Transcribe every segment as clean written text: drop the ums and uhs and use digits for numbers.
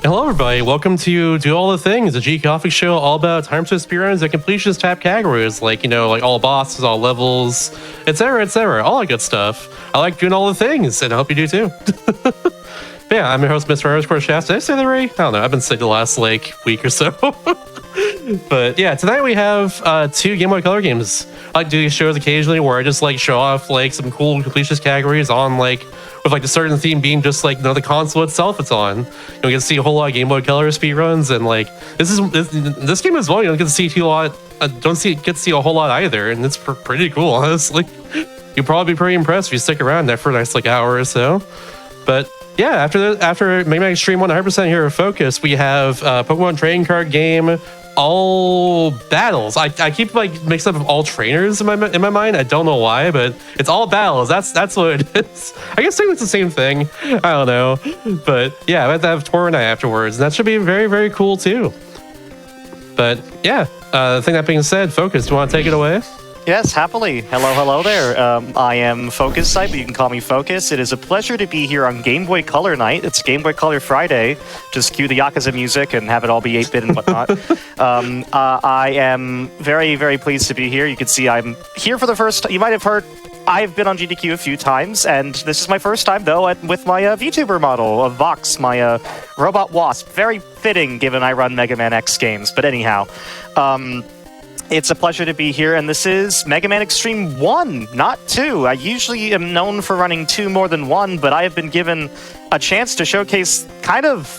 Hello, everybody. Welcome to Do All the Things, the GDQ Hotfix show all about time to speedruns and completionist type categories, like, like all bosses, all levels, etc., all that good stuff. I like doing all the things, and I hope you do too. But yeah, I'm your host, Mr. Underscore Shaft. Did I say that right? I don't know. I've been sick the last, week or so. But yeah, tonight we have two Game Boy Color games. I like to do these shows occasionally where I just show off some cool completionist categories on with the certain theme being just the console itself it's on. You get to see a whole lot of Game Boy Color speedruns, and this game as well. You don't get to see get to see a whole lot either, and it's pretty cool, honestly. You'll probably be pretty impressed if you stick around there for a nice hour or so. But yeah, after Man Xtreme 100% here at Focus, we have Pokemon trading card game. All battles. I keep mixed up with all trainers in my mind. I don't know why, but it's all battles. That's what it is. I guess it's the same thing. I don't know, but yeah, I have to have tour night afterwards, and that should be very, very cool too. But yeah, that being said, Focus, do you want to take it away? Yes, happily. Hello there. I am Focus Site, but you can call me Focus. It is a pleasure to be here on Game Boy Color Night. It's Game Boy Color Friday. Just cue the Yakuza music and have it all be 8-bit and whatnot. I am very, very pleased to be here. You can see I'm here for the first time. You might have heard I've been on GDQ a few times, and this is my first time, though, with my VTuber model of Vox, my robot wasp. Very fitting, given I run Mega Man X games. But anyhow, it's a pleasure to be here, and this is Mega Man Xtreme 1, not 2. I usually am known for running 2 more than 1, but I have been given a chance to showcase kind of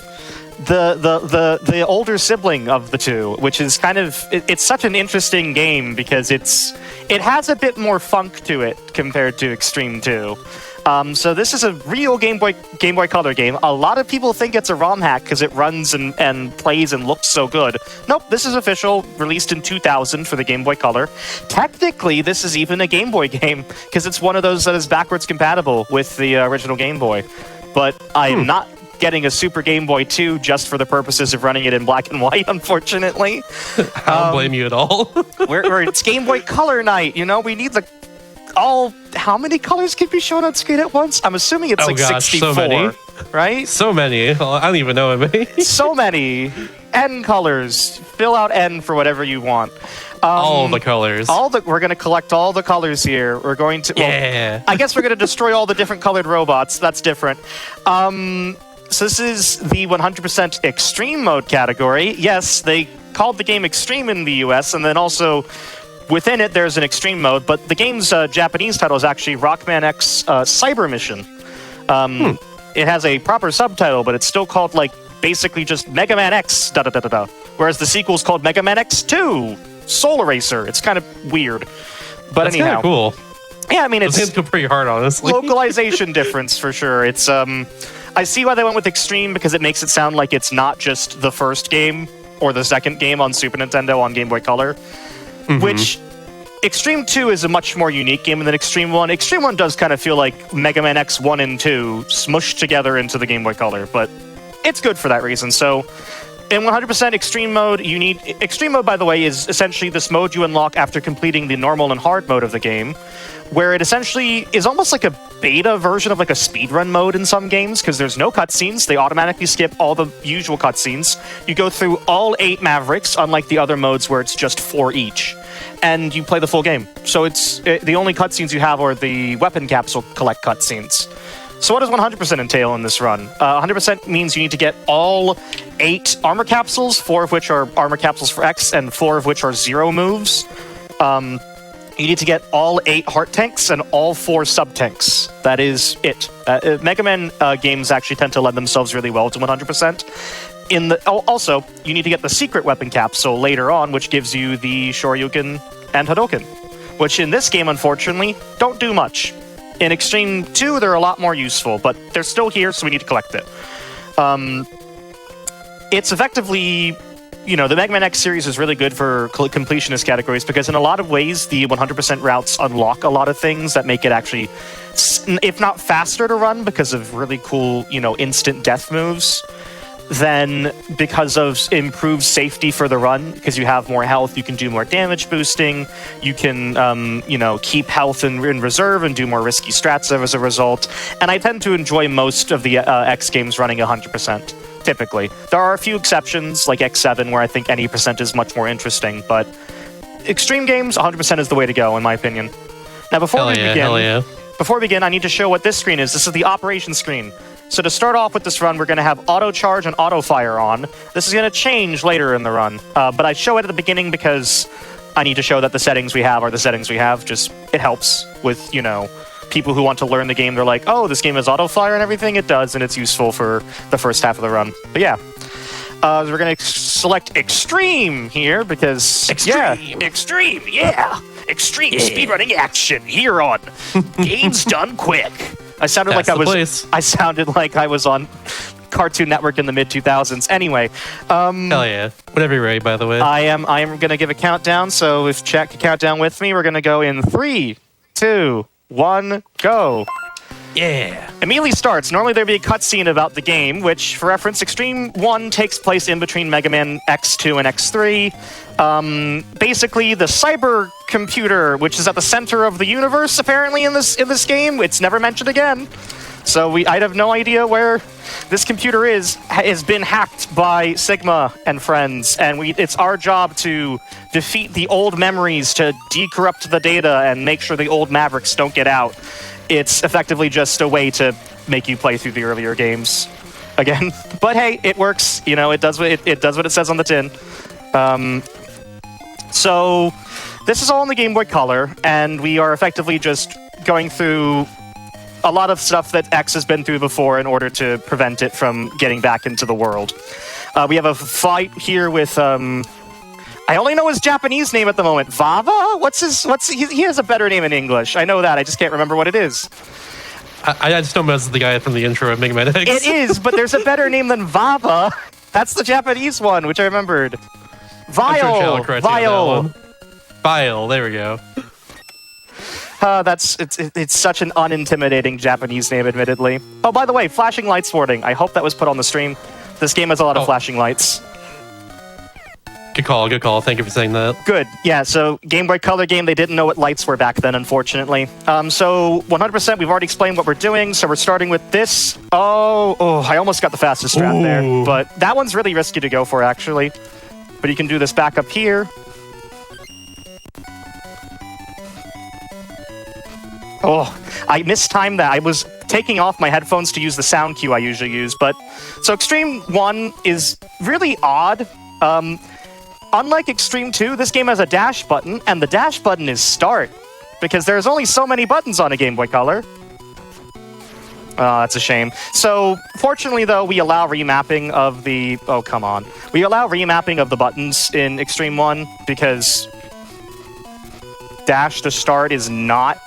the older sibling of the two, which is it's such an interesting game because it has a bit more funk to it compared to Xtreme 2. So this is a real Game Boy Color game. A lot of people think it's a ROM hack because it runs and plays and looks so good. Nope, this is official, released in 2000 for the Game Boy Color. Technically, this is even a Game Boy game because it's one of those that is backwards compatible with the original Game Boy. But I'm not getting a Super Game Boy 2 just for the purposes of running it in black and white, unfortunately. I don't blame you at all. It's Game Boy Color night, we need how many colors can be shown on screen at once? I'm assuming it's 64, so many. Right? So many. I don't even know how many. So many. N colors. Fill out N for whatever you want. All the colors. We're going to collect all the colors here. We're going to... Yeah. Well, I guess we're going to destroy all the different colored robots. That's different. So this is the 100% Extreme mode category. Yes, they called the game Extreme in the US, and then also... within it, there's an Extreme mode, but the game's Japanese title is actually Rockman X Cyber Mission. It has a proper subtitle, but it's still called, basically just Mega Man X, da-da-da-da-da. Whereas the sequel's called Mega Man X2, Soul Racer. It's kind of weird. But That's anyhow. cool. Yeah, I mean, it's... Those games go pretty hard, honestly. Localization difference, for sure. It's, I see why they went with Extreme, because it makes it sound like it's not just the first game or the second game on Super Nintendo on Game Boy Color. Which, Extreme 2 is a much more unique game than Extreme 1. Extreme 1 does kind of feel like Mega Man X 1 and 2 smushed together into the Game Boy Color, but it's good for that reason. So, in 100% Extreme mode, you need... Extreme mode, by the way, is essentially this mode you unlock after completing the normal and hard mode of the game, where it essentially is almost like a beta version of a speedrun mode in some games, because there's no cutscenes. They automatically skip all the usual cutscenes. You go through all 8 Mavericks, unlike the other modes where it's just 4 each. And you play the full game. So the only cutscenes you have are the weapon capsule collect cutscenes. So what does 100% entail in this run? 100% means you need to get all 8 armor capsules, 4 of which are armor capsules for X, and 4 of which are 0 moves. You need to get all 8 heart tanks and all 4 sub-tanks. That is it. Mega Man games actually tend to lend themselves really well to 100%. Also, you need to get the secret weapon capsule later on, which gives you the Shoryuken and Hadoken, which in this game, unfortunately, don't do much. In Extreme 2, they're a lot more useful, but they're still here, so we need to collect it. It's effectively... the Mega Man X series is really good for completionist categories because in a lot of ways, the 100% routes unlock a lot of things that make it actually, if not faster to run because of really cool, instant death moves, then because of improved safety for the run, because you have more health, you can do more damage boosting, you can, keep health in reserve and do more risky strats as a result. And I tend to enjoy most of the X games running 100%. typically. There are a few exceptions, like X7, where I think any percent is much more interesting, but extreme games, 100% is the way to go, in my opinion. Now, before we begin, I need to show what this screen is. This is the operation screen. So to start off with this run, we're going to have auto charge and auto fire on. This is going to change later in the run, but I show it at the beginning because I need to show that the settings we have are the settings we have. Just, it helps with, you know, people who want to learn the game. They're like, oh, this game has auto fire and everything. It does, and it's useful for the first half of the run. But yeah, we're going to select Extreme here because... Extreme, yeah! Extreme speedrunning action here on Games Done Quick. I sounded like I was on Cartoon Network in the mid-2000s. Anyway, hell yeah! Whenever you're ready, by the way. I am gonna give a countdown. So if chat can count down with me, we're gonna go in 3, 2, 1, go. Yeah. Immediately starts. Normally there'd be a cutscene about the game, which, for reference, Extreme 1 takes place in between Mega Man X2 and X3. Basically, the cyber computer, which is at the center of the universe, apparently, in this game, it's never mentioned again. So I'd have no idea where this computer has been hacked by Sigma and friends, and it's our job to defeat the old memories, to decorrupt the data, and make sure the old Mavericks don't get out. It's effectively just a way to make you play through the earlier games again. But hey, it works. You know, it does what it does what it says on the tin. So this is all in the Game Boy Color, and we are effectively just going through a lot of stuff that X has been through before in order to prevent it from getting back into the world. We have a fight here with I only know his Japanese name at the moment. Vava? He has a better name in English. I know that. I just can't remember what it is. I just know him as the guy from the intro of Mega Man X. It is, but there's a better name than Vava. That's the Japanese one, which I remembered. Vile. Vile. There we go. It's such an unintimidating Japanese name, admittedly. Oh, by the way, flashing lights warning. I hope that was put on the stream. This game has a lot of flashing lights. Good call. Thank you for saying that. Good. Yeah, so Game Boy Color game, they didn't know what lights were back then, unfortunately. So 100%, we've already explained what we're doing, so we're starting with this. Oh, I almost got the fastest strat there, but that one's really risky to go for, actually. But you can do this back up here. Oh, I mistimed that. I was taking off my headphones to use the sound cue I usually use, but... So Extreme 1 is really odd. Unlike Extreme 2, this game has a dash button, and the dash button is start, because there's only so many buttons on a Game Boy Color. Oh, that's a shame. So, fortunately, though, we allow remapping of the... Oh, come on. We allow remapping of the buttons in Extreme 1, because dash to start is not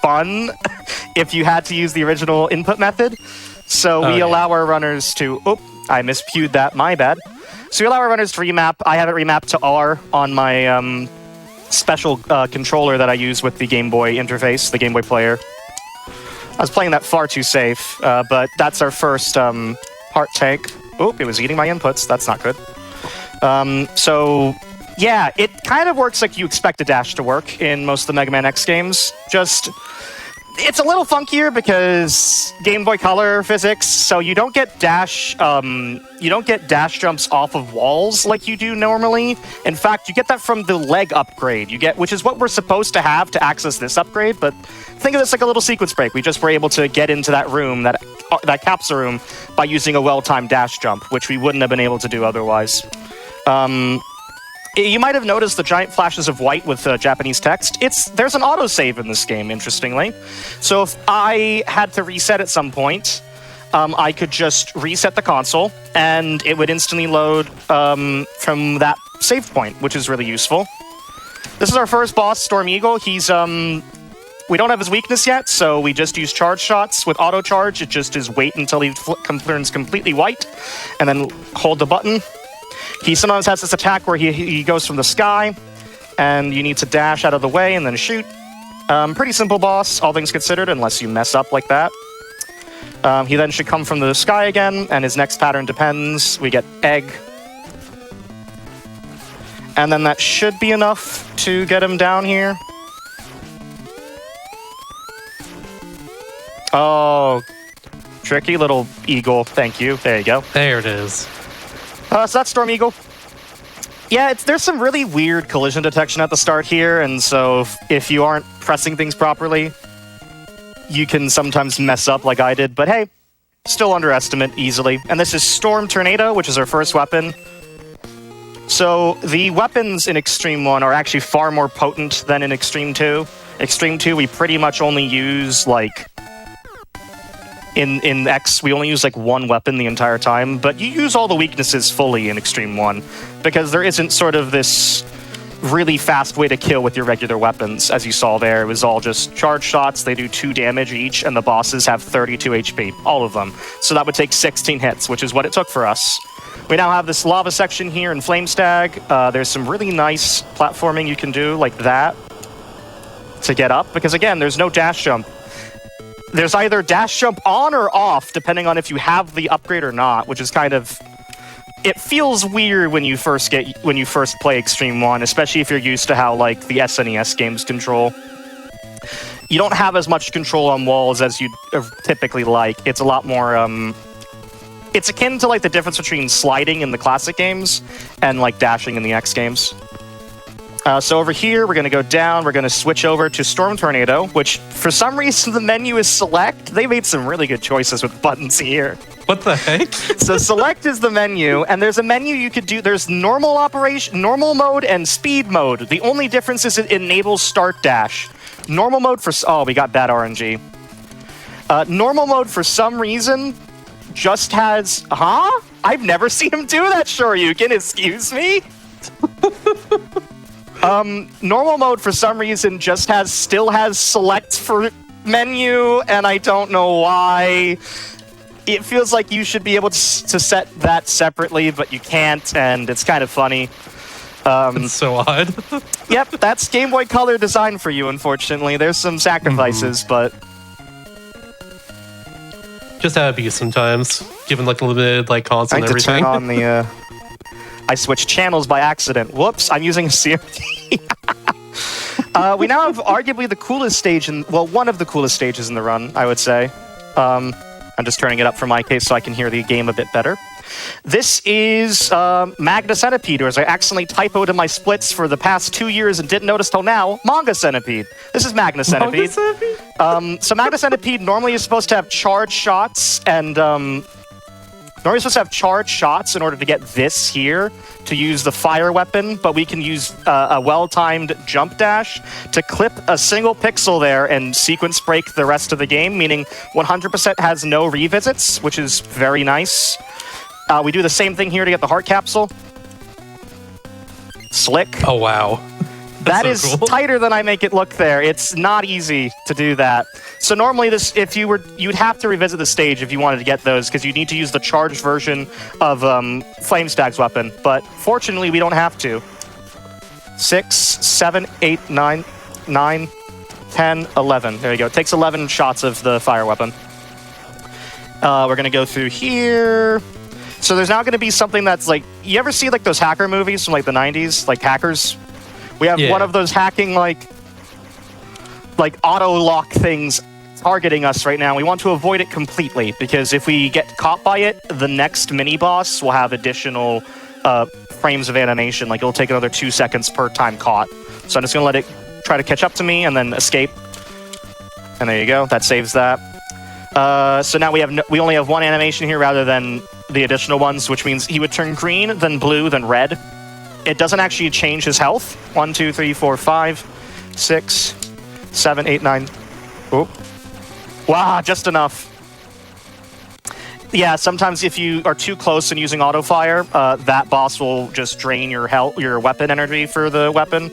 fun if you had to use the original input method. So we allow our runners to... Oh, I miscued that. My bad. So we allow our runners to remap. I have it remapped to R on my special controller that I use with the Game Boy interface, the Game Boy player. I was playing that far too safe, but that's our first heart tank. Oh, it was eating my inputs. That's not good. So, yeah, it kind of works like you expect a dash to work in most of the Mega Man X games. Just... It's a little funkier because Game Boy Color physics, so you don't get dash jumps off of walls like you do normally. In fact, you get that from the leg upgrade. Which is what we're supposed to have to access this upgrade, but think of this like a little sequence break. We just were able to get into that room, that capsule room, by using a well-timed dash jump, which we wouldn't have been able to do otherwise. You might have noticed the giant flashes of white with Japanese text. There's an autosave in this game, interestingly. So if I had to reset at some point, I could just reset the console, and it would instantly load from that save point, which is really useful. This is our first boss, Storm Eagle. We don't have his weakness yet, so we just use charge shots. With auto charge, it just is wait until he turns completely white, and then hold the button. He sometimes has this attack where he goes from the sky, and you need to dash out of the way and then shoot. Pretty simple boss, all things considered, unless you mess up like that. He then should come from the sky again, and his next pattern depends. We get egg. And then that should be enough to get him down here. Oh, tricky little eagle. Thank you. There you go. There it is. So that's Storm Eagle. Yeah, there's some really weird collision detection at the start here, and so if you aren't pressing things properly, you can sometimes mess up like I did, but hey, still underestimate easily. And this is Storm Tornado, which is our first weapon. So the weapons in Extreme 1 are actually far more potent than in Extreme 2. Extreme 2, we pretty much only use, like... In X, we only use, like, one weapon the entire time, but you use all the weaknesses fully in Extreme 1, because there isn't sort of this really fast way to kill with your regular weapons, as you saw there. It was all just charge shots, they do 2 damage each, and the bosses have 32 HP, all of them. So that would take 16 hits, which is what it took for us. We now have this lava section here in Flame Stag. There's some really nice platforming you can do like that to get up, because again, there's no dash jump. There's either dash jump on or off, depending on if you have the upgrade or not, which is kind of... It feels weird when you first play Extreme 1, especially if you're used to how, like, the SNES games control. You don't have as much control on walls as you'd typically like. It's a lot more, It's akin to, like, the difference between sliding in the classic games and, like, dashing in the X games. So over here, we're going to go down. We're going to switch over to Storm Tornado, which, for some reason, the menu is Select. They made some really good choices with buttons here. What the heck? So Select is the menu, and there's a menu you could do. There's normal mode, and speed mode. The only difference is it enables Start Dash. Normal mode for... Oh, we got bad RNG. Normal mode, for some reason, just has... Huh? I've never seen him do that, Shoryuken. Excuse me? Normal mode, for some reason, just still has Select for menu, and I don't know why. It feels like you should be able to set that separately, but you can't, and it's kind of funny. It's so odd. Yep, that's Game Boy Color design for you, unfortunately. There's some sacrifices, but... Just how it be sometimes, given like the limited like console and everything. Turn on the... I switched channels by accident. Whoops, I'm using a CRT. We now have arguably the coolest stage one of the coolest stages in the run, I would say. I'm just turning it up for my case so I can hear the game a bit better. This is Magna Centipede, or as I accidentally typoed in my splits for the past 2 years and didn't notice till now, Manga Centipede. This is Magna Centipede. So Magna Centipede normally is supposed to have charge shots, and normally you're supposed to have charge shots in order to get this here, to use the fire weapon, but we can use a well-timed jump dash to clip a single pixel there and sequence break the rest of the game, meaning 100% has no revisits, which is very nice. We do the same thing here to get the heart capsule. Slick. Oh, wow. That is so cool. Tighter than I make it look there. It's not easy to do that. So normally this, you'd have to revisit the stage if you wanted to get those, because you need to use the charged version of Flame Stag's weapon. But fortunately, we don't have to. 6, 7, 8, 9, 10, 11. There you go. It takes 11 shots of the fire weapon. We're going to go through here. So there's now going to be something that's like... You ever see like those hacker movies from like the 90s? Like Hackers? We have one of those hacking like auto-lock things targeting us right now. We want to avoid it completely, because if we get caught by it, the next mini-boss will have additional frames of animation. Like, it'll take another 2 seconds per time caught. So I'm just going to let it try to catch up to me and then escape. And there you go. That saves that. So now we only have one animation here rather than the additional ones, which means he would turn green, then blue, then red. It doesn't actually change his health. 1, 2, 3, 4, 5, 6, 7, 8, 9. Oh. Wow, just enough. Yeah, sometimes if you are too close and using auto fire, that boss will just drain your weapon energy for the weapon.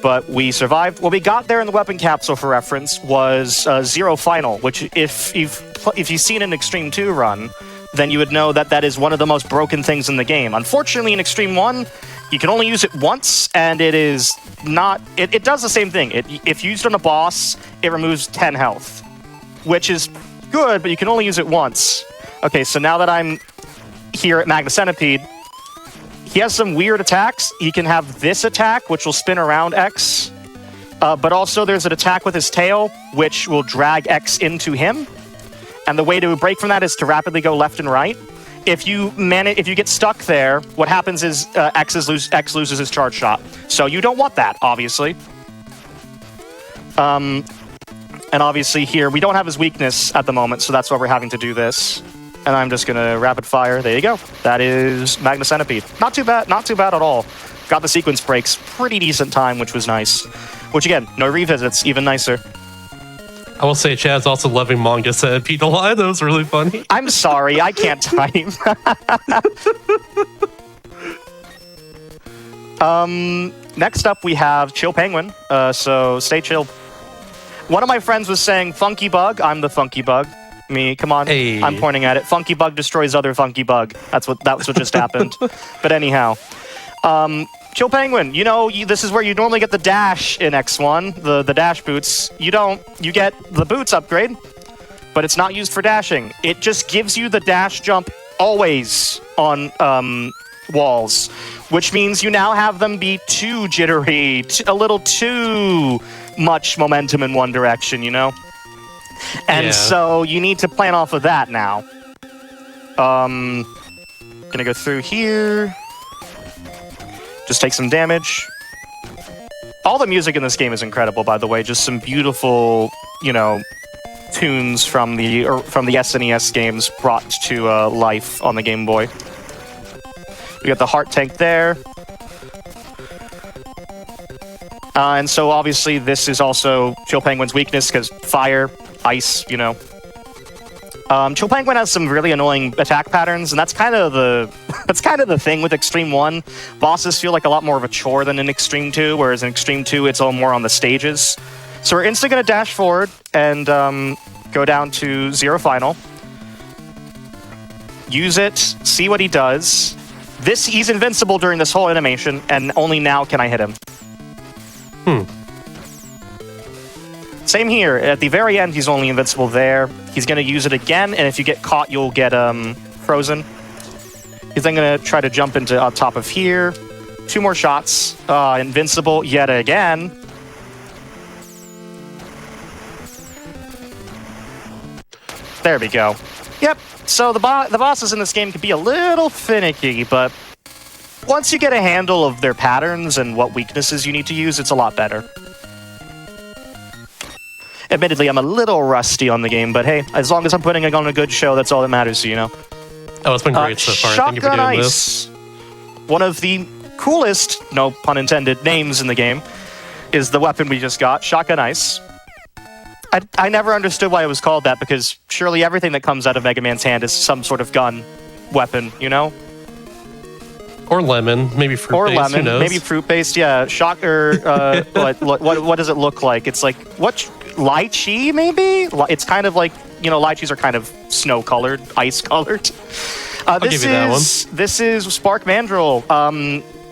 But we survived. What we got there in the weapon capsule, for reference, was Zero Final, which if you've seen an Extreme 2 run, then you would know that that is one of the most broken things in the game. Unfortunately, in Extreme 1, you can only use it once, and it is not... It does the same thing. If used on a boss, it removes 10 health, which is good, but you can only use it once. Okay, so now that I'm here at Magna Centipede, he has some weird attacks. He can have this attack, which will spin around X, but also there's an attack with his tail, which will drag X into him. And the way to break from that is to rapidly go left and right. If you get stuck there, what happens is X loses his charge shot. So you don't want that, obviously. And obviously here, we don't have his weakness at the moment, so that's why we're having to do this. And I'm just gonna rapid fire. There you go. That is Magna Centipede. Not too bad at all. Got the sequence breaks pretty decent time, which was nice. Which again, no revisits, even nicer. I will say Chad's also loving manga Centipede a lot. That was really funny. I'm sorry, I can't time. Next up we have Chill Penguin. So stay chill. One of my friends was saying Funky Bug. I'm the Funky Bug. Me, come on. Hey. I'm pointing at it. Funky Bug destroys other Funky Bug. That's what just happened. But anyhow. Chill Penguin, you know, this is where you normally get the dash in X1, the dash boots. You get the boots upgrade, but it's not used for dashing. It just gives you the dash jump always on walls, which means you now have them be too jittery, a little too much momentum in one direction, you know? And so you need to plan off of that now. Gonna go through here. Just take some damage. All the music in this game is incredible, by the way. Just some beautiful, you know, tunes from the SNES games brought to life on the Game Boy. We got the heart tank there. And so obviously this is also Chill Penguin's weakness, because fire, ice, you know. Chill Penguin has some really annoying attack patterns, and that's kind of the thing with Extreme 1. Bosses feel like a lot more of a chore than in Extreme 2, whereas in Extreme 2 it's all more on the stages. So we're instantly going to dash forward and go down to 0 final. Use it, see what he does. He's invincible during this whole animation, and only now can I hit him. Same here. At the very end, he's only invincible there. He's going to use it again, and if you get caught, you'll get frozen. He's then going to try to jump into on top of here. 2 more shots. Invincible yet again. There we go. Yep. So the bosses in this game can be a little finicky, but once you get a handle of their patterns and what weaknesses you need to use, it's a lot better. Admittedly, I'm a little rusty on the game, but hey, as long as I'm putting on a good show, that's all that matters, you know? Oh, it's been great so far. Thank you for doing this. One of the coolest, no pun intended, names in the game is the weapon we just got, Shotgun Ice. I never understood why it was called that, because surely everything that comes out of Mega Man's hand is some sort of gun weapon, you know? Or lemon, maybe fruit-based, or lemon, who knows? maybe fruit-based, yeah. What does it look like? It's like, lychee, maybe? It's kind of like, you know, lychees are kind of snow-colored, ice-colored. I'll give you that one. This is Spark Mandrill.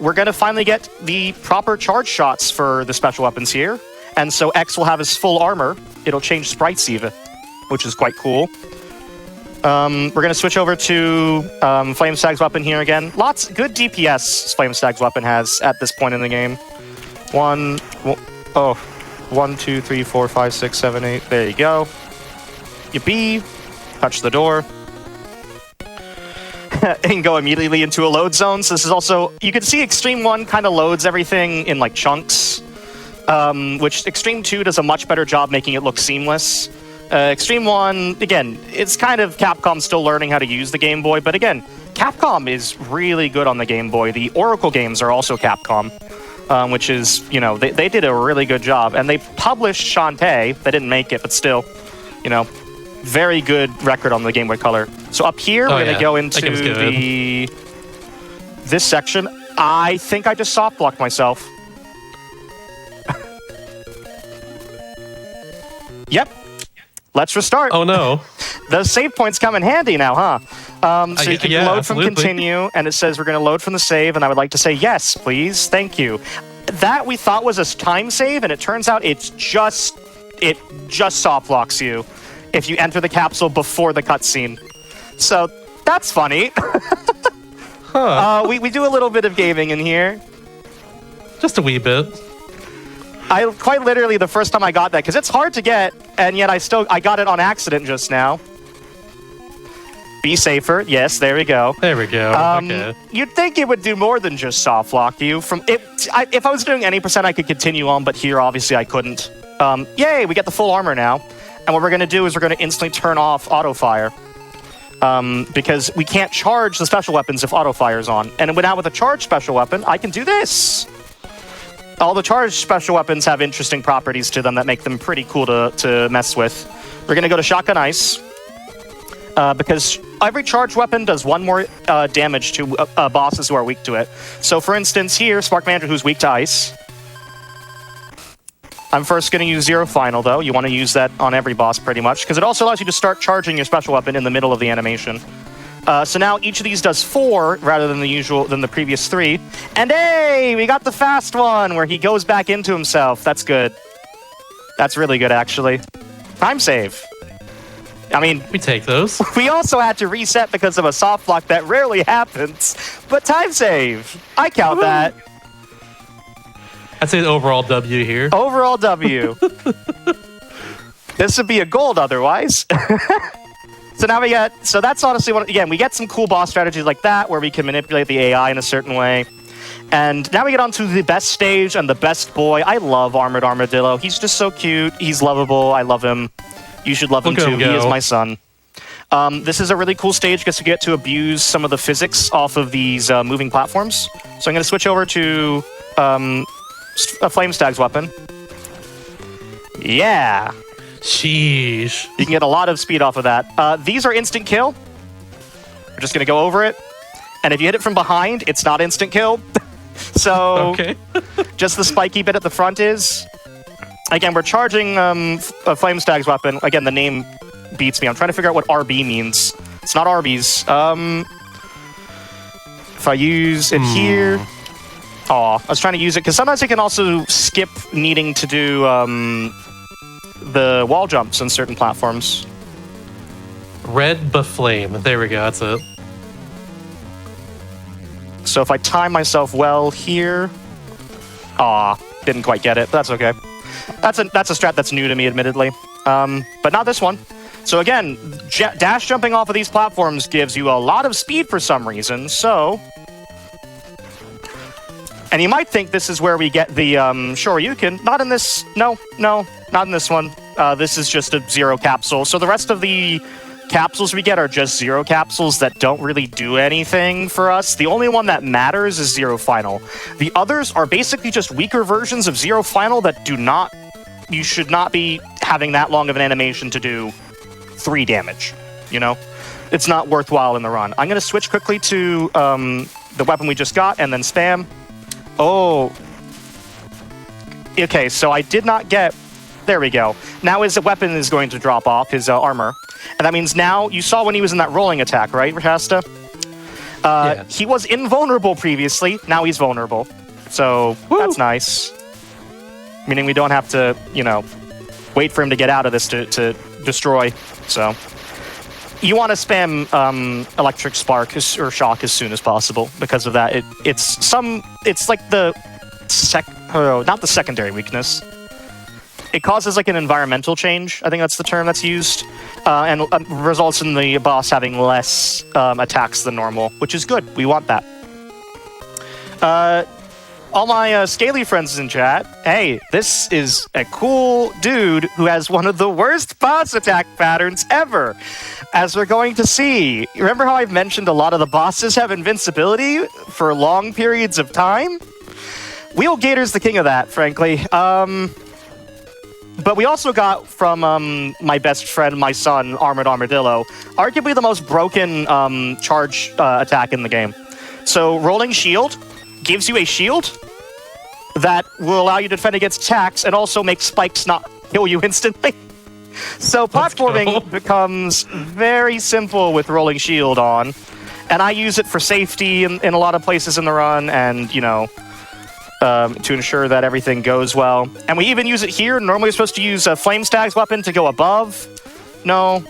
We're going to finally get the proper charge shots for the special weapons here. And so X will have his full armor. It'll change sprites even, which is quite cool. We're going to switch over to Flame Stag's weapon here again. Good DPS Flame Stag's weapon has at this point in the game. 1, 2, 3, 4, 5, 6, 7, 8. There you go. You B, touch the door, and go immediately into a load zone. So this is also, you can see Extreme 1 kind of loads everything in like chunks, which Extreme 2 does a much better job making it look seamless. Extreme 1, again, it's kind of Capcom still learning how to use the Game Boy, but again, Capcom is really good on the Game Boy. The Oracle games are also Capcom, which is, you know, they did a really good job. And they published Shantae. They didn't make it, but still, you know, very good record on the Game Boy Color. So up here, we're going to go into this section. I think I just soft blocked myself. Yep. Let's restart. Oh, no. Those save points come in handy now, huh? So you can load absolutely. from continue, and it says we're going to load from the save, and I would like to say yes, please. Thank you. That we thought was a time save, and it turns out it just soft locks you if you enter the capsule before the cutscene. So that's funny. Huh. We do a little bit of gaming in here. Just a wee bit. Quite literally the first time I got that, because it's hard to get, and yet I got it on accident just now. Be safer. Yes, there we go. There we go. Okay. You'd think it would do more than just soft lock you. If I was doing any percent, I could continue on, but here, obviously, I couldn't. Yay, we get the full armor now. And what we're going to do is we're going to instantly turn off auto fire. Because we can't charge the special weapons if auto fire is on. And now with a charged special weapon, I can do this. All the charged special weapons have interesting properties to them that make them pretty cool to mess with. We're going to go to Shotgun Ice. Because every charged weapon does 1 more damage to bosses who are weak to it. So for instance, here, Spark Manager, who's weak to ice. I'm first going to use Zero Final, though. You want to use that on every boss, pretty much, because it also allows you to start charging your special weapon in the middle of the animation. So now each of these does 4 rather than the previous 3. And hey, we got the fast one where he goes back into himself. That's good. That's really good, actually. Time save. I mean, we take those. We also had to reset because of a soft lock that rarely happens, but time save. I count that. I'd say the overall W here. Overall W. This would be a gold otherwise. So now so that's honestly again, we get some cool boss strategies like that where we can manipulate the AI in a certain way. And now we get on to the best stage and the best boy. I love Armored Armadillo. He's just so cute. He's lovable. I love him. You should love him too. He is my son. This is a really cool stage because you get to abuse some of the physics off of these moving platforms. So I'm going to switch over to a Flame Stag's weapon. Yeah. Sheesh. You can get a lot of speed off of that. These are instant kill. We're just going to go over it. And if you hit it from behind, it's not instant kill. So okay. Just the spiky bit at the front is. Again, we're charging a Flame Stag's weapon. Again, the name beats me. I'm trying to figure out what RB means. It's not Arby's. If I use it here... Aw, I was trying to use it, because sometimes it can also skip needing to do the wall jumps on certain platforms. Red Baflame. There we go, that's it. So if I time myself well here... Aw, didn't quite get it, but that's okay. That's a strat that's new to me, admittedly. But not this one. So again, dash jumping off of these platforms gives you a lot of speed for some reason, so... And you might think this is where we get the Shoryuken. Not in this... No, not in this one. This is just a zero capsule. So the rest of the capsules we get are just zero capsules that don't really do anything for us. The only one that matters is Zero Final. The others are basically just weaker versions of Zero Final that do not... You should not be having that long of an animation to do 3 damage, you know? It's not worthwhile in the run. I'm going to switch quickly to the weapon we just got and then spam. Oh. Okay, so I did not get... There we go. Now his weapon is going to drop off, his armor. And that means now... You saw when he was in that rolling attack, right, Rashasta? Yeah. He was invulnerable previously. Now he's vulnerable. So, that's nice. Meaning we don't have to, you know, wait for him to get out of this to destroy. So... You want to spam Electric Spark or Shock as soon as possible because of that. It's like the not the secondary weakness. It causes like an environmental change. I think that's the term that's used, and results in the boss having less attacks than normal, which is good. We want that. All my Scaly friends in chat, hey, this is a cool dude who has one of the worst boss attack patterns ever, as we're going to see. Remember how I've mentioned a lot of the bosses have invincibility for long periods of time? Wheelgator's the king of that, frankly. But we also got from my best friend, my son, Armored Armadillo, arguably the most broken charge attack in the game. So Rolling Shield gives you a shield that will allow you to defend against attacks and also make spikes not kill you instantly. So platforming becomes very simple with Rolling Shield on. And I use it for safety in a lot of places in the run and, you know, to ensure that everything goes well. And we even use it here. Normally we're supposed to use a Flame Stag's weapon to go above. No.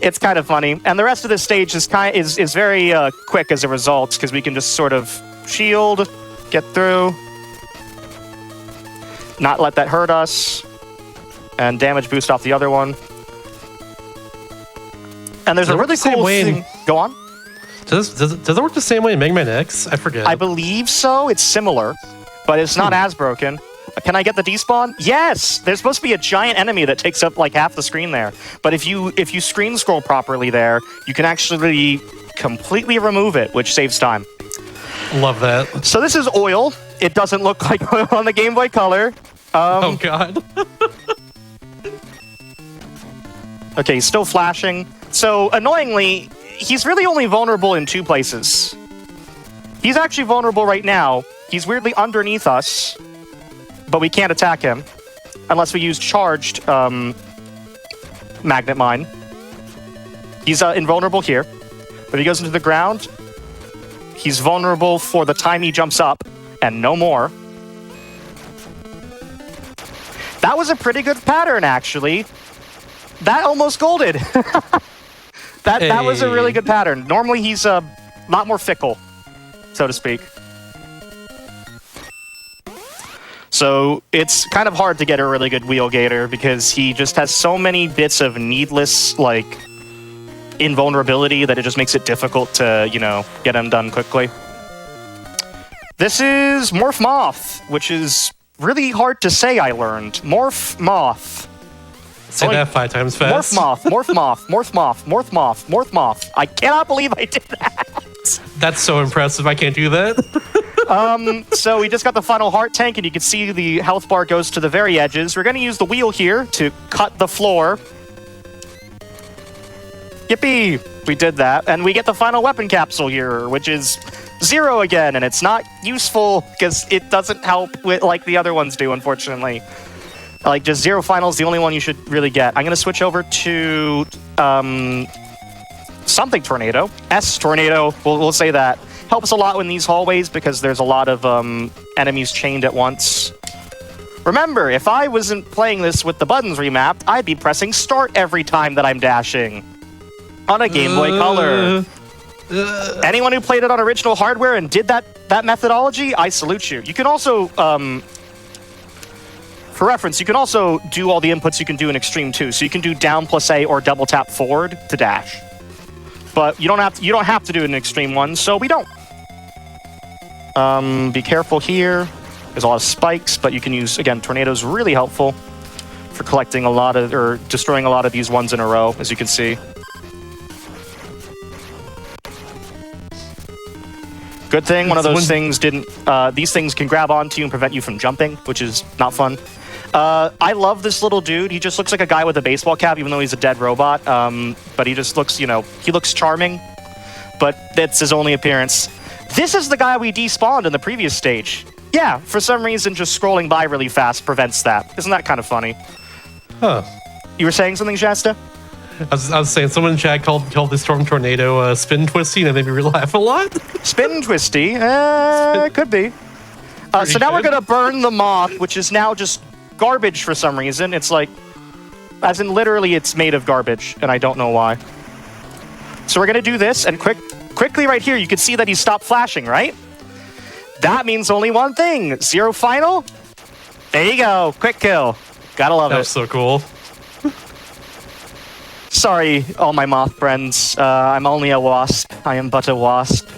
It's kind of funny. And the rest of this stage is very quick as a result, because we can just sort of shield, get through, not let that hurt us, and damage boost off the other one. And there's a really cool thing. Go on. Does it work the same way in Mega Man X? I forget. I believe so. It's similar, but it's not as broken. Can I get the despawn? Yes! There's supposed to be a giant enemy that takes up like half the screen there. But if you screen scroll properly there, you can actually completely remove it, which saves time. Love that. So this is oil. It doesn't look like oil on the Game Boy Color. Oh god. Okay, he's still flashing. So, annoyingly, he's really only vulnerable in 2 places. He's actually vulnerable right now. He's weirdly underneath us, but we can't attack him unless we use charged magnet mine. He's invulnerable here. But if he goes into the ground, he's vulnerable for the time he jumps up, and no more. That was a pretty good pattern, actually. That almost golded. That was a really good pattern. Normally, he's a lot more fickle, so to speak. So it's kind of hard to get a really good wheel gator because he just has so many bits of needless, like, invulnerability that it just makes it difficult to, you know, get him done quickly. This is Morph Moth, which is really hard to say, I learned. Morph Moth. Say that 5 times fast. Morph Moth, Morph Moth, Morph Moth, Morph Moth, Morph Moth. I cannot believe I did that. That's so impressive, I can't do that. So we just got the final heart tank, and you can see the health bar goes to the very edges. We're going to use the wheel here to cut the floor. Yippee! We did that. And we get the final weapon capsule here, which is 0 again, and it's not useful because it doesn't help with like the other ones do, unfortunately. Like, just 0 final is the only one you should really get. I'm going to switch over to something tornado. S tornado, we'll say that. Helps a lot in these hallways because there's a lot of enemies chained at once. Remember, if I wasn't playing this with the buttons remapped, I'd be pressing start every time that I'm dashing. On a Game Boy Color. Anyone who played it on original hardware and did that methodology, I salute you. You can also... for reference, you can also do all the inputs you can do in Extreme too. So you can do down plus A or double tap forward to dash. But you don't have to do it in Extreme 1, so we don't. Be careful here. There's a lot of spikes, but you can use, again, tornadoes really helpful for collecting a lot of, or destroying a lot of these ones in a row, as you can see. Good thing one of those things didn't, these things can grab onto you and prevent you from jumping, which is not fun. I love this little dude. He just looks like a guy with a baseball cap, even though he's a dead robot. But he just looks, you know, he looks charming, but that's his only appearance. This is the guy we despawned in the previous stage. Yeah, for some reason, just scrolling by really fast prevents that. Isn't that kind of funny? Huh. You were saying something, Shasta? I was saying, someone in chat called the Storm Tornado Spin Twisty, and it made me laugh a lot. Spin Twisty? Could be. So now we're going to burn the moth, which is now just garbage for some reason. It's like, as in literally it's made of garbage, and I don't know why. So we're going to do this, and quickly right here, you can see that he stopped flashing, right? That means only one thing. 0 final. There you go. Quick kill. Gotta love it. That was so cool. Sorry, all my moth friends. I'm only a wasp. I am but a wasp.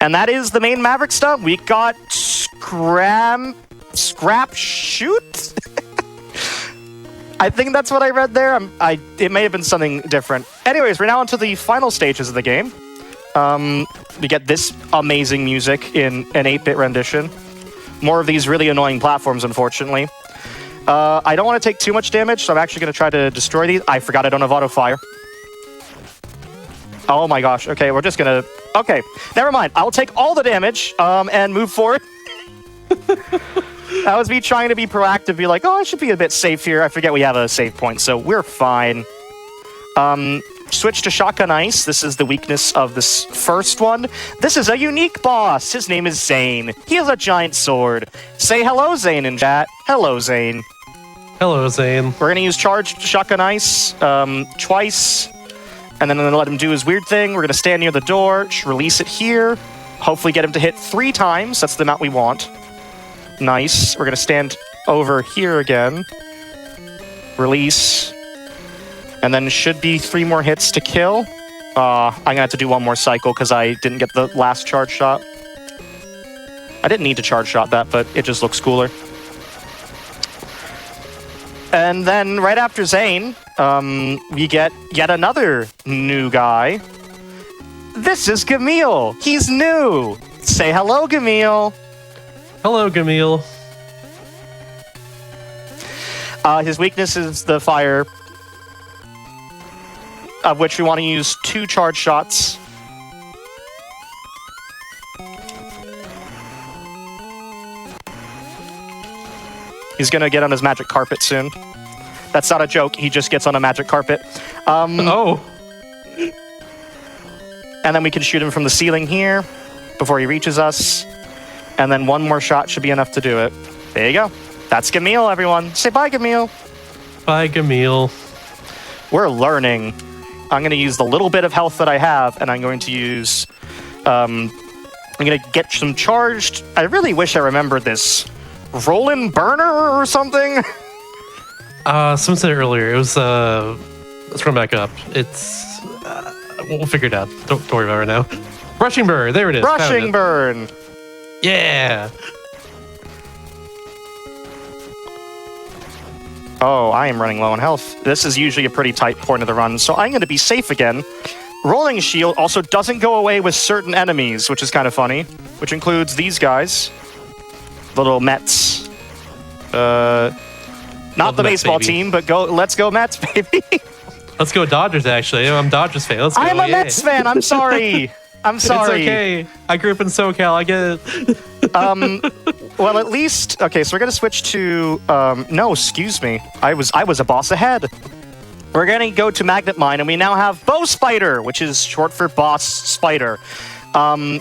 And that is the main Maverick stunt. We got scrap shoot? I think that's what I read there. It may have been something different. Anyways, we're now into the final stages of the game. We get this amazing music in an 8-bit rendition. More of these really annoying platforms, unfortunately. I don't want to take too much damage, so I'm actually going to try to destroy these. I forgot I don't have auto fire. Oh my gosh. Okay, we're just going to... Okay, never mind. I'll take all the damage and move forward. That was me trying to be proactive, be like, oh, I should be a bit safe here. I forget we have a save point, so we're fine. Switch to Shotgun Ice. This is the weakness of this first one. This is a unique boss. His name is Zane. He has a giant sword. Say hello, Zane, in chat. Hello, Zane. Hello, Zane. We're going to use Charged Shotgun Ice twice, and then I'm going to let him do his weird thing. We're going to stand near the door, release it here, hopefully get him to hit 3 times. That's the amount we want. Nice. We're going to stand over here again. Release. And then should be 3 more hits to kill. I'm gonna have to do 1 more cycle because I didn't get the last charge shot. I didn't need to charge shot that, but it just looks cooler. And then right after Zane, we get yet another new guy. This is Gamil. He's new. Say hello, Gamil. Hello, Gamil. His weakness is the fire, of which we want to use 2 charge shots. He's gonna get on his magic carpet soon. That's not a joke, he just gets on a magic carpet. Oh. And then we can shoot him from the ceiling here before he reaches us. And then 1 more shot should be enough to do it. There you go. That's Gamil, everyone. Say bye, Gamil. Bye, Gamil. We're learning. I'm going to use the little bit of health that I have, and I'm going to use... I'm going to get some charged... I really wish I remembered this. Rollin' Burner or something? Someone said it earlier. It was, let's run back up. It's... we'll figure it out. Don't worry about it right now. Rushing Burn. There it is. Rushing Burn. Yeah. Oh, I am running low on health. This is usually a pretty tight point of the run, so I'm going to be safe again. Rolling Shield also doesn't go away with certain enemies, which is kind of funny, which includes these guys. Little Mets. Not the baseball team, but let's go Mets, baby. Let's go Dodgers, actually. I'm a Dodgers fan. Let's go. I'm a Mets fan. I'm sorry. I'm sorry. It's okay. I grew up in SoCal. I get it. Well, at least... Okay, so we're going to switch to... no, excuse me. I was a boss ahead. We're going to go to Magnet Mine, and we now have Bow Spider, which is short for Boss Spider.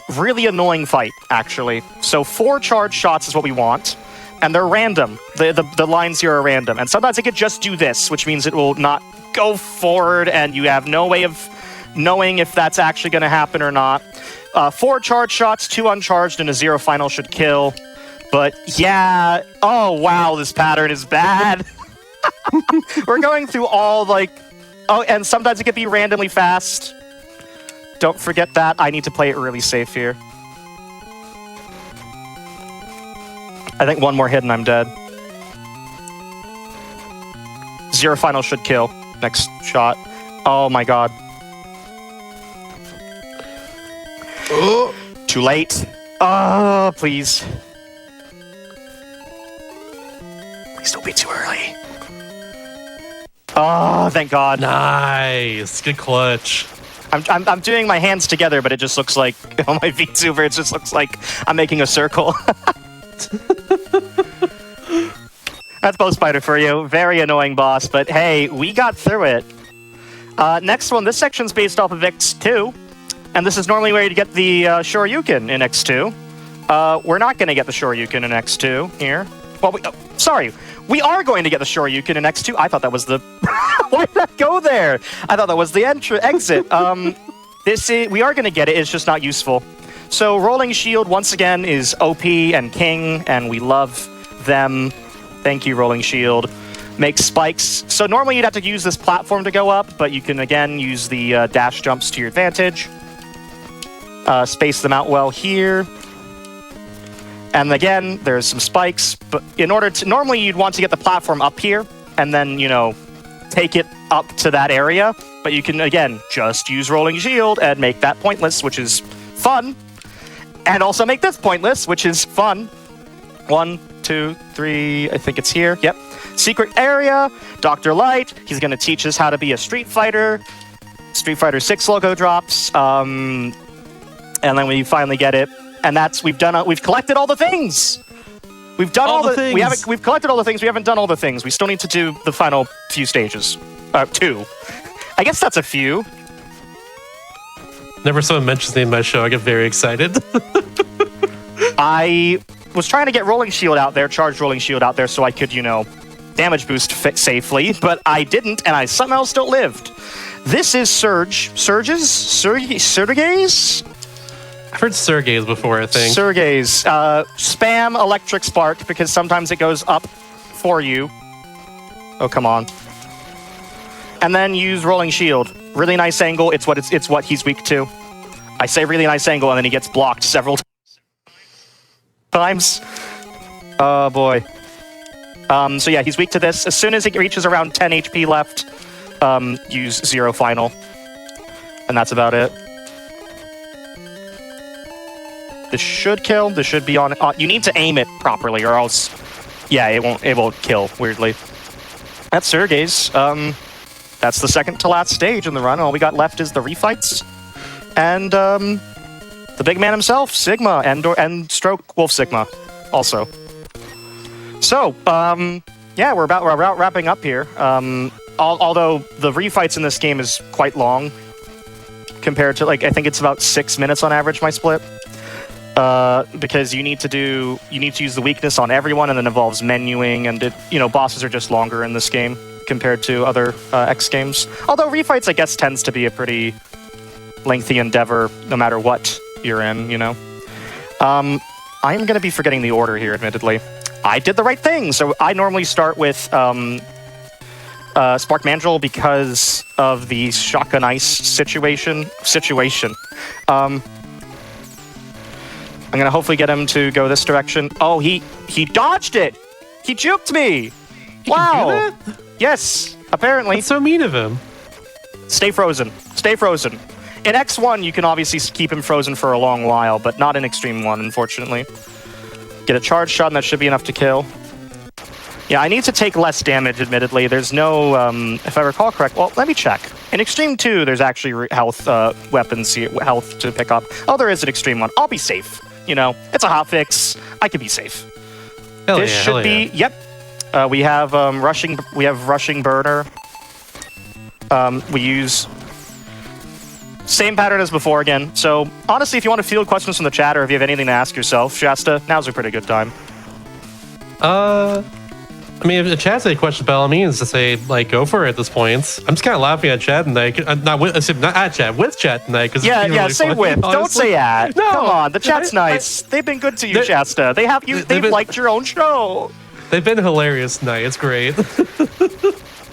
Really annoying fight, actually. So 4 charge shots is what we want, and they're random. The lines here are random, and sometimes it could just do this, which means it will not go forward, and you have no way of knowing if that's actually going to happen or not. 4 charge shots, 2 uncharged, and a 0 final should kill. But yeah, oh wow, this pattern is bad. We're going through all like, oh, and sometimes it can be randomly fast. Don't forget that. I need to play it really safe here. I think 1 more hit and I'm dead. 0 final should kill. Next shot. Oh my god. Oh, too late. Oh, please. Please don't be too early. Oh, thank God. Nice. Good clutch. I'm doing my hands together, but it just looks like on my VTuber, it just looks like I'm making a circle. That's Bow Spider for you. Very annoying boss, but hey, we got through it. Next one, this section's based off of X2, and this is normally where you get the Shoryuken in X2. We're not going to get the Shoryuken in X2 here. Well, sorry. We are going to get the Shoryuken in X2. I thought that was the... Why did that go there? I thought that was the exit. We are going to get it. It's just not useful. So Rolling Shield, once again, is OP and King, and we love them. Thank you, Rolling Shield. Makes spikes. So normally you'd have to use this platform to go up, but you can, again, use the dash jumps to your advantage. Space them out well here. And again, there's some spikes, but in order to... Normally, you'd want to get the platform up here, and then, you know, take it up to that area. But you can, again, just use Rolling Shield and make that pointless, which is fun. And also make this pointless, which is fun. 1, 2, 3, I think it's here. Yep. Secret area, Dr. Light. He's going to teach us how to be a Street Fighter. Street Fighter 6 logo drops. And then we finally get it. And that's we've collected all the things. We've done all the things. We've collected all the things. We haven't done all the things. We still need to do the final few stages. 2. I guess that's a few. Whenever someone mentions me in my show, I get very excited. I was trying to get Rolling Shield out there, charge Rolling Shield out there, so I could, you know, damage boost safely, but I didn't, and I somehow still lived. This is Sergey's? I've heard Sergey's before, I think. Sergey's. Spam Electric Spark, because sometimes it goes up for you. Oh, come on. And then use Rolling Shield. Really nice angle. It's what he's weak to. I say really nice angle, and then he gets blocked several times. Oh boy. So yeah, he's weak to this. As soon as it reaches around 10 HP left, use Zero Final. And that's about it. This should kill. This should be on. You need to aim it properly, or else, yeah, it won't kill. Weirdly. That's Sergey's. That's the second to last stage in the run. All we got left is the refights, and the big man himself, Sigma, and Stroke Wolf Sigma, also. So, yeah, we're about wrapping up here. Although the refights in this game is quite long, compared to, like, I think it's about 6 minutes on average, my split. Because you need to use the weakness on everyone, and it involves menuing, and bosses are just longer in this game compared to other X games. Although refights, I guess, tends to be a pretty lengthy endeavor, no matter what you're in. I'm going to be forgetting the order here, admittedly. I did the right thing. So I normally start with Spark Mandrill because of the Shotgun Ice situation. I'm going to hopefully get him to go this direction. Oh, he dodged it! He juked me! Wow! Yes, apparently. That's so mean of him. Stay frozen. Stay frozen. In X1, you can obviously keep him frozen for a long while, but not in Extreme 1, unfortunately. Get a charge shot, and that should be enough to kill. Yeah, I need to take less damage, admittedly. There's no, if I recall correct, well, let me check. In Extreme 2, there's actually health weapons, health to pick up. Oh, there is an Extreme 1. I'll be safe. It's a hotfix. I can be safe. This should be, yep. We have rushing burner. We use same pattern as before again. So honestly, if you want to field questions from the chat, or if you have anything to ask yourself, Shasta, now's a pretty good time. I mean, if the chat's any questions, by all means, to say, like, go for it at this point. I'm just kind of laughing at chat tonight. Not at chat, with chat tonight. Yeah, really say fun, with. honestly. Don't say at. No, come on, the chat's nice. They've been good to you, Shasta. They've liked your own show. They've been hilarious tonight. It's great.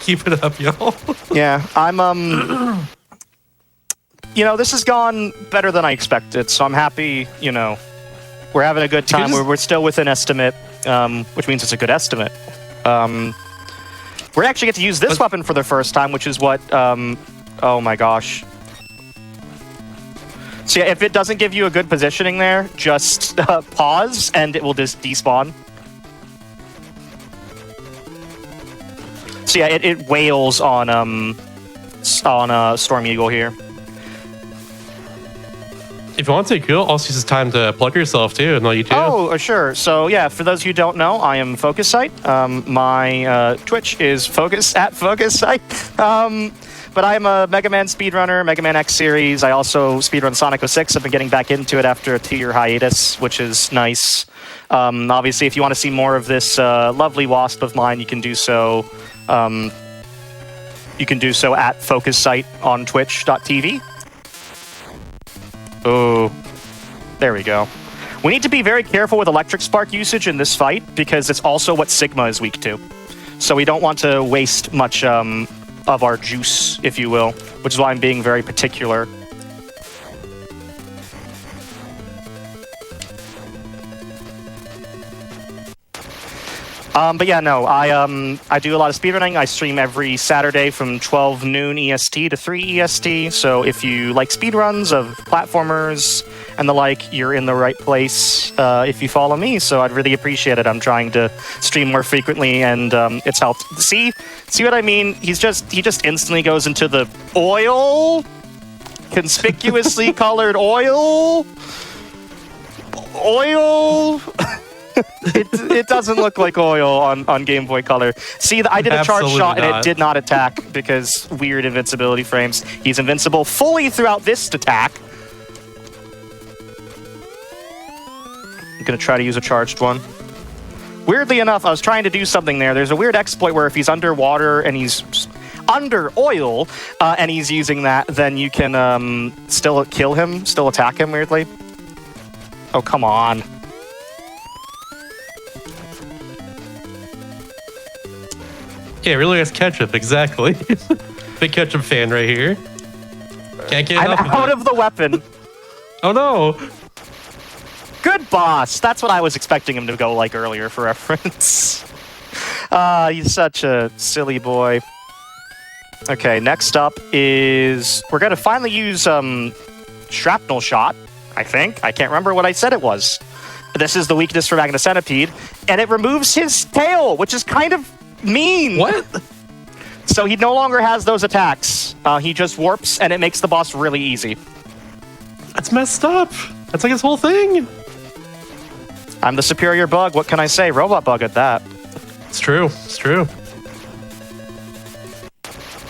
Keep it up, y'all. Yeah, I'm, this has gone better than I expected, so I'm happy, we're having a good time. We're still within estimate, which means it's a good estimate. We actually get to use this weapon for the first time, which is what, oh my gosh. So yeah, if it doesn't give you a good positioning there, just pause and it will just despawn. So yeah, it wails on Storm Eagle here. If you want to kill, also use this time to plug yourself too, and all you do. Oh, sure. So yeah, for those who don't know, I am FocusSight. My Twitch is FocusSight. But I'm a Mega Man speedrunner, Mega Man X series. I also speedrun Sonic 06. I've been getting back into it after a 2-year hiatus, which is nice. Obviously, if you want to see more of this lovely wasp of mine, you can do so. You can do so at FocusSight on Twitch.tv. Oh, there we go. We need to be very careful with electric spark usage in this fight because it's also what Sigma is weak to. So we don't want to waste much of our juice, if you will, which is why I'm being very particular. But yeah, no, I do a lot of speedrunning. I stream every Saturday from 12 noon EST to 3 EST. So if you like speedruns of platformers and the like, you're in the right place if you follow me. So I'd really appreciate it. I'm trying to stream more frequently, and it's helped. See what I mean? He just instantly goes into the oil, conspicuously colored oil. It doesn't look like oil on Game Boy Color. See, I did a charge shot and it did not attack because weird invincibility frames. He's invincible fully throughout this attack. I'm going to try to use a charged one. Weirdly enough, I was trying to do something there. There's a weird exploit where if he's underwater and he's under oil and he's using that, then you can still kill him, still attack him weirdly. Oh, come on. Yeah, really has ketchup, exactly. Big ketchup fan right here. Can't get I'm enough out of it. of the weapon. Oh no! Good boss. That's what I was expecting him to go like earlier for reference. He's such a silly boy. Okay, next up is we're gonna finally use shrapnel shot. I think I can't remember what I said it was. This is the weakness for Magna Centipede, and it removes his tail, which is kind of mean. What? So he no longer has those attacks. He just warps, and it makes the boss really easy. That's messed up. That's like his whole thing. I'm the superior bug. What can I say? Robot bug at that. It's true. It's true.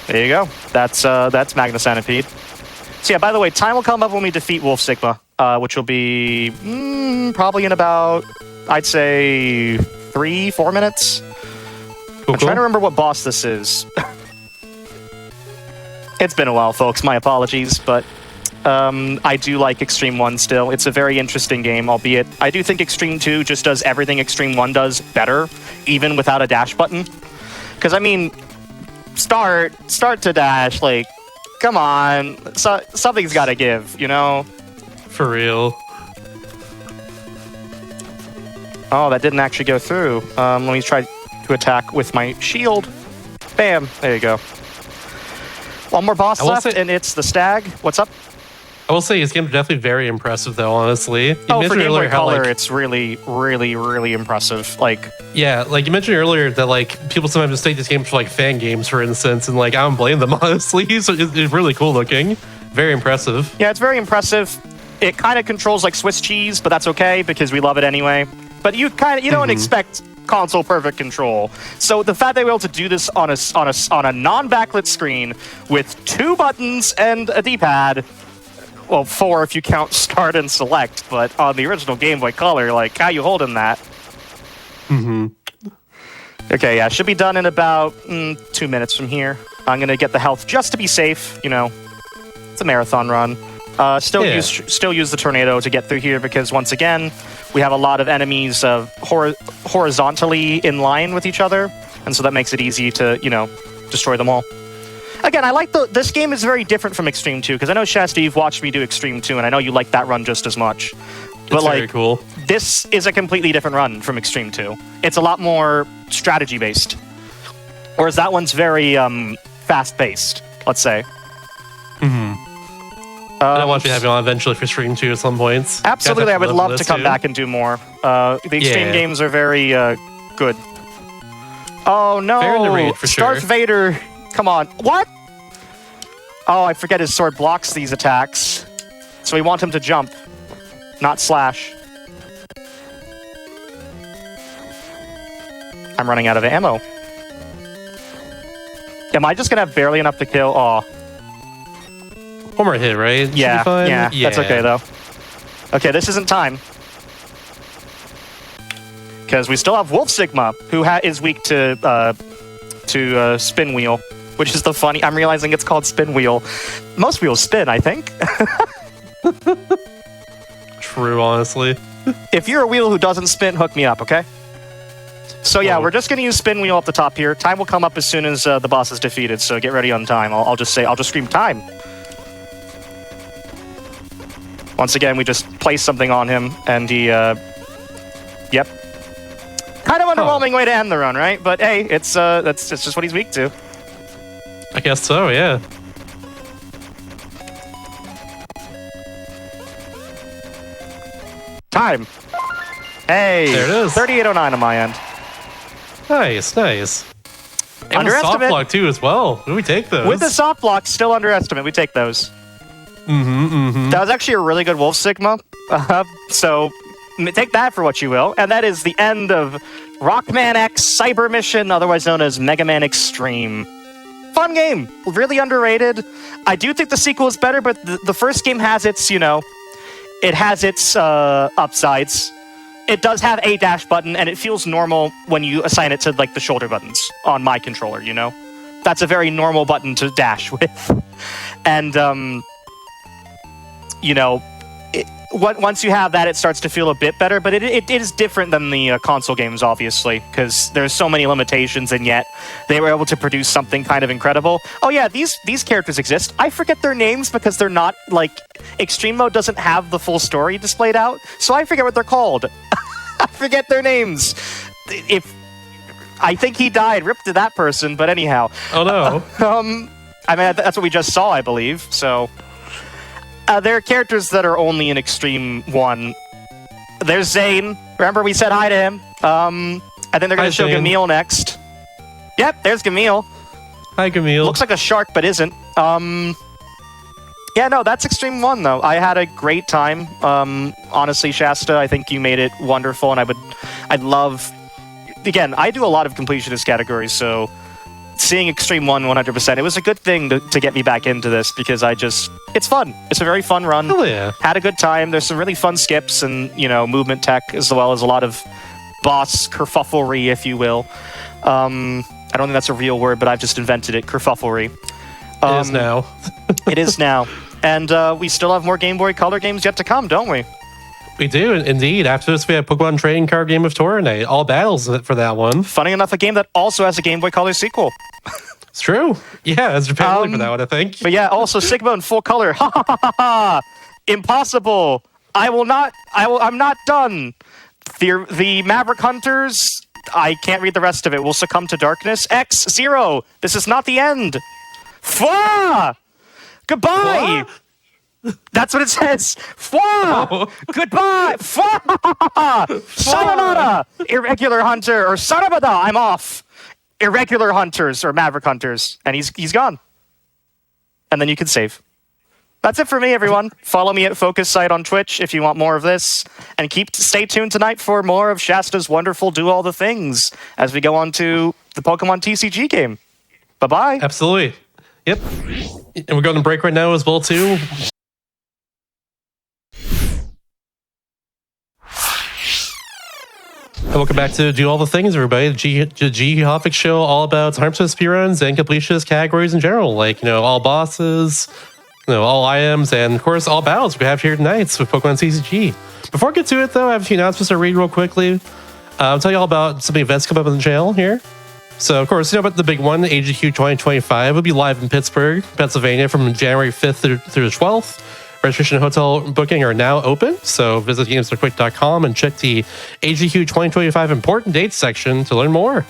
There you go. That's Magna Centipede. So yeah, by the way, time will come up when we defeat Wolf Sigma, which will be probably in about, I'd say, 3-4 minutes. Cool, I'm trying to remember what boss this is. It's been a while, folks. My apologies, but I do like Extreme 1 still. It's a very interesting game, albeit I do think Extreme 2 just does everything Extreme 1 does better, even without a dash button. Because, I mean, start to dash, like, come on. Something's got to give, you know? For real. Oh, that didn't actually go through. Let me try to attack with my shield. Bam. There you go. One more boss left, and it's the stag. What's up? I will say his game's definitely very impressive, though. Honestly, you For mentioned Game Boy earlier how Color, like it's really, really, really impressive. Like, yeah, like you mentioned earlier that like people sometimes mistake these games for like fan games, for instance, and like I don't blame them honestly. So it's really cool looking, very impressive. yeah, it's very impressive. It kind of controls like Swiss cheese, but that's okay because we love it anyway. But you don't expect console perfect control. So the fact that we're able to do this on a non-backlit screen with 2 buttons and a D-pad, well, 4 if you count start and select, but on the original Game Boy Color, like, how you holding that? Okay, yeah, should be done in about 2 minutes from here. I'm gonna get the health just to be safe. You know, it's a marathon run. Still use the tornado to get through here because once again, we have a lot of enemies horizontally in line with each other, and so that makes it easy to destroy them all. Again, I like this game is very different from Extreme 2 because I know Shasta, you've watched me do Extreme 2, and I know you like that run just as much. But It's very cool. This is a completely different run from Extreme 2. It's a lot more strategy based, whereas that one's very fast paced. Let's say. I want to have you on eventually for Stream 2 at some points. Absolutely, I would love to come back and do more. The Extreme games are very good. Oh no! Very underrated for sure. Darth Vader, come on. What? Oh, I forget his sword blocks these attacks. So we want him to jump, not slash. I'm running out of ammo. Am I just gonna have barely enough to kill? Oh. One more hit, right? Should Yeah, be fine? yeah, that's okay though. Okay, this isn't time. Because we still have Wolf Sigma, who is weak to spin wheel, which is the funny. I'm realizing it's called spin wheel. Most wheels spin, I think. True, honestly. If you're a wheel who doesn't spin, hook me up, okay? So yeah, we're just gonna use spin wheel up the top here. Time will come up as soon as the boss is defeated. So get ready on time. I'll just scream time. Once again, we just place something on him, and he, yep. Kind of underwhelming way to end the run, right? But hey, it's just what he's weak to. I guess so, yeah. Time. Hey, There it is. 3809 on my end. Nice, nice. And with Underestimate. soft block too as well. Do we take those? With the soft block, still underestimate. We take those. That was actually a really good Wolf Sigma. So take that for what you will. And that is the end of Rockman X Cyber Mission, otherwise known as Mega Man Xtreme. Fun game. Really underrated. I do think the sequel is better, but the first game has its, it has its upsides. It does have a dash button, and it feels normal when you assign it to, like, the shoulder buttons on my controller, That's a very normal button to dash with. And, once you have that, it starts to feel a bit better, but it is different than the console games, obviously, because there's so many limitations, and yet they were able to produce something kind of incredible. Oh yeah, these characters exist. I forget their names because they're not, like, Extreme Mode doesn't have the full story displayed out, so I forget what they're called. I forget their names. I think he died, rip to that person, but anyhow. Oh no. I mean, that's what we just saw, I believe, so... there are characters that are only in Extreme 1. There's Zane. Remember we said hi to him. I think they're going to show Zane. Gamil next. Yep, there's Gamil. Hi, Camille. Looks like a shark, but isn't. Yeah, no, that's Extreme 1, though. I had a great time. Honestly, Shasta, I think you made it wonderful, and I'd love... Again, I do a lot of completionist categories, so... Seeing Extreme 1 100%, it was a good thing to get me back into this because it's fun. It's a very fun run. Hell yeah. Had a good time. There's some really fun skips and, movement tech as well as a lot of boss kerfufflery, if you will. I don't think that's a real word, but I've just invented it, kerfufflery. It is now. It is now. And we still have more Game Boy Color games yet to come, don't we? We do, indeed. After this, we have Pokemon Trading Card Game of Tornado. All battles for that one. Funny enough, a game that also has a Game Boy Color sequel. It's true. Yeah, it's Japan for that one, I think. But yeah, also Sigma in full color. Ha ha ha ha ha! Impossible! I'm not done! The Maverick Hunters, I can't read the rest of it, will succumb to darkness. X0! This is not the end! Fwa! Goodbye! What? That's what it says. Fwa! Oh. Goodbye! Fwa! Sayonara! Irregular Hunter, or Sarabada, I'm off! Irregular Hunters, or Maverick Hunters. And he's gone. And then you can save. That's it for me, everyone. Follow me at Focus Site on Twitch if you want more of this. And stay tuned tonight for more of Shasta's wonderful Do All the Things as we go on to the Pokemon TCG game. Bye-bye. Absolutely. Yep. And we're going to break right now as well, too. And welcome back to Do All the Things, everybody. The GDQ Hotfix show, all about 100% speedruns and completionist categories in general, like, all bosses, all items, and of course, all battles we have here tonight with Pokemon TCG. Before I get to it, though, I have a few announcements to read real quickly. I'll tell you all about some events coming up on the channel here. So, of course, about the big one, AGQ 2025 will be live in Pittsburgh, Pennsylvania from January 5th through the 12th. Registration and hotel booking are now open, so visit gamesarquick.com and check the AGQ 2025 important dates section to learn more.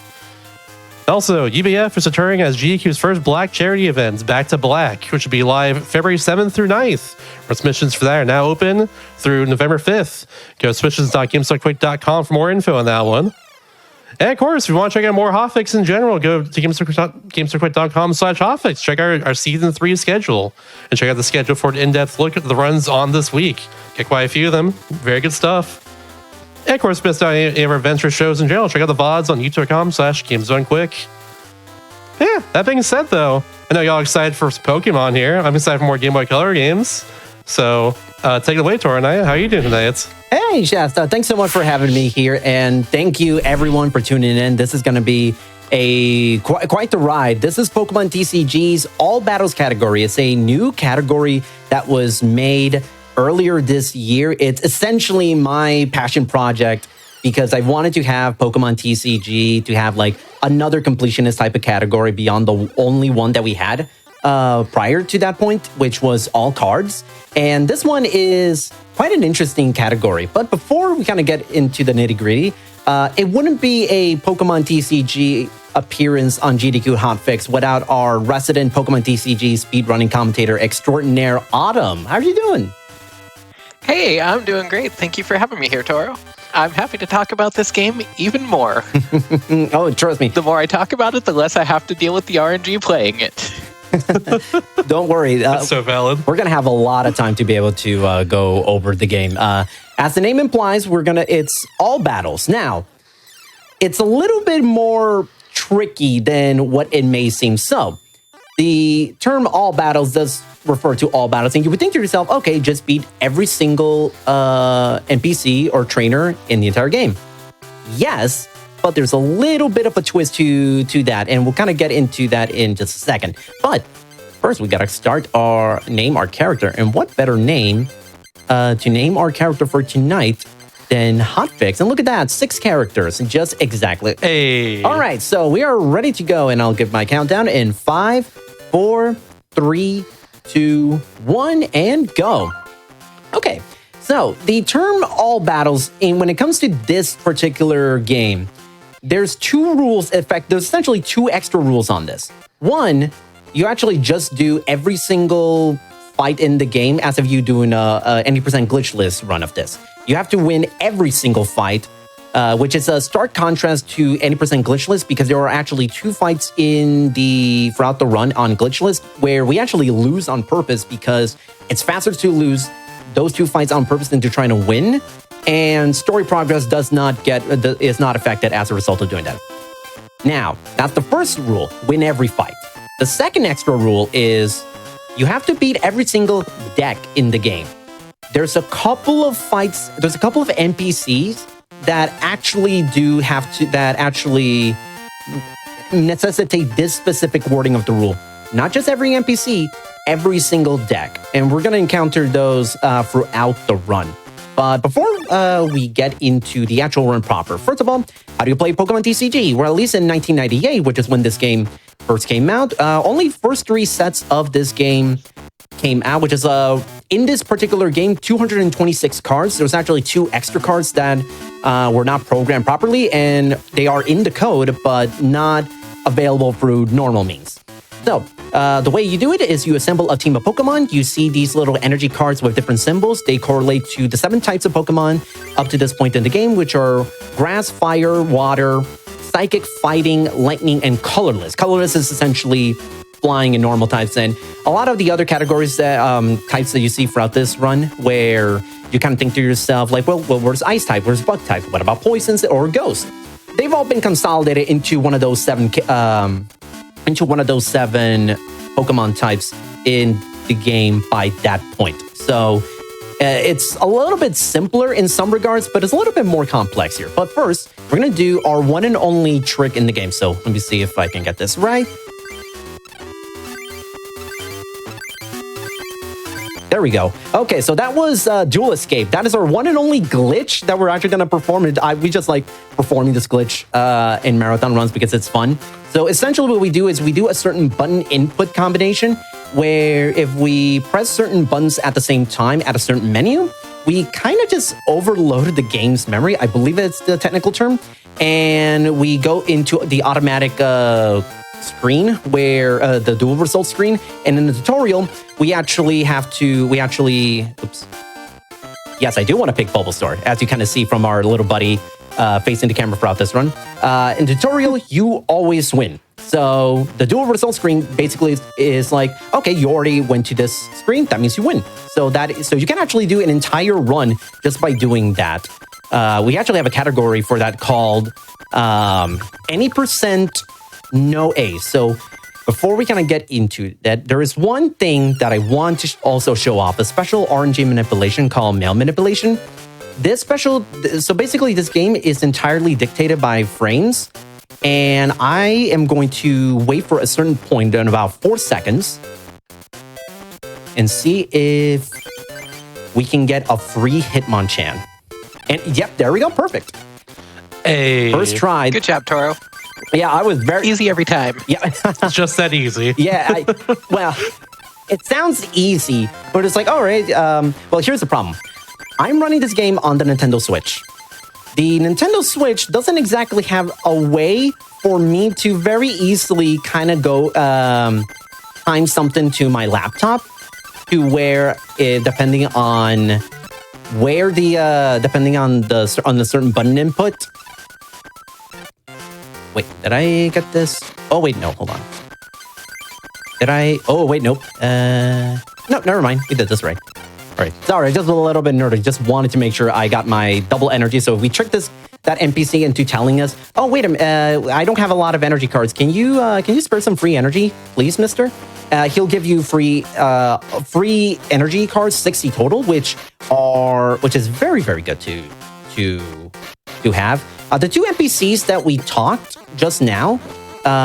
Also, UBF is returning as GDQ's first Black charity event, Back to Black, which will be live February 7th through 9th. Submissions for that are now open through November 5th. Go to submissions.gamesarquick.com for more info on that one. And of course, if you want to check out more Hotfix in general, go to gamesarquick.com/Hotfix. Check out our Season 3 schedule. And check out the schedule for an in-depth look at the runs on this week. Get quite a few of them. Very good stuff. And of course, missed out any of our events or shows in general. Check out the VODs on youtube.com/GamesDoneQuick. Yeah, that being said, though, I know y'all excited for Pokemon here. I'm excited for more Game Boy Color games. So, take it away, Tornaya. How are you doing tonight? Hey, Shasta. Thanks so much for having me here. And thank you, everyone, for tuning in. This is going to be quite the ride. This is Pokemon TCG's All Battles category. It's a new category that was made earlier this year. It's essentially my passion project because I wanted to have Pokemon TCG to have like another completionist type of category beyond the only one that we had prior to that point, which was all cards. And this one is quite an interesting category. But before we kind of get into the nitty gritty, it wouldn't be a Pokemon TCG appearance on GDQ Hotfix without our resident Pokemon TCG speedrunning commentator extraordinaire, Autumn. How are you doing? Hey, I'm doing great. Thank you for having me here, Toro. I'm happy to talk about this game even more. Oh, trust me. The more I talk about it, the less I have to deal with the RNG playing it. Don't worry. That's so valid. We're going to have a lot of time to be able to go over the game. As the name implies, it's all battles. Now, it's a little bit more tricky than what it may seem. So, the term all battles does refer to all battles. And you would think to yourself, okay, just beat every single NPC or trainer in the entire game. Yes, but there's a little bit of a twist to that, and we'll kind of get into that in just a second. But first, we got to name our character, and what better name to name our character for tonight than Hotfix. And look at that, 6 characters, just exactly. Hey. All right, so we are ready to go, and I'll give my countdown in 5, 4, 3, 2, 1, and go. Okay, so the term all battles, when it comes to this particular game, there's 2 rules. In fact, there's essentially 2 extra rules on this. One, you actually just do every single fight in the game as if you do a any % glitchless run of this. You have to win every single fight, which is a stark contrast to any % glitchless, because there are actually 2 fights throughout the run on glitchless where we actually lose on purpose because it's faster to lose those 2 fights on purpose than to trying to win, and story progress is not affected as a result of doing that. Now, that's the first rule, win every fight. The second extra rule is you have to beat every single deck in the game. There's a couple of NPCs that actually necessitate this specific wording of the rule. Not just every NPC, every single deck. And we're going to encounter those throughout the run. But before we get into the actual run proper, first of all, how do you play Pokemon TCG? Well, at least in 1998, which is when this game first came out, only first 3 sets of this game came out, which is in this particular game, 226 cards. There's actually 2 extra cards that were not programmed properly, and they are in the code, but not available through normal means. So, the way you do it is you assemble a team of Pokemon. You see these little energy cards with different symbols. They correlate to the 7 types of Pokemon up to this point in the game, which are Grass, Fire, Water, Psychic, Fighting, Lightning, and Colorless. Colorless is essentially flying and normal types, and a lot of the other categories types that you see throughout this run, where you kind of think to yourself, like, well, where's Ice type? Where's Bug type? What about Poisons or Ghost? They've all been consolidated into one of those 7 Pokemon types in the game by that point. So it's a little bit simpler in some regards, but it's a little bit more complex here. But first, we're going to do our one and only trick in the game. So let me see if I can get this right. There we go. Okay, so that was Dual Escape. That is our one and only glitch that we're actually going to perform. We just like performing this glitch in marathon runs because it's fun. So essentially what we do is we do a certain button input combination where if we press certain buttons at the same time at a certain menu, we kind of just overloaded the game's memory. I believe it's the technical term. And we go into the automatic screen where the dual result screen, and in the tutorial we actually oops, yes, I do want to pick Bulbasaur, as you kind of see from our little buddy facing the camera throughout this run. In tutorial, you always win. So the dual result screen basically is like, okay, you already went to this screen, that means you win. So you can actually do an entire run just by doing that. We actually have a category for that called any % no A's. So before we kind of get into that, there is one thing that I want to also show off, a special RNG manipulation called mail manipulation. So basically this game is entirely dictated by frames, and I am going to wait for a certain point in about 4 seconds and see if we can get a free Hitmonchan. And yep, there we go, perfect. Hey. First try. Good job, Toro. Yeah, I was very easy every time. Yeah, It's just that easy. yeah. Well, it sounds easy, but it's like, all right. Well, here's the problem. I'm running this game on the Nintendo Switch. The Nintendo Switch doesn't exactly have a way for me to very easily kind of go time something to my laptop to where, depending on the certain button input. Wait, did I get this? Oh, wait, no, hold on. Oh, wait, nope. No, never mind. We did this right. All right, sorry, just a little bit nerdy. Just wanted to make sure I got my double energy. So if we trick that NPC into telling us, oh, wait a minute, I don't have a lot of energy cards. Can you spare some free energy, please, mister? He'll give you free energy cards, 60 total, which is very, very good to have. The 2 NPCs that we talked just now,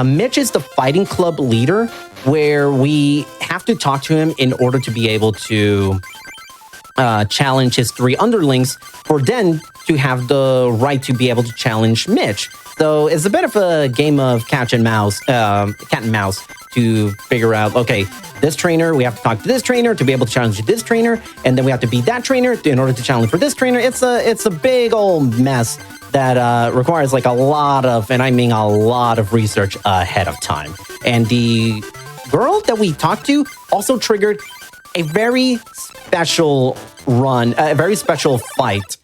Mitch is the fighting club leader, where we have to talk to him in order to be able to challenge his 3 underlings for Den to have the right to be able to challenge Mitch. So it's a bit of a game of cat and mouse to figure out, okay, this trainer, we have to talk to this trainer to be able to challenge this trainer, and then we have to beat that trainer in order to challenge for this trainer. It's a big old mess that requires like a lot of, and I mean a lot of research ahead of time. And the girl that we talked to also triggered a very special run, a very special fight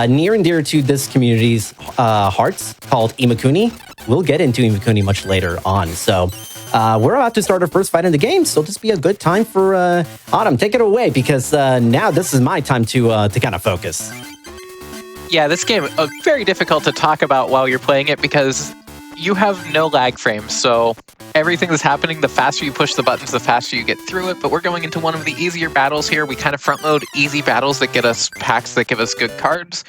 near and dear to this community's hearts called Imakuni. We'll get into Imakuni much later on. So we're about to start our first fight in the game, so this will be a good time for Autumn. Take it away, because now this is my time to kind of focus. Yeah, this game very difficult to talk about while you're playing it because you have no lag frames, so everything that's happening, the faster you push the buttons, the faster you get through it. But we're going into one of the easier battles here. We kind of front load easy battles that get us packs that give us good cards.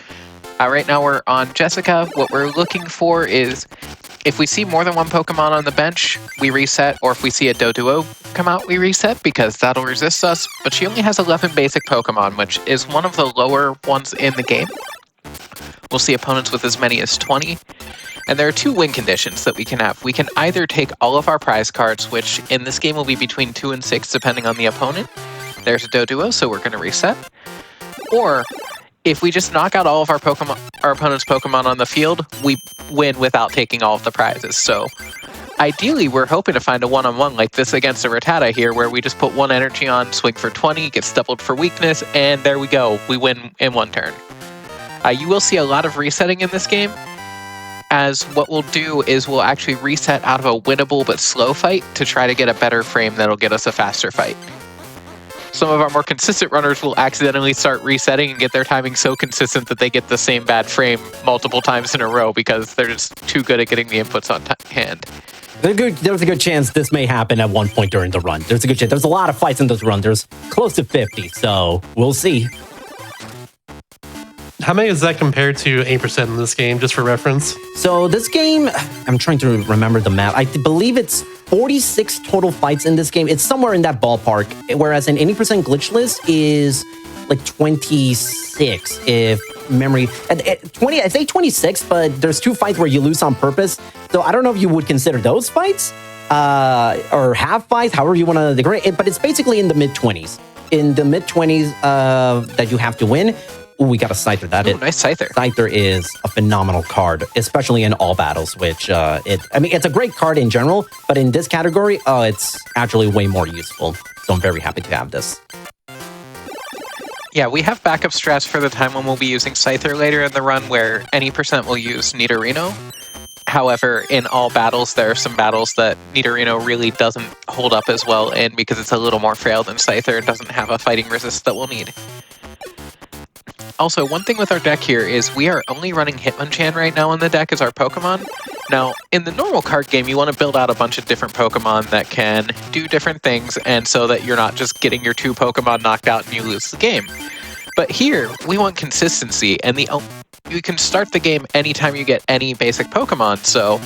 Right now we're on Jessica. What we're looking for is if we see more than one Pokemon on the bench, we reset, or if we see a Doduo come out, we reset, because that'll resist us. But she only has 11 basic Pokemon, which is one of the lower ones in the game. We'll see opponents with as many as 20. And there are 2 win conditions that we can have. We can either take all of our prize cards, which in this game will be between 2 and 6, depending on the opponent. There's a Doduo, so we're going to reset. Or if we just knock out all of our opponent's Pokemon on the field, we win without taking all of the prizes. So ideally, we're hoping to find a one-on-one like this against a Rattata here, where we just put 1 energy on, swing for 20, gets doubled for weakness, and there we go. We win in 1 turn. You will see a lot of resetting in this game, as what we'll do is we'll actually reset out of a winnable but slow fight to try to get a better frame that'll get us a faster fight. Some of our more consistent runners will accidentally start resetting and get their timing so consistent that they get the same bad frame multiple times in a row because they're just too good at getting the inputs on hand. There's a good chance this may happen at one point during the run. There's a good chance. There's a lot of fights in this run. There's close to 50, so we'll see. How many is that compared to 8% in this game, just for reference? So this game, I'm trying to remember the map. I believe it's 46 total fights in this game. It's somewhere in that ballpark, whereas an 80% glitchless is like 26, if memory. 20, I say 26, but there's 2 fights where you lose on purpose. So I don't know if you would consider those fights or half fights, however you want to degrade it, but it's basically in the mid-20s. In the mid-20s that you have to win. Ooh, we got a Scyther. Nice Scyther. Scyther is a phenomenal card, especially in all battles, which it's a great card in general, but in this category, it's actually way more useful. So I'm very happy to have this. Yeah, we have backup strats for the time when we'll be using Scyther later in the run where any percent will use Nidorino. However, in all battles, there are some battles that Nidorino really doesn't hold up as well in because it's a little more frail than Scyther and doesn't have a fighting resist that we'll need. Also, one thing with our deck here is we are only running Hitmonchan right now on the deck as our Pokemon. Now, in the normal card game, you want to build out a bunch of different Pokemon that can do different things, and so that you're not just getting your 2 Pokemon knocked out and you lose the game. But here, we want consistency, and you can start the game anytime you get any basic Pokemon, so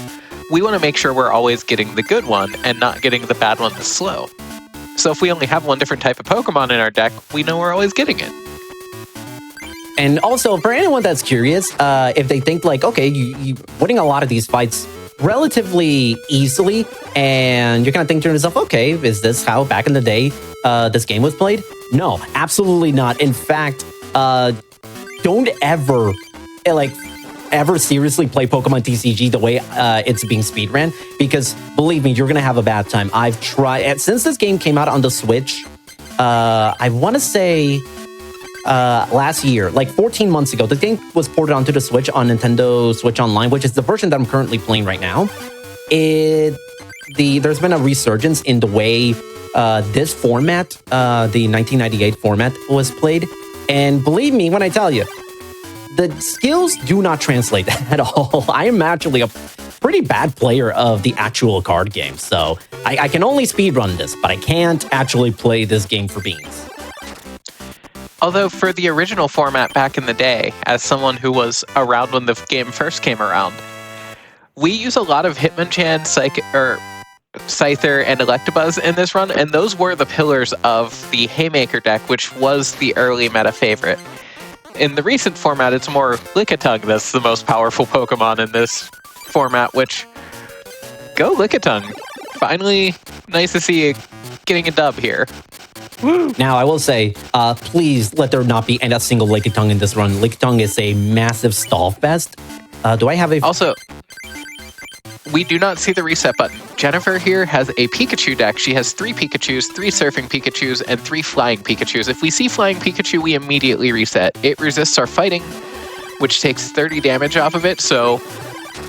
we want to make sure we're always getting the good one and not getting the bad one that's slow. So if we only have 1 different type of Pokemon in our deck, we know we're always getting it. And also, for anyone that's curious, if they think like, okay, you're winning a lot of these fights relatively easily, and you're kind of thinking to yourself, okay, is this how back in the day this game was played? No, absolutely not. In fact, don't ever seriously play Pokemon TCG the way it's being speedran, because believe me, you're gonna have a bad time. I've tried, since this game came out on the Switch, I want to say last year, like 14 months ago, the game was ported onto the Switch on Nintendo Switch Online, which is the version that I'm currently playing right now. There's been a resurgence in the way this format, the 1998 format, was played. And believe me when I tell you, the skills do not translate at all. I am actually a pretty bad player of the actual card game. So I can only speedrun this, but I can't actually play this game for beans. Although for the original format back in the day, as someone who was around when the game first came around, we use a lot of Hitmonchan Scyther, and Electabuzz in this run, and those were the pillars of the Haymaker deck, which was the early meta favorite. In the recent format, it's more Lickitung that's the most powerful Pokemon in this format, which... Go Lickitung. Finally, nice to see you getting a dub here. Woo. Now, I will say, please let there not be a single Lickitung in this run. Lickitung is a massive stall fest. Do I have a... Also, we do not see the reset button. Jennifer here has a Pikachu deck. She has 3 Pikachus, 3 Surfing Pikachus, and 3 Flying Pikachus. If we see Flying Pikachu, we immediately reset. It resists our fighting, which takes 30 damage off of it, so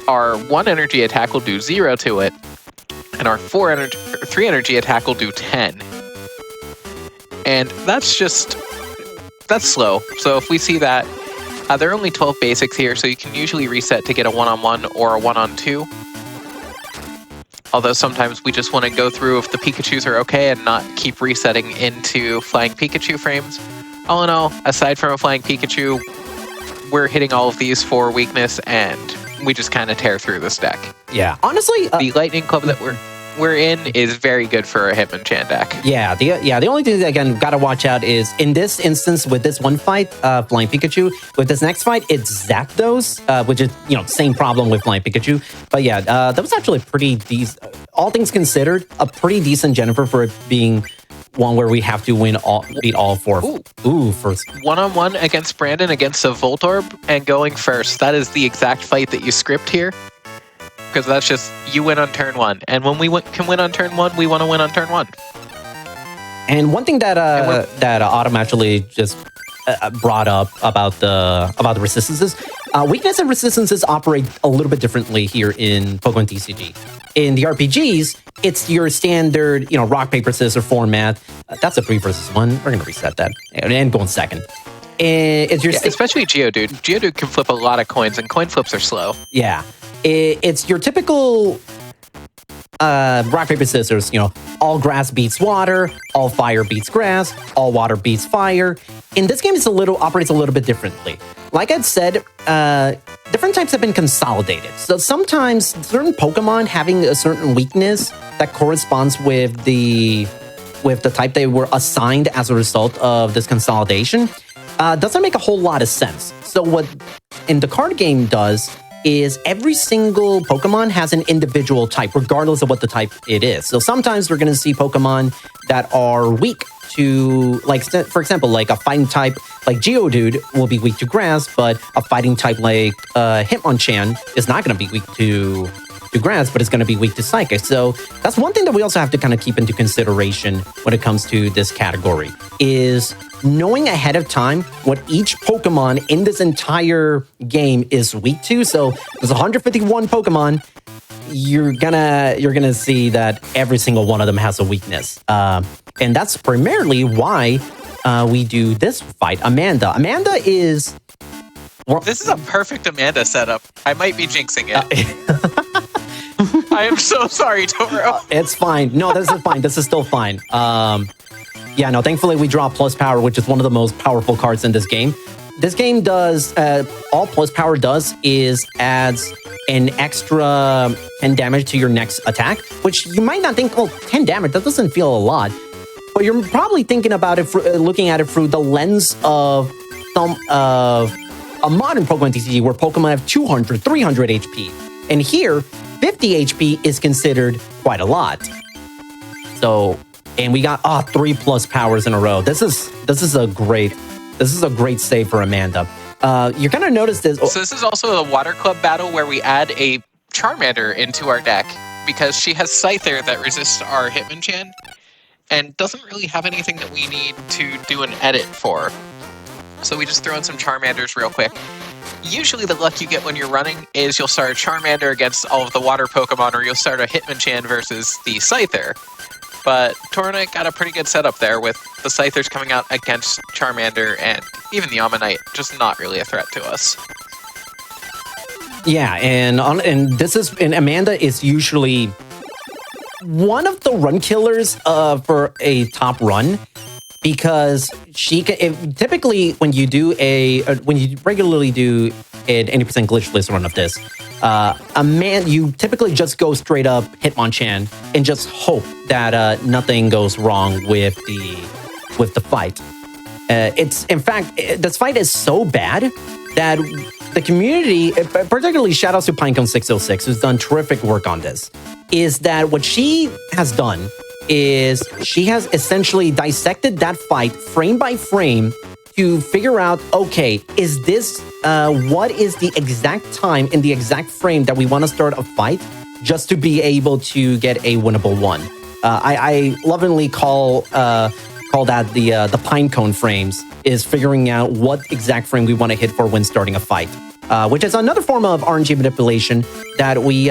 our 1 energy attack will do 0 to it, and our 3 energy attack will do 10. And that's slow. So if we see that, there are only 12 basics here, so you can usually reset to get a 1-on-1 or a 1-on-2. Although sometimes we just want to go through if the Pikachus are okay and not keep resetting into Flying Pikachu frames. All in all, aside from a Flying Pikachu, we're hitting all of these for weakness, and we just kind of tear through this deck. Yeah, honestly... the Lightning Club that we're in is very good for a Hitmonchan deck. Yeah, the only thing that, again, gotta watch out is, in this instance, with this one fight, Flying Pikachu, with this next fight, it's Zapdos, which is, same problem with Flying Pikachu. But yeah, that was actually pretty decent, all things considered, a pretty decent Jennifer for it being one where we have to beat all 4. Ooh, first. 1-on-1 against Brandon against a Voltorb and going first. That is the exact fight that you script here. Because that's just, you win on turn 1. And when we can win on turn 1, we want to win on turn 1. And one thing that Autumn actually just brought up about the resistances, weakness and resistances operate a little bit differently here in Pokemon TCG. In the RPGs, it's your standard, rock, paper, scissors format. That's a 3 versus 1. We're going to reset that and go in second. It's your especially Geodude. Geodude can flip a lot of coins, and coin flips are slow. Yeah. It's your typical rock, paper, scissors, all grass beats water, all fire beats grass, all water beats fire. In this game, operates a little bit differently. Like I'd said, different types have been consolidated. So sometimes certain Pokemon having a certain weakness that corresponds with the type they were assigned as a result of this consolidation doesn't make a whole lot of sense. So what in the card game does is every single Pokemon has an individual type, regardless of what the type it is. So sometimes we're going to see Pokemon that are weak to, for example, like a fighting type like Geodude will be weak to grass, but a fighting type like Hitmonchan is not going to be weak to grass, but it's going to be weak to psychic. So that's one thing that we also have to kind of keep into consideration when it comes to this category, is knowing ahead of time what each Pokemon in this entire game is weak to. So there's 151 Pokemon. You're gonna see that every single one of them has a weakness, and that's primarily why we do this fight. Amanda is. This is a perfect Amanda setup. I might be jinxing it. I am so sorry, Toro. It's fine. No, this is fine. This is still fine. Yeah, no, thankfully we draw plus power, which is one of the most powerful cards in this game. This game does, all plus power does is adds an extra 10 damage to your next attack, which you might not think, 10 damage, that doesn't feel a lot. But you're probably thinking about it, looking at it through the lens of a modern Pokemon TCG where Pokemon have 200, 300 HP. And here, 50 HP is considered quite a lot. So, and we got 3 plus powers in a row. This is a great save for Amanda. You're gonna notice this. So this is also a Water Club battle where we add a Charmander into our deck because she has Scyther that resists our Hitmonchan and doesn't really have anything that we need to do an edit for. So we just throw in some Charmanders real quick. Usually the luck you get when you're running is you'll start a Charmander against all of the water Pokemon, or you'll start a Hitmonchan versus the Scyther. But Torrent got a pretty good setup there with the Scythers coming out against Charmander, and even the Ammonite just not really a threat to us. Yeah, and Amanda is usually one of the run killers for a top run, because she can typically when you regularly do an 80% glitchless run of this, you typically just go straight up Hitmonchan and just hope that nothing goes wrong with the fight. It's in fact, this fight is so bad that the community, particularly shoutouts to Pinecone606, who's done terrific work on this, is that what she has done is she has essentially dissected that fight frame by frame to figure out, okay, is this, what is the exact time in the exact frame that we want to start a fight just to be able to get a winnable one. I lovingly call that the pinecone frames, is figuring out what exact frame we want to hit for when starting a fight, which is another form of RNG manipulation that we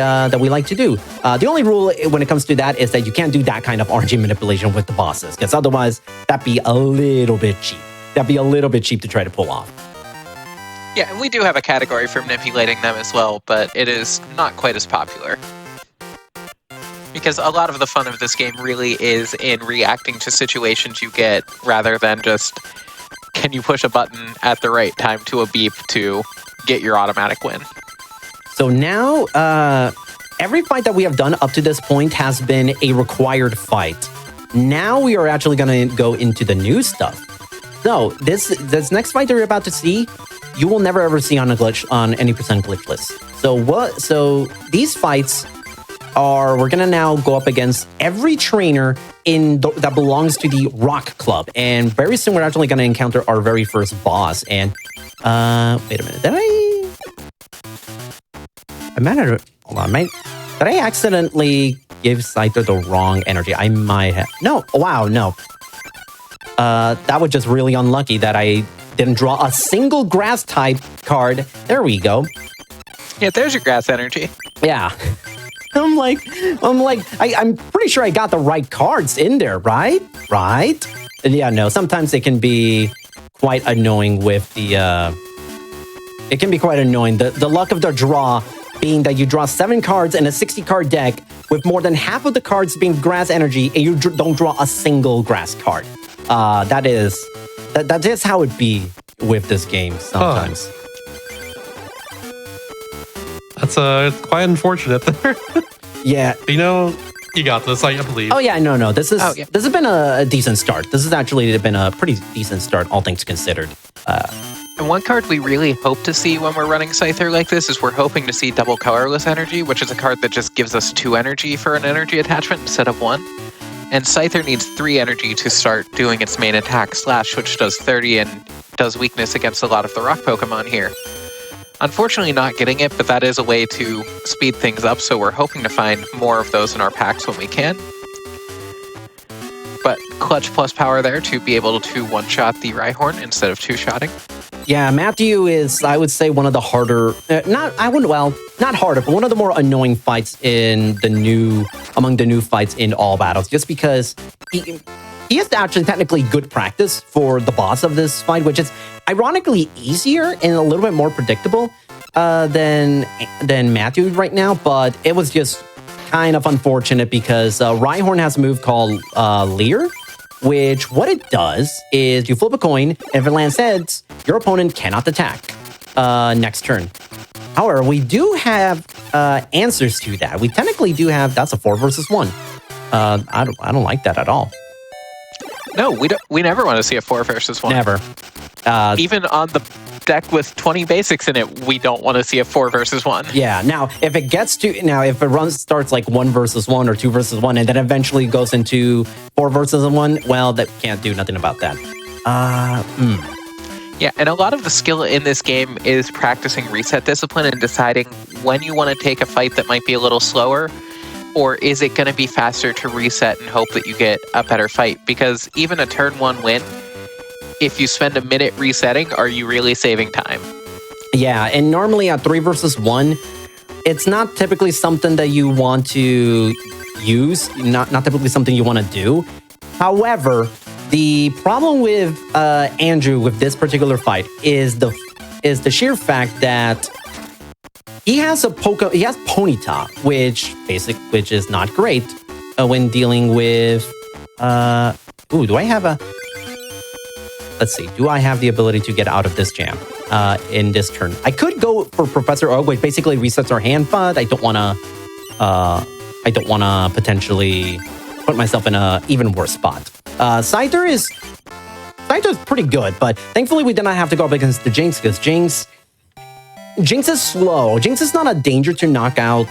like to do. The only rule when it comes to that is that you can't do that kind of RNG manipulation with the bosses, because otherwise that'd be a little bit cheap. That'd be a little bit cheap to try to pull off. Yeah, and we do have a category for manipulating them as well, but it is not quite as popular. Because a lot of the fun of this game really is in reacting to situations you get, rather than just, can you push a button at the right time to a beep to get your automatic win. So now, every fight that we have done up to this point has been a required fight. Now we are actually going to go into the new stuff. So this next fight that you're about to see, you will never ever see on a glitch, on any percent glitch list. So these fights are, we're gonna now go up against every trainer that belongs to the Rock Club, and very soon we're actually gonna encounter our very first boss. And wait a minute, did I accidentally give Scyther the wrong energy? I might have. No, wow, no. That was just really unlucky that I didn't draw a single grass type card. There we go. Yeah, there's your grass energy. Yeah. I'm pretty sure I got the right cards in there, right? Right? Yeah, no, sometimes it can be quite annoying with the, it can be quite annoying. The luck of the draw being that you draw 7 cards in a 60-card deck with more than half of the cards being grass energy, and you don't draw a single grass card. That is how it be with this game sometimes. That's quite unfortunate there. Yeah. You know, you got this, I believe. Oh yeah, no. This has been a decent start. This has actually been a pretty decent start, all things considered. And one card we really hope to see when we're running Scyther like this is we're hoping to see double colorless energy, which is a card that just gives us 2 energy for an energy attachment instead of 1. And Scyther needs 3 energy to start doing its main attack, Slash, which does 30 and does weakness against a lot of the rock Pokemon here. Unfortunately not getting it, but that is a way to speed things up, so we're hoping to find more of those in our packs when we can. But clutch plus power there to be able to one-shot the Rhyhorn instead of 2-shotting. Yeah, Matthew is, I would say, one of the harder, not harder, but one of the more annoying fights among the new fights in all battles, just because he is actually technically good practice for the boss of this fight, which is ironically easier and a little bit more predictable than Matthew right now, but it was just kind of unfortunate because Rhyhorn has a move called Leer, which what it does is you flip a coin, and if it lands heads, your opponent cannot attack next turn. However, we do have answers to that. We technically do have, that's a 4 versus 1. I don't like that at all. No, we never want to see a 4 versus 1. Never. Even on the deck with 20 basics in it, we don't want to see a 4 versus 1. Yeah, now if it starts like 1 versus 1 or 2 versus 1, and then eventually goes into 4 versus 1, well, that can't do nothing about that. Yeah, and a lot of the skill in this game is practicing reset discipline and deciding when you want to take a fight that might be a little slower, or is it going to be faster to reset and hope that you get a better fight? Because even a turn 1 win, if you spend a minute resetting, are you really saving time? Yeah, and normally at 3 versus 1, it's not typically something that you want to use, not typically something you want to do. However, the problem with Andrew with this particular fight is the sheer fact that he has Ponyta, which is not great when dealing with do I have the ability to get out of this jam? in this turn. I could go for Professor Oak, which basically resets our hand, but I don't want to potentially put myself in a even worse spot. Scyther is pretty good, but thankfully we did not have to go up against the Jinx, because Jinx is slow. Jinx is not a danger to knock out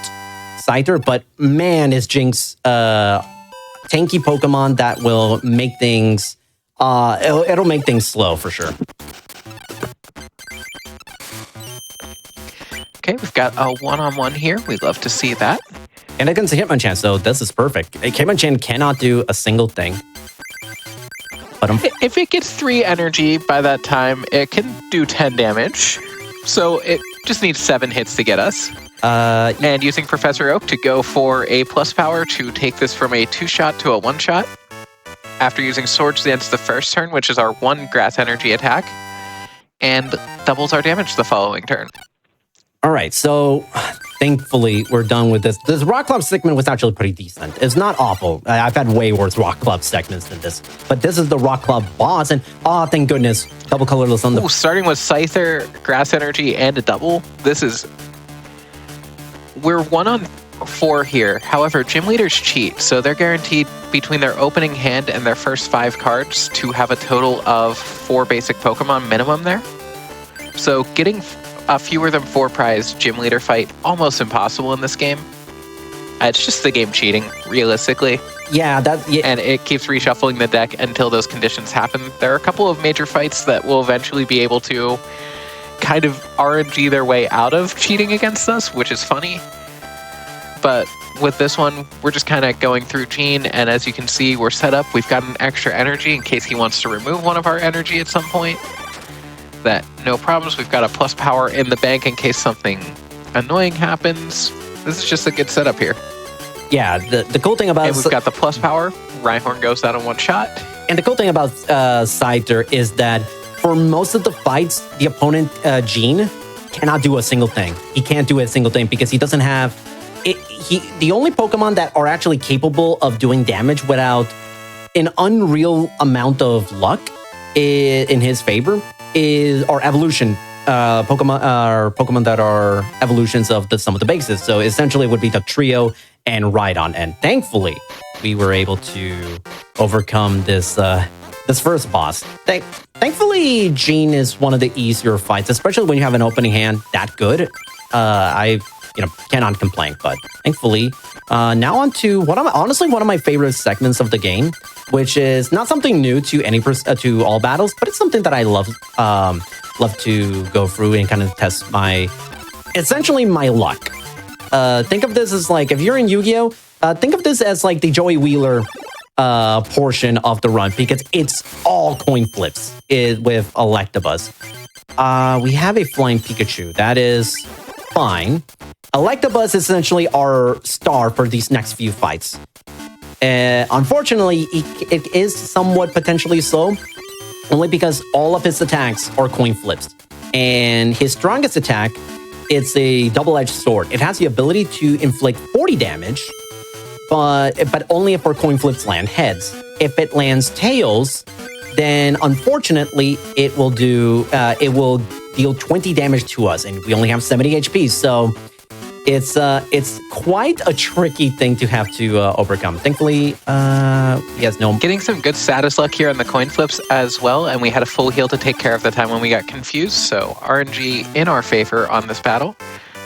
Scyther, but man, is Jinx tanky Pokemon that will make things it'll make things slow for sure. Okay, we've got a one-on-one here. We'd love to see that. And against a Hitmonchan, so this is perfect. Hitmonchan cannot do a single thing. But if it gets 3 energy by that time, it can do 10 damage. So it just needs 7 hits to get us. And using Professor Oak to go for a plus power to take this from a 2-shot to a 1-shot. After using Swords Dance the first turn, which is our 1 grass energy attack. And doubles our damage the following turn. All right, so thankfully we're done with this. This Rock Club segment was actually pretty decent. It's not awful. I've had way worse Rock Club segments than this. But this is the Rock Club boss, and thank goodness, double colorless on the... Ooh, starting with Scyther, Grass Energy, and a double. We're 1-on-4 here. However, gym leaders cheat, so they're guaranteed between their opening hand and their first 5 cards to have a total of 4 basic Pokemon minimum there. So getting a fewer than 4 prize gym leader fight, almost impossible in this game. It's just the game cheating, realistically. Yeah, and it keeps reshuffling the deck until those conditions happen. There are a couple of major fights that will eventually be able to kind of RNG their way out of cheating against us, which is funny. But with this one, we're just kind of going through Gene, and as you can see, we're set up. We've got an extra energy in case he wants to remove one of our energy at some point. That no problems. We've got a plus power in the bank in case something annoying happens. This is just a good setup here. Yeah, the cool thing about... And we've got the plus power. Rhyhorn goes out in 1 shot. And the cool thing about Scyther is that for most of the fights, the opponent, Gene, cannot do a single thing. He can't do a single thing because he doesn't have... The only Pokemon that are actually capable of doing damage without an unreal amount of luck in his favor are evolution Pokemon that are evolutions of some of the bases. So essentially it would be the Trio and Rhydon. And thankfully, we were able to overcome this first boss. Thankfully, Gene is one of the easier fights, especially when you have an opening hand that good. I cannot complain. But thankfully, now on to honestly one of my favorite segments of the game, which is not something new to all battles, but it's something that I love to go through and kind of test essentially my luck. Think of this as like, if you're in Yu-Gi-Oh, think of this as like the Joey Wheeler portion of the run, because it's all coin flips with Electabuzz. We have a Flying Pikachu. That is fine. Electabuzz is essentially our star for these next few fights. Unfortunately, it is somewhat potentially slow, only because all of his attacks are coin flips. And his strongest attack, it's a double-edged sword. It has the ability to inflict 40 damage, but only if our coin flips land heads. If it lands tails, then unfortunately it will deal 20 damage to us, and we only have 70 HP. So it's quite a tricky thing to have to overcome. Thankfully, he has no... Getting some good status luck here on the coin flips as well, and we had a full heal to take care of the time when we got confused, so RNG in our favor on this battle.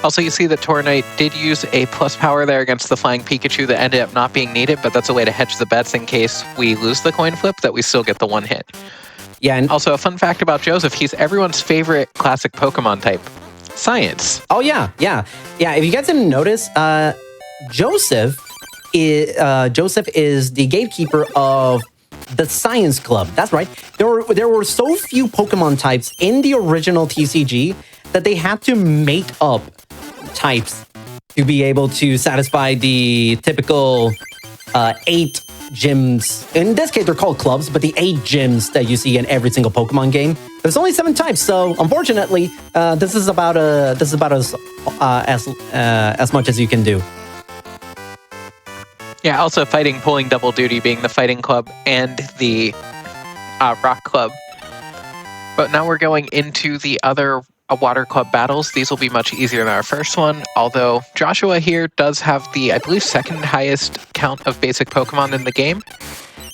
Also, you see that Tornite did use a plus power there against the Flying Pikachu that ended up not being needed, but that's a way to hedge the bets in case we lose the coin flip, that we still get the one hit. Yeah, and also a fun fact about Joseph, he's everyone's favorite classic Pokemon type. Science. Oh yeah. If you guys didn't notice, Joseph is the gatekeeper of the Science Club. That's right. There were so few Pokemon types in the original TCG that they had to mate up types to be able to satisfy the typical 8 gyms. In this case, they're called clubs, but the 8 gyms that you see in every single Pokemon game. There's only 7 types, so unfortunately, this is about as much as you can do. Yeah, also pulling double duty, being the fighting club and the rock club. But now we're going into the other water club battles. These will be much easier than our first one, although Joshua here does have the, I believe, second highest count of basic Pokemon in the game.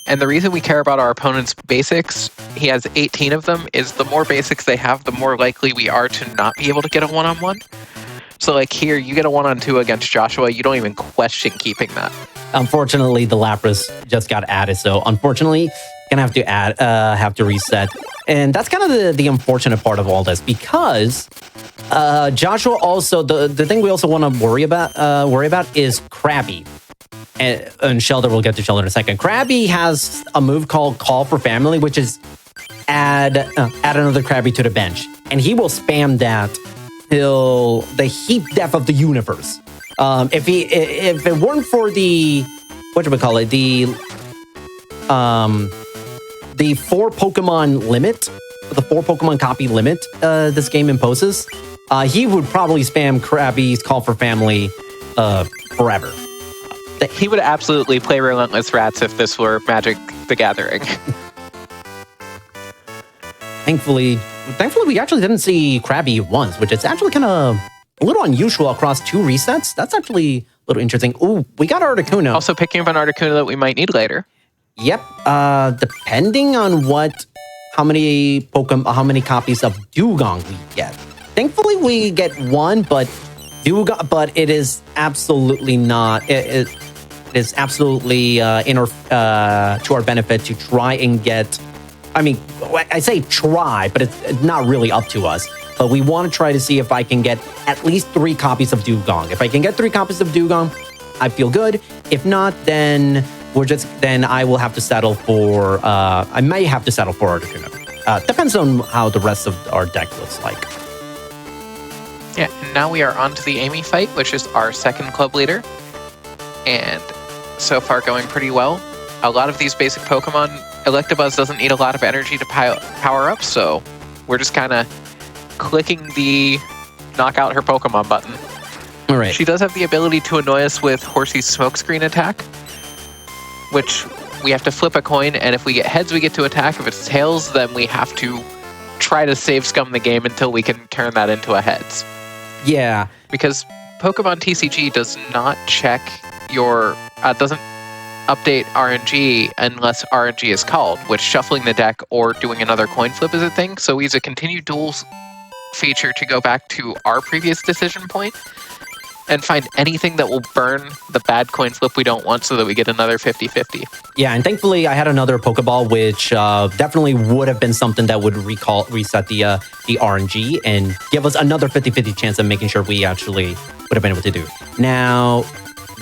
And the reason we care about our opponent's basics, he has 18 of them, is the more basics they have, the more likely we are to not be able to get a one-on-one. So like here, you get a one-on-two against Joshua, you don't even question keeping that. Unfortunately, the Lapras just got added, so unfortunately, gonna have to reset. And that's kind of the unfortunate part of all this, because Joshua also, the thing we also want to worry about is Krabby. And Shelter, we'll get to Shelter in a second. Krabby has a move called Call for Family, which is add another Krabby to the bench. And he will spam that till the heat death of the universe. If it weren't for the, whatchamacallit, the 4 Pokemon limit, the 4 Pokemon copy limit this game imposes, he would probably spam Krabby's Call for Family forever. He would absolutely play Relentless Rats if this were Magic the Gathering. Thankfully, we actually didn't see Krabby once, which is actually kind of a little unusual across 2 resets. That's actually a little interesting. Ooh, we got Articuno. Also picking up an Articuno that we might need later. Yep. Depending on how many copies of Dugong we get. Thankfully, we get 1, but it is absolutely not. It is absolutely to our benefit to try and get. I mean, I say try, but it's not really up to us. But we want to try to see if I can get at least 3 copies of Dugong. If I can get 3 copies of Dugong, I feel good. If not, then I will have to settle for. I may have to settle for Articuno. Depends on how the rest of our deck looks like. Yeah, now we are on to the Amy fight, which is our second club leader. And so far going pretty well. A lot of these basic Pokemon, Electabuzz doesn't need a lot of energy to power up, so we're just kind of clicking the knock out her Pokemon button. All right. She does have the ability to annoy us with Horsey's Smokescreen attack, which we have to flip a coin, and if we get heads, we get to attack. If it's tails, then we have to try to save scum the game until we can turn that into a heads. Yeah. Because Pokemon TCG does not check doesn't update RNG unless RNG is called, which shuffling the deck or doing another coin flip is a thing. So we use a continue duels feature to go back to our previous decision point and find anything that will burn the bad coin flip we don't want so that we get another 50-50. Yeah, and thankfully I had another Pokeball, which definitely would have been something that would reset the RNG and give us another 50-50 chance of making sure we actually would have been able to do. Now,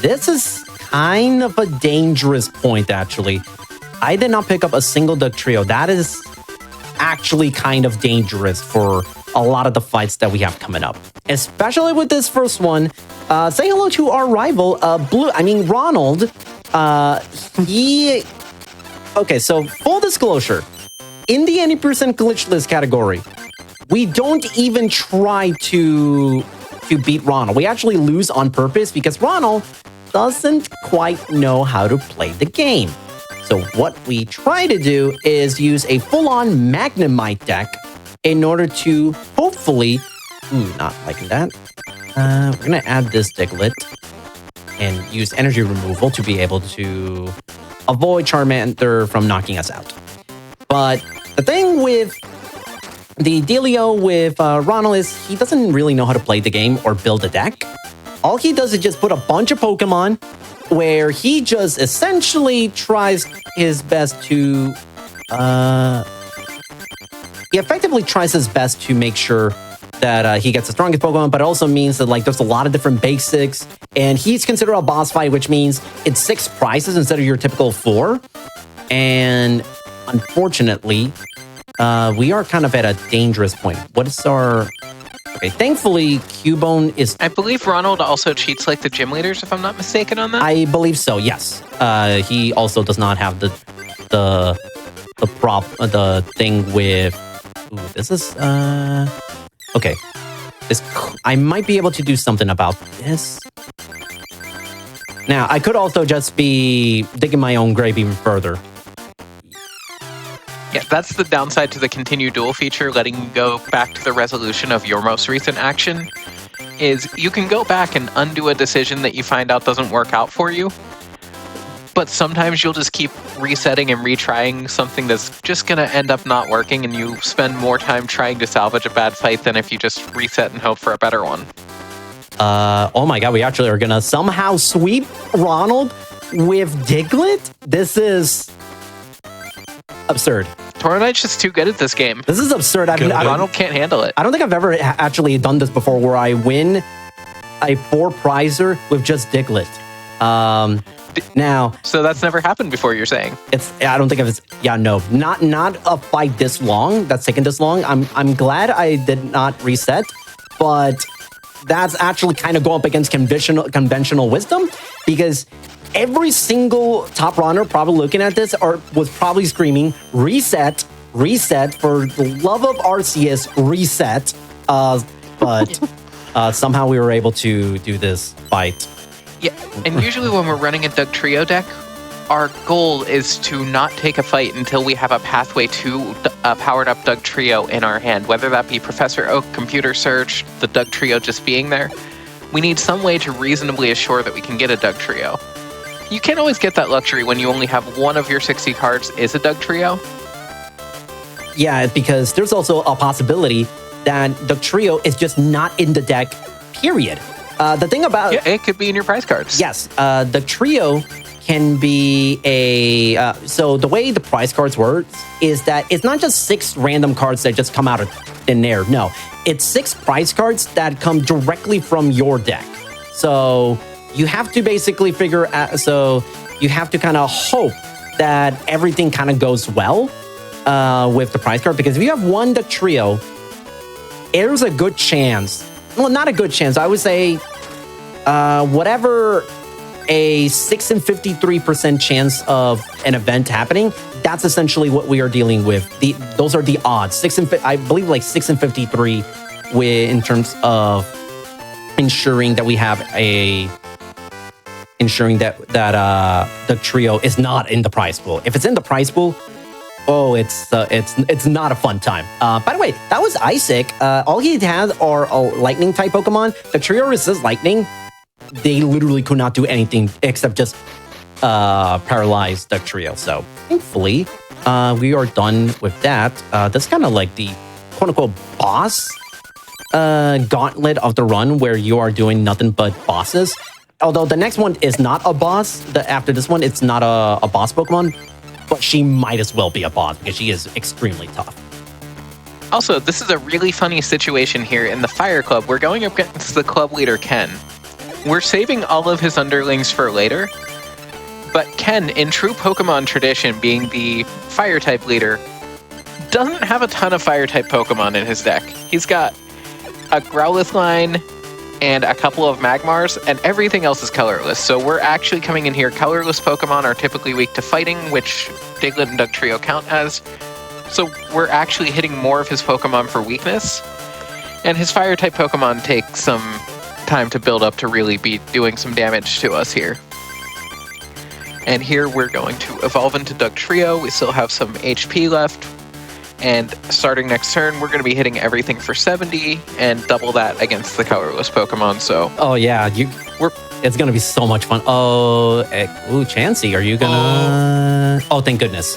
this is kind of a dangerous point, actually. I did not pick up a single Duck Trio. That is actually kind of dangerous for a lot of the fights that we have coming up, especially with this first one. Say hello to our rival, Ronald. Okay, so full disclosure, in the 80% glitch list category, we don't even try to beat Ronald. We actually lose on purpose because Ronald doesn't quite know how to play the game. So what we try to do is use a full-on Magnemite deck in order to hopefully... not liking that. We're going to add this Diglett and use energy removal to be able to avoid Charmander from knocking us out. But the thing with the dealio with Ronald is he doesn't really know how to play the game or build a deck. All he does is just put a bunch of Pokemon where he just essentially tries his best to... he effectively tries his best to make sure that he gets the strongest Pokemon, but it also means that there's a lot of different basics, and he's considered a boss fight, which means it's 6 prizes instead of your typical 4. And unfortunately, we are kind of at a dangerous point. What is our... Okay, thankfully, Cubone is... I believe Ronald also cheats like the gym leaders, if I'm not mistaken on that. I believe so, yes. He also does not have the thing with... Ooh, this is... Okay. I might be able to do something about this. Now, I could also just be digging my own grave even further. Yeah, that's the downside to the continue duel feature, letting you go back to the resolution of your most recent action, is you can go back and undo a decision that you find out doesn't work out for you, but sometimes you'll just keep resetting and retrying something that's just going to end up not working, and you spend more time trying to salvage a bad fight than if you just reset and hope for a better one. Oh my god, we actually are gonna somehow sweep Ronald with Diglett? This is absurd. Toronite's just too good at this game. This is absurd. Ronald can't handle it. I don't think I've ever actually done this before where I win a 4-prizer with just Diglett. Now, so that's never happened before, you're saying? I don't think it's, yeah, no, not a fight this long, that's taken this long. I'm glad I did not reset, but that's actually kind of going up against conventional wisdom, because every single top runner probably looking at this was probably screaming, reset, reset, for the love of Arceus, reset. But somehow we were able to do this fight. Yeah, and usually when we're running a Doug Trio deck, our goal is to not take a fight until we have a pathway to a powered-up Doug Trio in our hand, whether that be Professor Oak, Computer Search, the Doug Trio just being there. We need some way to reasonably assure that we can get a Doug Trio. You can't always get that luxury when you only have one of your 60 cards is a Doug Trio. Yeah, because there's also a possibility that the Trio is just not in the deck, period. The thing about... Yeah, it could be in your prize cards. Yes, the Trio can be a... so the way the prize cards work is that it's not just 6 random cards that just come out of thin air. No, it's 6 prize cards that come directly from your deck. So you have to basically figure out... So you have to kind of hope that everything kind of goes well with the prize card. Because if you have one the Trio, there's a good chance... Well, not a good chance. I would say whatever a 6 in 53% chance of an event happening, that's essentially what we are dealing with. Those are the odds. I believe like 6 in 53 in terms of ensuring that we have ensuring that the Trio is not in the prize pool. If it's in the prize pool, oh, it's not a fun time. By the way, that was Isaac. All he has are lightning type Pokemon. The Trio resists lightning. They literally could not do anything except just paralyze the Trio. So thankfully, we are done with that. That's kind of like the quote unquote boss gauntlet of the run, where you are doing nothing but bosses. Although the next one is not a boss. After this one, it's not a boss Pokemon. But she might as well be a boss because she is extremely tough. Also, this is a really funny situation here in the Fire Club. We're going up against the club leader, Ken. We're saving all of his underlings for later, but Ken, in true Pokemon tradition, being the Fire-type leader, doesn't have a ton of Fire-type Pokemon in his deck. He's got a Growlithe line and a couple of Magmars, and everything else is colorless. So we're actually coming in here. Colorless Pokemon are typically weak to fighting, which Diglett and Doug Trio count as. So we're actually hitting more of his Pokemon for weakness. And his Fire-type Pokemon take some time to build up to really be doing some damage to us here. And here we're going to evolve into Doug Trio. We still have some HP left. And starting next turn, we're going to be hitting everything for 70 and double that against the colorless Pokemon. So, oh yeah, it's going to be so much fun. Oh, Chansey, are you gonna? Oh, thank goodness.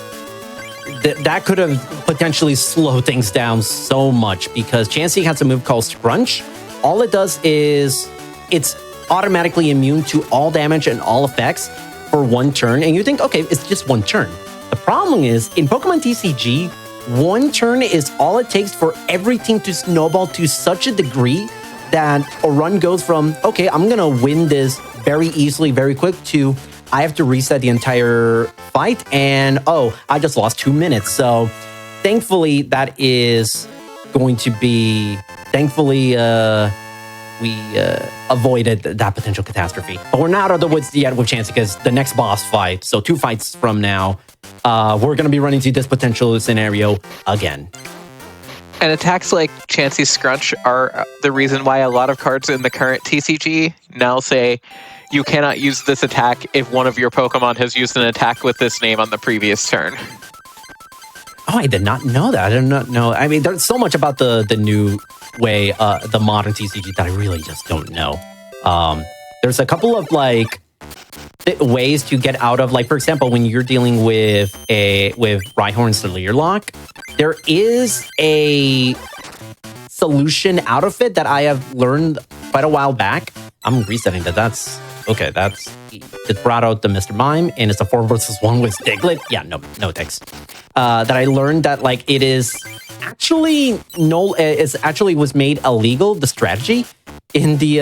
That could have potentially slowed things down so much, because Chansey has a move called Scrunch. All it does is it's automatically immune to all damage and all effects for 1 turn. And you think, okay, it's just 1 turn. The problem is, in Pokemon TCG, 1 turn is all it takes for everything to snowball to such a degree that a run goes from, okay, I'm going to win this very easily, very quick, to I have to reset the entire fight, and oh, I just lost 2 minutes. So thankfully, that is going to be, thankfully, we avoided that potential catastrophe. But we're not out of the woods yet with Chansey, because the next boss fight, so 2 fights from now, we're going to be running into this potential scenario again. And attacks like Chansey's Scrunch are the reason why a lot of cards in the current TCG now say you cannot use this attack if one of your Pokemon has used an attack with this name on the previous turn. Oh, I did not know that. I did not know. I mean, there's so much about the new way, the modern TCG that I really just don't know. There's a couple of like ways to get out of, like, for example, when you're dealing with Rhyhorn's Leerlock, there is a solution out of it that I have learned quite a while back. I'm resetting that. That's okay. It brought out the Mr. Mime, and it's a 4 versus 1 with Diglett. Yeah, no thanks. That I learned that like it is actually was made illegal, the strategy in the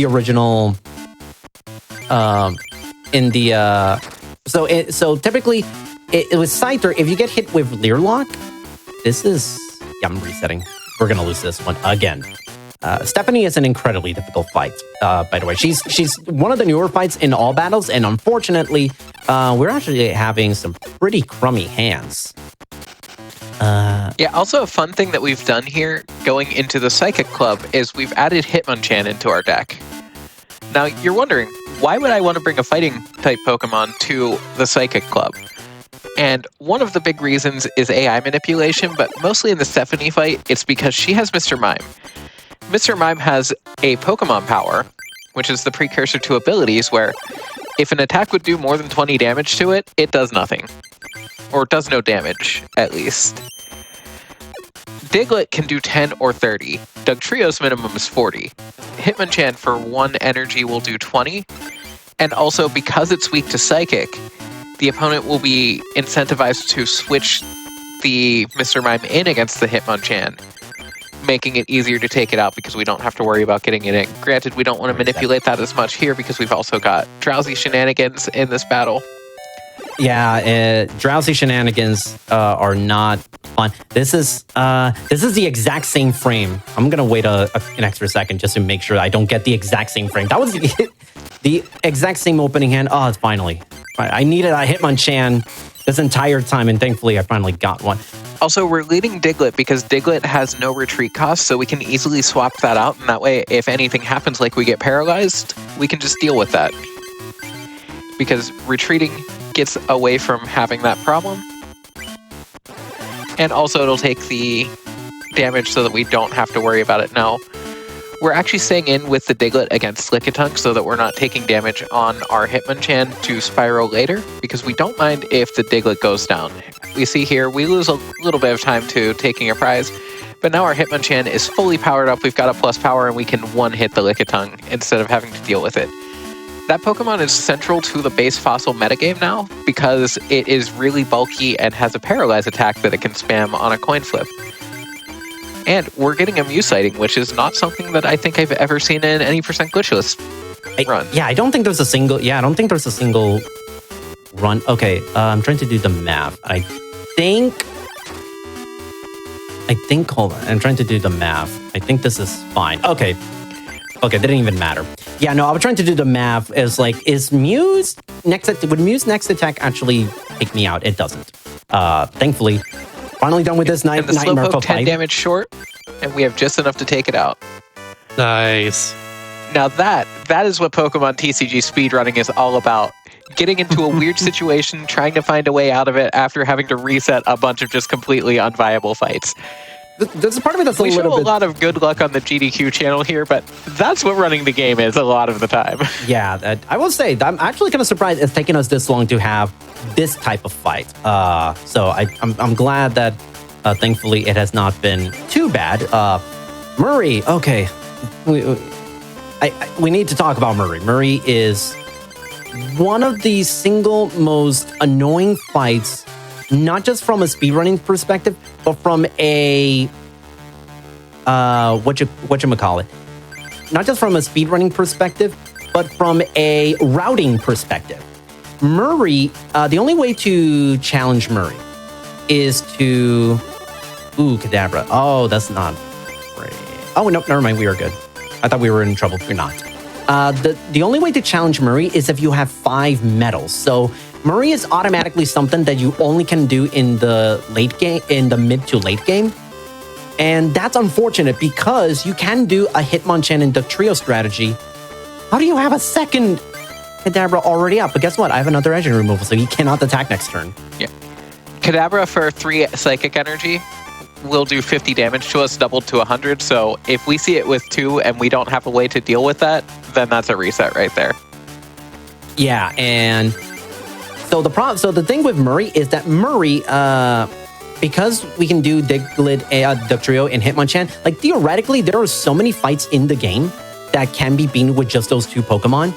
original so typically it was Scyther. If you get hit with Leerlock, I'm resetting. We're gonna lose this one again. Stephanie is an incredibly difficult fight, by the way. She's one of the newer fights in all battles, and unfortunately, we're actually having some pretty crummy hands. Yeah, also a fun thing that we've done here going into the Psychic Club is we've added Hitmonchan into our deck. Now, you're wondering, why would I want to bring a fighting type Pokemon to the Psychic Club? And one of the big reasons is AI manipulation, but mostly in the Stephanie fight, it's because she has Mr. Mime. Mr. Mime has a Pokemon power, which is the precursor to abilities, where if an attack would do more than 20 damage to it, it does nothing. Or it does no damage, at least. Diglett can do 10 or 30. Dugtrio's minimum is 40. Hitmonchan for 1 energy will do 20. And also, because it's weak to Psychic, the opponent will be incentivized to switch the Mr. Mime in against the Hitmonchan, making it easier to take it out because we don't have to worry about getting it in. Granted, we don't want to manipulate that as much here because we've also got Drowsy Shenanigans in this battle. Yeah, Drowsy Shenanigans are not fun. This is the exact same frame. I'm gonna wait an extra second just to make sure I don't get the exact same frame. That was the exact same opening hand. Oh, it's finally. I needed a Hitmonchan this entire time, and thankfully I finally got one. Also, we're leading Diglett because Diglett has no retreat cost, so we can easily swap that out, and that way, if anything happens like we get paralyzed, we can just deal with that. Because retreating gets away from having that problem. And also, it'll take the damage so that we don't have to worry about it now. We're actually staying in with the Diglett against Lickitung so that we're not taking damage on our Hitmonchan to spiral later, because we don't mind if the Diglett goes down. We see here, we lose a little bit of time to taking a prize, but now our Hitmonchan is fully powered up, we've got a plus power, and we can one-hit the Lickitung instead of having to deal with it. That Pokemon is central to the base fossil metagame now, because it is really bulky and has a paralyze attack that it can spam on a coin flip. And we're getting a Mew sighting, which is not something that I think I've ever seen in any percent glitchless run. I don't think there's a single run. Okay, I'm trying to do the math. I think, hold on. I'm trying to do the math. I think this is fine. Okay, didn't even matter. Yeah, no, I was trying to do the math. Is Mew's next attack actually take me out? It doesn't. Thankfully, finally done with this and the Nightmare Slowpoke 10 fight. damage short, and we have just enough to take it out. Nice. Now that is what Pokemon TCG speedrunning is all about. Getting into a weird situation, trying to find a way out of it after having to reset a bunch of just completely unviable fights. There's a part of it that's we a little show bit... a lot of good luck on the GDQ channel here, but that's what running the game is a lot of the time. Yeah, I will say, I'm actually kind of surprised it's taken us this long to have this type of fight. So I'm glad that, thankfully, it has not been too bad. Murray, okay. We need to talk about Murray. Murray is one of the single most annoying fights, not just from a speedrunning perspective, but from a whatchamacallit. Not just from a speedrunning perspective, but from a routing perspective. Murray, the only way to challenge Murray is to... Ooh, Kadabra. Oh, that's not great. Oh, no, never mind. We are good. I thought we were in trouble. We're not. The only way to challenge Murray is if you have 5 medals. So Murray is automatically something that you only can do in the late game, in the mid to late game. And that's unfortunate because you can do a Hitmonchan and Dugtrio strategy. How do you have a second Kadabra already up? But guess what? I have another engine removal, so he cannot attack next turn. Yeah. Kadabra for 3 psychic energy will do 50 damage to us, doubled to 100. So if we see it with 2 and we don't have a way to deal with that, then that's a reset right there. Yeah, and so the thing with Murray is that Murray, because we can do Diglett, Dugtrio, and Hitmonchan, like theoretically, there are so many fights in the game that can be beaten with just those 2 Pokemon.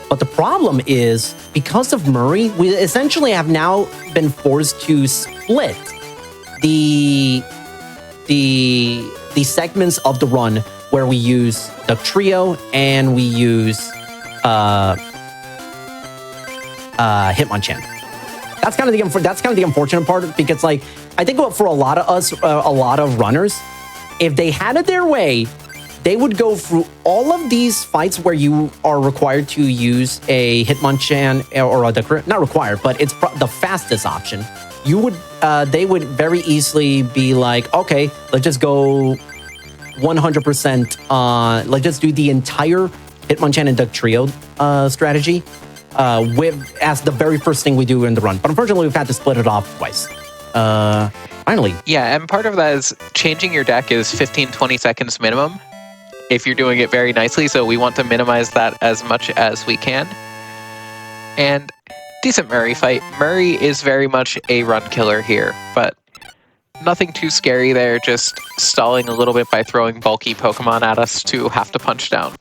But the problem is, because of Murray, we essentially have now been forced to split the segments of the run where we use Dugtrio and we use Hitmonchan. That's kind of the unfortunate part, because like I think for a lot of us, a lot of runners, if they had it their way, they would go through all of these fights where you are required to use a Hitmonchan or a Dugtrio. Not required, but it's the fastest option. They would very easily be like, okay, let's just go 100%. Let's just do the entire Hitmonchan and Dugtrio strategy as the very first thing we do in the run. But unfortunately, we've had to split it off twice. Finally. Yeah, and part of that is changing your deck is 15-20 seconds minimum if you're doing it very nicely, so we want to minimize that as much as we can. And decent Murray fight. Murray is very much a run killer here, but nothing too scary there, just stalling a little bit by throwing bulky Pokemon at us to have to punch down.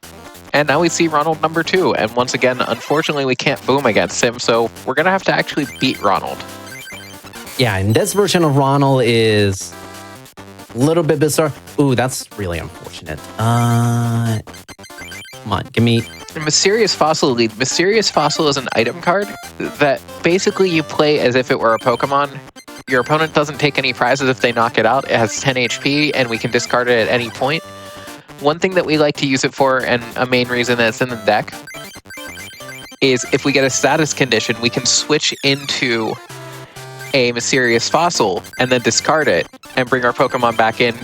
And now we see Ronald number 2, and once again, unfortunately, we can't boom against him, so we're going to have to actually beat Ronald. Yeah, and this version of Ronald is a little bit bizarre. Ooh, that's really unfortunate. Come on, give me... Mysterious Fossil lead. Mysterious Fossil is an item card that basically you play as if it were a Pokemon. Your opponent doesn't take any prizes if they knock it out. It has 10 HP, and we can discard it at any point. One thing that we like to use it for, and a main reason that it's in the deck, is if we get a status condition, we can switch into a Mysterious Fossil and then discard it and bring our Pokemon back in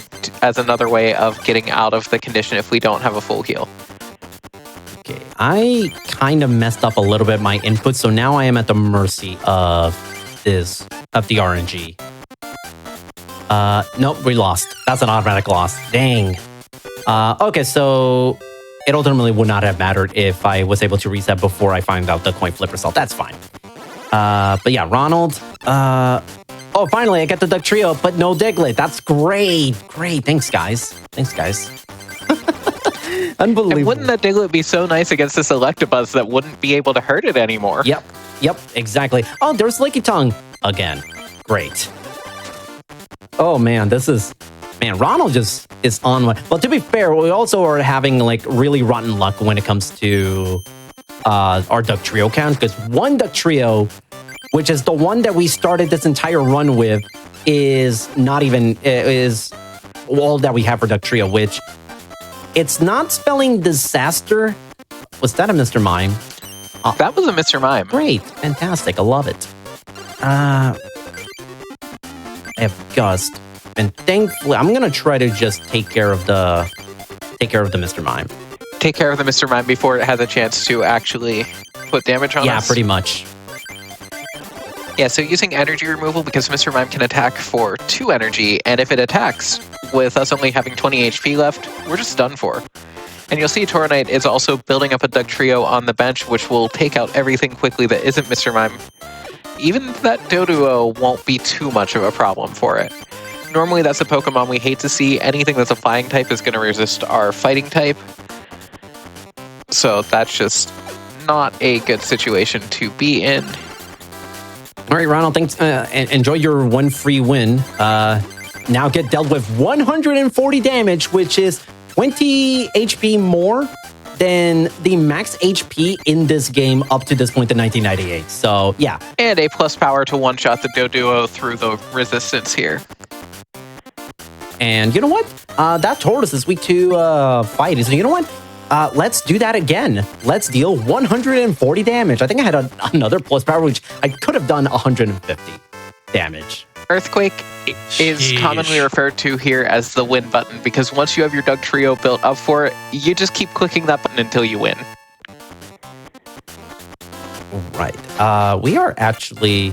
as another way of getting out of the condition if we don't have a full heal. Okay, I kind of messed up a little bit my input, so now I am at the mercy of the RNG. Nope, we lost. That's an automatic loss. Dang. Okay, so it ultimately would not have mattered if I was able to reset before I find out the coin flip result. That's fine. But yeah, Ronald. Oh, finally, I get the Dugtrio, but no Diglett. That's great. Great. Thanks, guys. Unbelievable. And wouldn't that Diglett be so nice against this Electabuzz that wouldn't be able to hurt it anymore? Yep, exactly. Oh, there's Licky Tongue again. Great. Oh, man, Ronald just is on one. Well, to be fair, we also are having like really rotten luck when it comes to our Dugtrio count, because one Dugtrio, which is the one that we started this entire run with, is all that we have for Dugtrio, which it's not spelling disaster. Was that a Mr. Mime? That was a Mr. Mime. Great, fantastic, I love it. I have Gust, and thankfully, I'm gonna try to just take care of the Mr. Mime. Take care of the Mr. Mime before it has a chance to actually put damage on us? Yeah, pretty much. Yeah, so using energy removal, because Mr. Mime can attack for 2 energy, and if it attacks with us only having 20 HP left, we're just done for. And you'll see Tornite is also building up a Dugtrio on the bench, which will take out everything quickly that isn't Mr. Mime. Even that Doduo won't be too much of a problem for it. Normally that's a Pokemon we hate to see. Anything that's a flying type is going to resist our fighting type. So that's just not a good situation to be in. All right, Ronald, thanks. Enjoy your one free win. Now get dealt with 140 damage, which is 20 HP more than the max HP in this game up to this point in 1998. So, yeah. And a plus power to one-shot the Doduo through the resistance here. And you know what? That Tortoise is weak to fight. So you know what? Let's do that again. Let's deal 140 damage. I think I had another plus power, which I could have done 150 damage. Earthquake is commonly referred to here as the win button, because once you have your Dugtrio built up for it, you just keep clicking that button until you win. Right. We are actually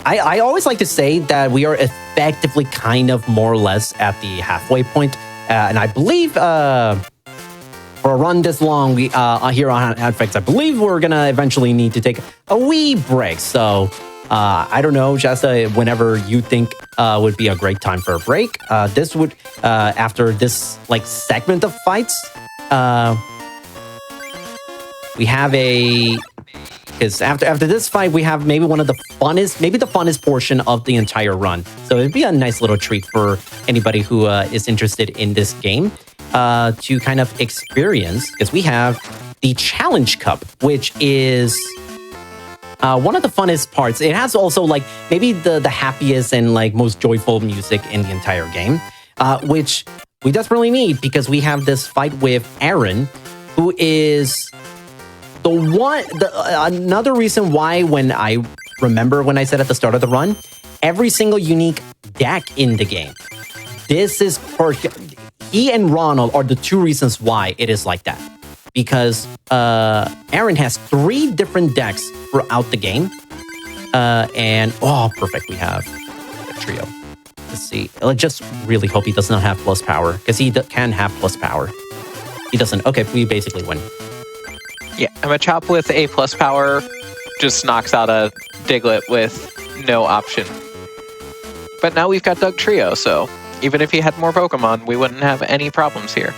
I always like to say that we are effectively kind of more or less at the halfway point. And I believe for a run this long here on Hotfix, I believe we're going to eventually need to take a wee break. So I don't know, just whenever you think would be a great time for a break. This would, after this like segment of fights, we have because after this fight, we have maybe one of the funnest, maybe the funnest portion of the entire run. So it'd be a nice little treat for anybody who is interested in this game to kind of experience, because we have the Challenge Cup, which is one of the funnest parts. It has also like maybe the happiest and like most joyful music in the entire game, which we desperately need because we have this fight with Aaron, who is another reason why when I said at the start of the run, every single unique deck in the game. This is he and Ronald are the two reasons why it is like that. Because Aaron has 3 different decks throughout the game. And perfect, we have a trio. Let's see. I just really hope he does not have plus power, because he can have plus power. He doesn't. Okay, we basically win. Yeah, Machop with A plus power just knocks out a Diglett with no option. But now we've got Doug Trio, so even if he had more Pokemon, we wouldn't have any problems here.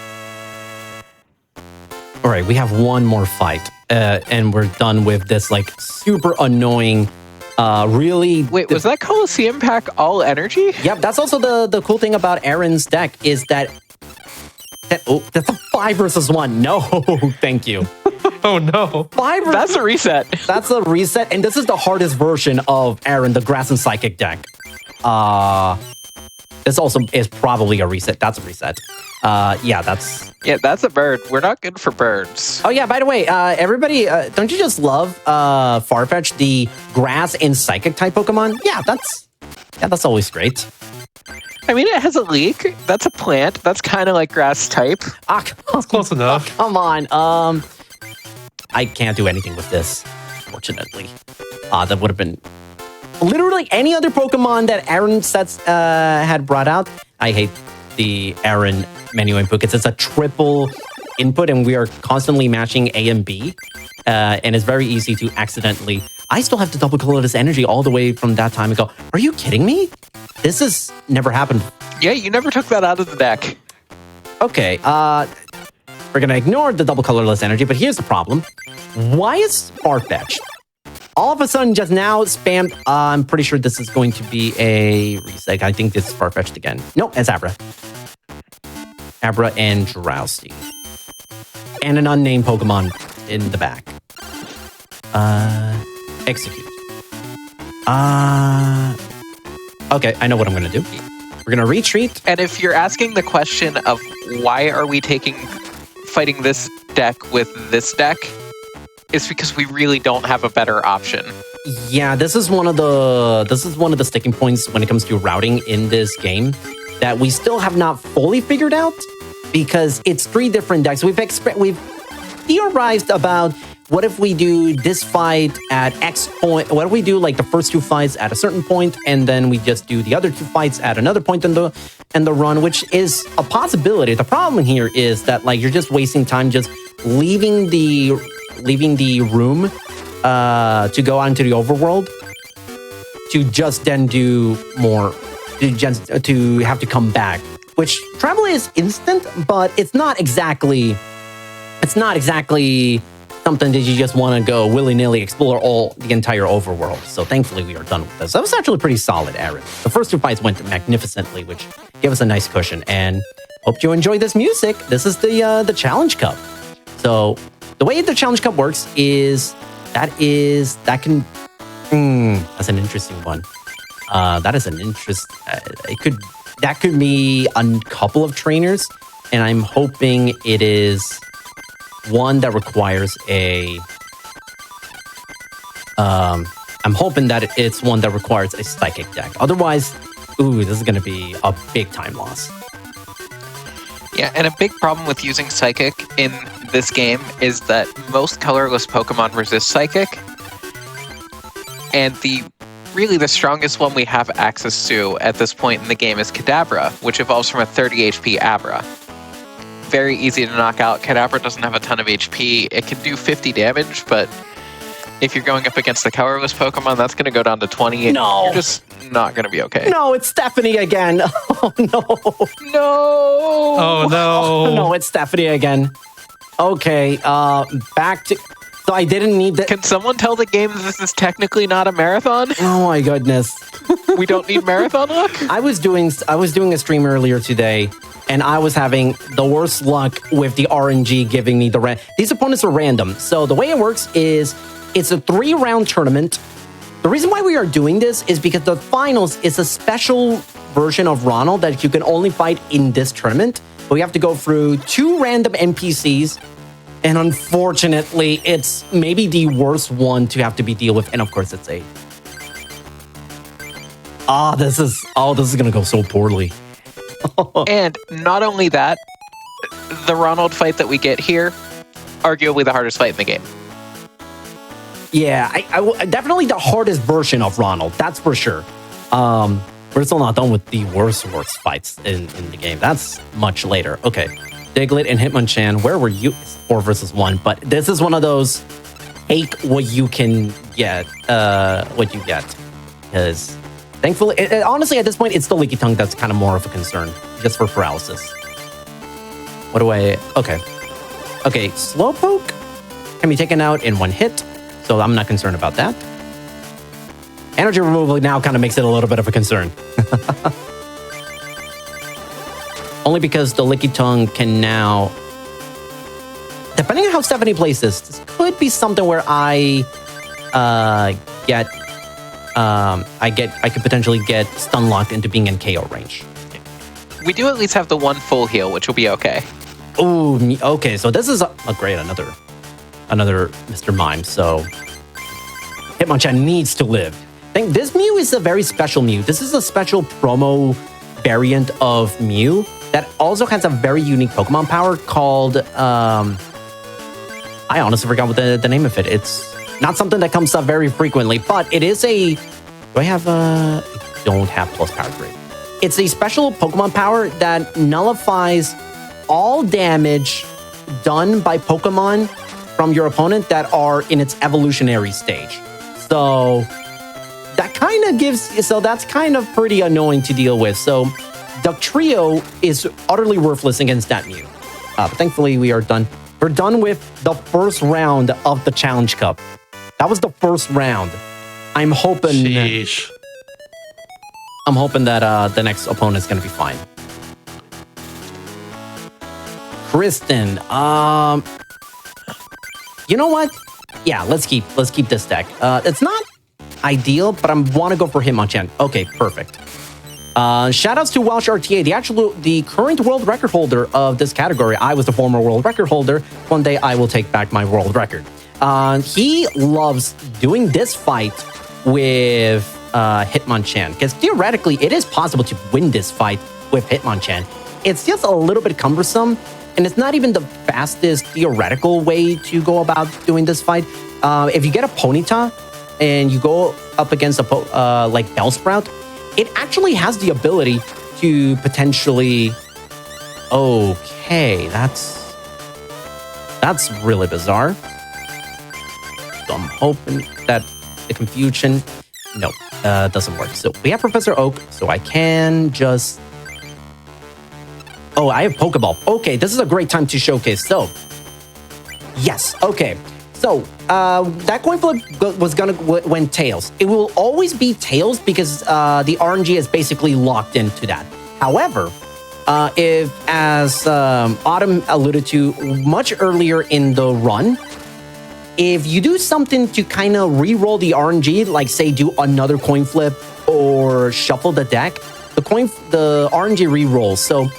All right, we have one more fight, and we're done with this like super annoying, really... Wait, was that Coliseum Pack all energy? Yep, that's also the cool thing about Aaron's deck is that... that's a 5 versus 1. No, thank you. Oh no. 5 versus... That's a reset. That's a reset, and this is the hardest version of Aaron, the Grass and Psychic deck. This also is probably a reset. That's a reset. Yeah, that's a bird. We're not good for birds. Oh yeah, by the way, everybody, don't you just love Farfetch, the Grass and Psychic type Pokemon? Yeah, that's always great. I mean, it has a leek. That's a plant. That's kind of like grass type. That's close enough. Come on. I can't do anything with this, fortunately. That would have been literally any other Pokemon that Aaron sets had brought out. I hate the Aaron menu input because it's a triple input and we are constantly matching A and B. And it's very easy to accidentally... I still have to double colorless energy all the way from that time ago. Are you kidding me? This has never happened. Yeah, you never took that out of the deck. Okay, we're gonna ignore the double colorless energy, but here's the problem. Why is Farfetch all of a sudden just now spammed? I'm pretty sure this is going to be a reset. I think this is Farfetched again. No, it's Abra. Abra and Drowsy. And an unnamed Pokemon in the back. Execute. Okay, I know what I'm gonna do. We're gonna retreat. And if you're asking the question of why are we fighting this deck with this deck, it's because we really don't have a better option. Yeah, this is one of the sticking points when it comes to routing in this game that we still have not fully figured out, because it's 3 different decks. We've theorized about what if we do this fight at X point? What if we do like the first 2 fights at a certain point, and then we just do the other 2 fights at another point in the run, which is a possibility. The problem here is that like you're just wasting time just leaving the room to go out into the overworld to just then do more, to have to come back. Which travel is instant, but it's not exactly something that you just want to go willy-nilly explore the entire overworld. So thankfully we are done with this. That was actually pretty solid, Aaron. The first 2 fights went magnificently, which gave us a nice cushion. And hope you enjoy this music. This is the Challenge Cup. So the way the Challenge Cup works is that's an interesting one. That could be a couple of trainers, and I'm hoping it is one that requires I'm hoping that it's one that requires a Psychic deck. Otherwise, this is going to be a big time loss. Yeah, and a big problem with using Psychic in this game is that most colorless Pokemon resist Psychic. And the really the strongest one we have access to at this point in the game is Kadabra, which evolves from a 30 HP Abra. Very easy to knock out. Kadabra doesn't have a ton of HP. It can do 50 damage, but if you're going up against the colorless Pokemon, that's going to go down to 20. And No. You're just not going to be okay. No, it's Stephanie again. Oh, no. No! Oh no. No, it's Stephanie again. Okay, back to... So I didn't need that. Can someone tell the game this is technically not a marathon? Oh my goodness. We don't need marathon luck? I was doing a stream earlier today, and I was having the worst luck with the RNG giving me the these opponents are random. So the way it works is it's a 3-round tournament. The reason why we are doing this is because the finals is a special version of Ronald that you can only fight in this tournament. But we have to go through 2 random NPCs. And unfortunately, it's maybe the worst one to have to be deal with. And of course, it's a... this is going to go so poorly. And not only that, the Ronald fight that we get here, arguably the hardest fight in the game. Yeah, definitely the hardest version of Ronald. That's for sure. We're still not done with the worst fights in the game. That's much later. Okay. Diglett and Hitmonchan, where were you? 4 versus 1, but this is one of those take what you can get, what you get. Because thankfully, honestly, at this point, it's the Leaky Tongue that's kind of more of a concern, just for paralysis. What do I... Okay. Okay, Slowpoke can be taken out in 1 hit, so I'm not concerned about that. Energy removal now kind of makes it a little bit of a concern. Only because the Licky Tongue can now... Depending on how Stephanie plays this could be something where I could potentially get stun locked into being in KO range. We do at least have the 1 full heal, which will be okay. Ooh, okay, so this is great, another Mr. Mime, so Hitmonchan needs to live. I think this Mew is a very special Mew. This is a special promo variant of Mew that also has a very unique Pokemon power called, I honestly forgot what the name of it. It's not something that comes up very frequently, but it is a, I don't have plus power grade. It's a special Pokemon power that nullifies all damage done by Pokemon from your opponent that are in its evolutionary stage. So that kind of that's kind of pretty annoying to deal with. So Ductrio is utterly worthless against that Mew. But thankfully we are done. We're done with the first round of the Challenge Cup. That was the first round. I'm hoping Sheesh. that the next opponent is going to be fine. Kristen, you know what? Yeah, let's keep this deck. It's not ideal, but I want to go for Hitmonchan. Okay, perfect. Shoutouts to Welsh RTA, the current world record holder of this category. I was the former world record holder. One day I will take back my world record. He loves doing this fight with Hitmonchan, because theoretically it is possible to win this fight with Hitmonchan. It's just a little bit cumbersome, and it's not even the fastest theoretical way to go about doing this fight. If you get a Ponyta and you go up against a like Bellsprout, it actually has the ability to potentially... Okay, that's really bizarre. So I'm hoping that the confusion... No, doesn't work. So we have Professor Oak, so I can just... Oh, I have Pokeball. Okay, this is a great time to showcase. So, yes, okay. So, that coin flip went Tails. It will always be Tails because the RNG is basically locked into that. However, if, as Autumn alluded to much earlier in the run, if you do something to kind of re-roll the RNG, like say do another coin flip or shuffle the deck, the RNG re-rolls. So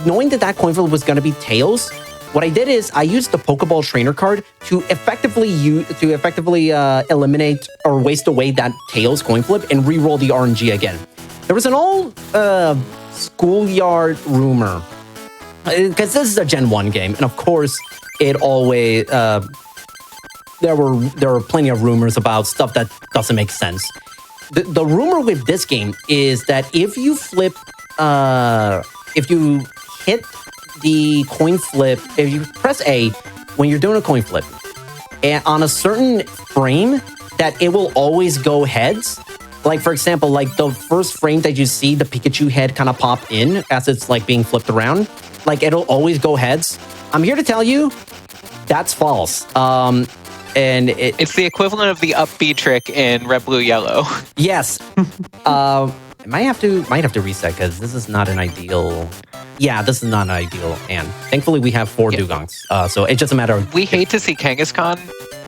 knowing that coin flip was going to be Tails, what I did is I used the Pokeball Trainer card to effectively eliminate or waste away that Tails coin flip and re-roll the RNG again. There was an old schoolyard rumor, because this is a Gen 1 game, and of course it always there were plenty of rumors about stuff that doesn't make sense. The rumor with this game is that if you hit the coin flip, if you press A when you're doing a coin flip, and on a certain frame, that it will always go heads. Like, for example, like the first frame that you see the Pikachu head kind of pop in as it's like being flipped around, like it'll always go heads. I'm here to tell you that's false. And It's the equivalent of the up B trick in Red, Blue, Yellow. Yes. Might have to reset because this is not an ideal. Yeah, this is not an ideal. And thankfully, we have 4 Dugongs. So it's just a matter of. We hate to see Kangaskhan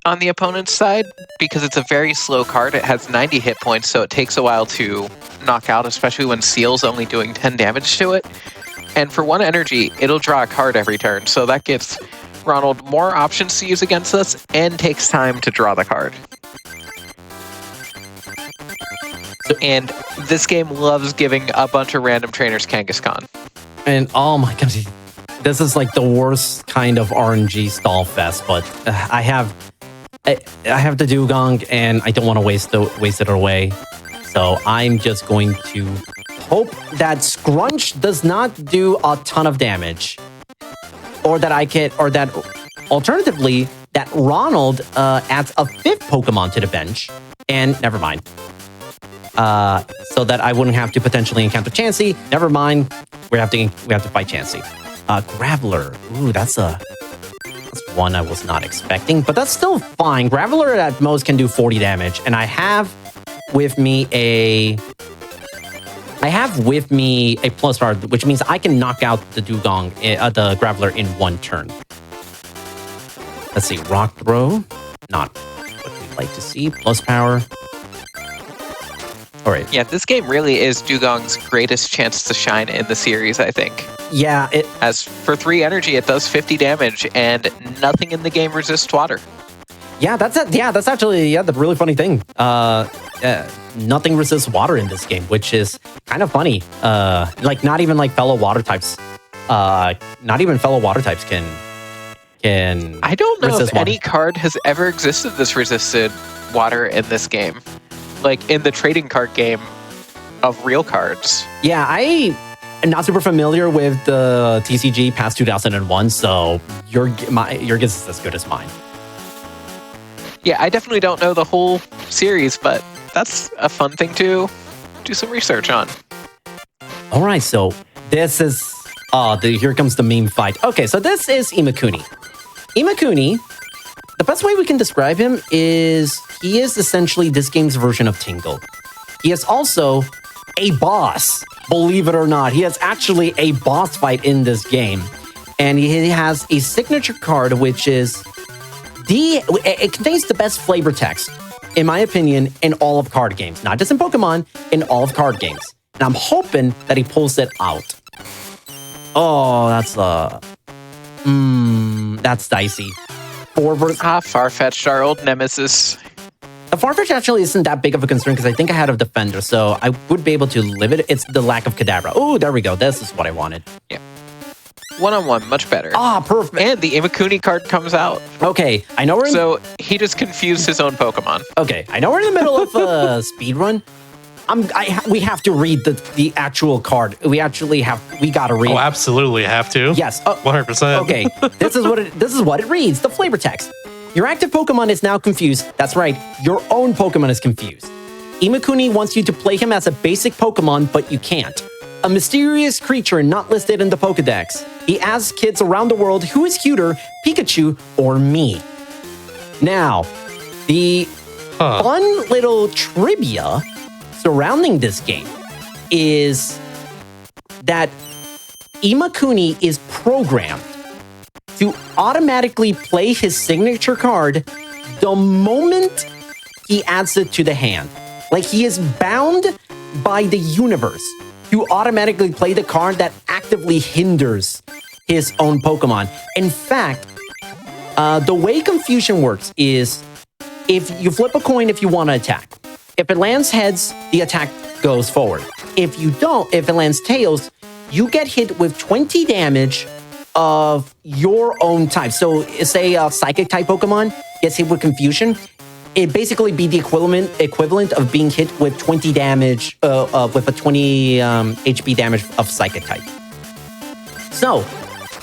on the opponent's side because it's a very slow card. It has 90 hit points, so it takes a while to knock out, especially when Seal's only doing 10 damage to it. And for 1 energy, it'll draw a card every turn. So that gives Ronald more options to use against us and takes time to draw the card. And this game loves giving a bunch of random trainers Kangaskhan. And oh my god, this is like the worst kind of RNG stall fest. But I have the Dugong, and I don't want to waste it away. So I'm just going to hope that Scrunch does not do a ton of damage, or that alternatively that Ronald adds a 5th Pokemon to the bench, and never mind. So that I wouldn't have to potentially encounter Chansey. Never mind. We have to fight Chansey. Graveler. Ooh, that's one I was not expecting, but that's still fine. Graveler at most can do 40 damage, and I have with me a plus power, which means I can knock out the Dugong, the Graveler in 1 turn. Let's see, Rock Throw, not what we'd like to see. Plus power. All right. Yeah, this game really is Dugong's greatest chance to shine in the series, I think. Yeah, As for 3 energy, it does 50 damage, and nothing in the game resists water. Yeah, that's actually the really funny thing. Nothing resists water in this game, which is kind of funny. Like not even like fellow water types. Not even fellow water types can. I don't know if water. any card has ever existed that's resisted water in this game. Like in the trading card game of real cards. Yeah, I am not super familiar with the TCG past 2001, so your guess is as good as mine. Yeah, I definitely don't know the whole series, but that's a fun thing to do some research on. All right, so this is here comes the meme fight. Okay, so this is Imakuni. Imakuni, the best way we can describe him is he is essentially this game's version of Tingle. He is also a boss, believe it or not. He is actually a boss fight in this game. And he has a signature card, which is it contains the best flavor text, in my opinion, in all of card games. Not just in Pokemon, in all of card games. And I'm hoping that he pulls it out. Oh, that's dicey. Farfetch'd, our old nemesis. The Farfetch actually isn't that big of a concern because I think I had a Defender, so I would be able to live it. It's the lack of Kadabra. Oh, there we go. This is what I wanted. Yeah. 1-on-1, much better. Ah, perfect. And the Imakuni card comes out. Okay, I know we're in... So he just confused his own Pokemon. Okay, I know we're in the middle of a speedrun. We have to read the actual card. We gotta read. Oh, absolutely have to. Yes. 100%. Okay, this is what it reads. The flavor text. Your active Pokemon is now confused. That's right, your own Pokemon is confused. Imakuni wants you to play him as a basic Pokemon, but you can't. A mysterious creature not listed in the Pokedex. He asks kids around the world who is cuter, Pikachu or me. Now, the fun little trivia surrounding this game is that Imakuni is programmed to automatically play his signature card the moment he adds it to the hand. Like he is bound by the universe to automatically play the card that actively hinders his own Pokemon. In fact, the way Confusion works is if you flip a coin if you want to attack. If it lands heads, the attack goes forward. If it lands tails, you get hit with 20 damage of your own type. So say a psychic type Pokemon, gets hit with confusion, it basically be the equivalent of being hit with 20 damage, with a 20 HP damage of Psychic type. So,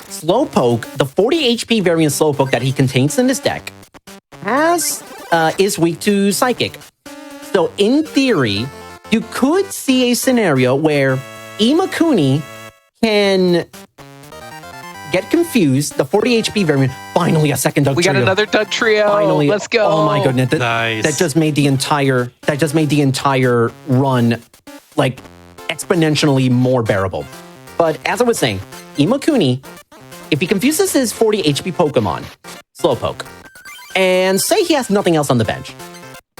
Slowpoke, the 40 HP variant Slowpoke that he contains in his deck, is weak to Psychic. So, in theory, you could see a scenario where Imakuni can get confused. The 40 HP variant, finally a second Doug We trio. got another Doug trio. Finally, Let's go. Oh my goodness. Nice. That just made the entire run like exponentially more bearable. But as I was saying, Imakuni, if he confuses his 40 HP Pokemon, Slowpoke, and say he has nothing else on the bench,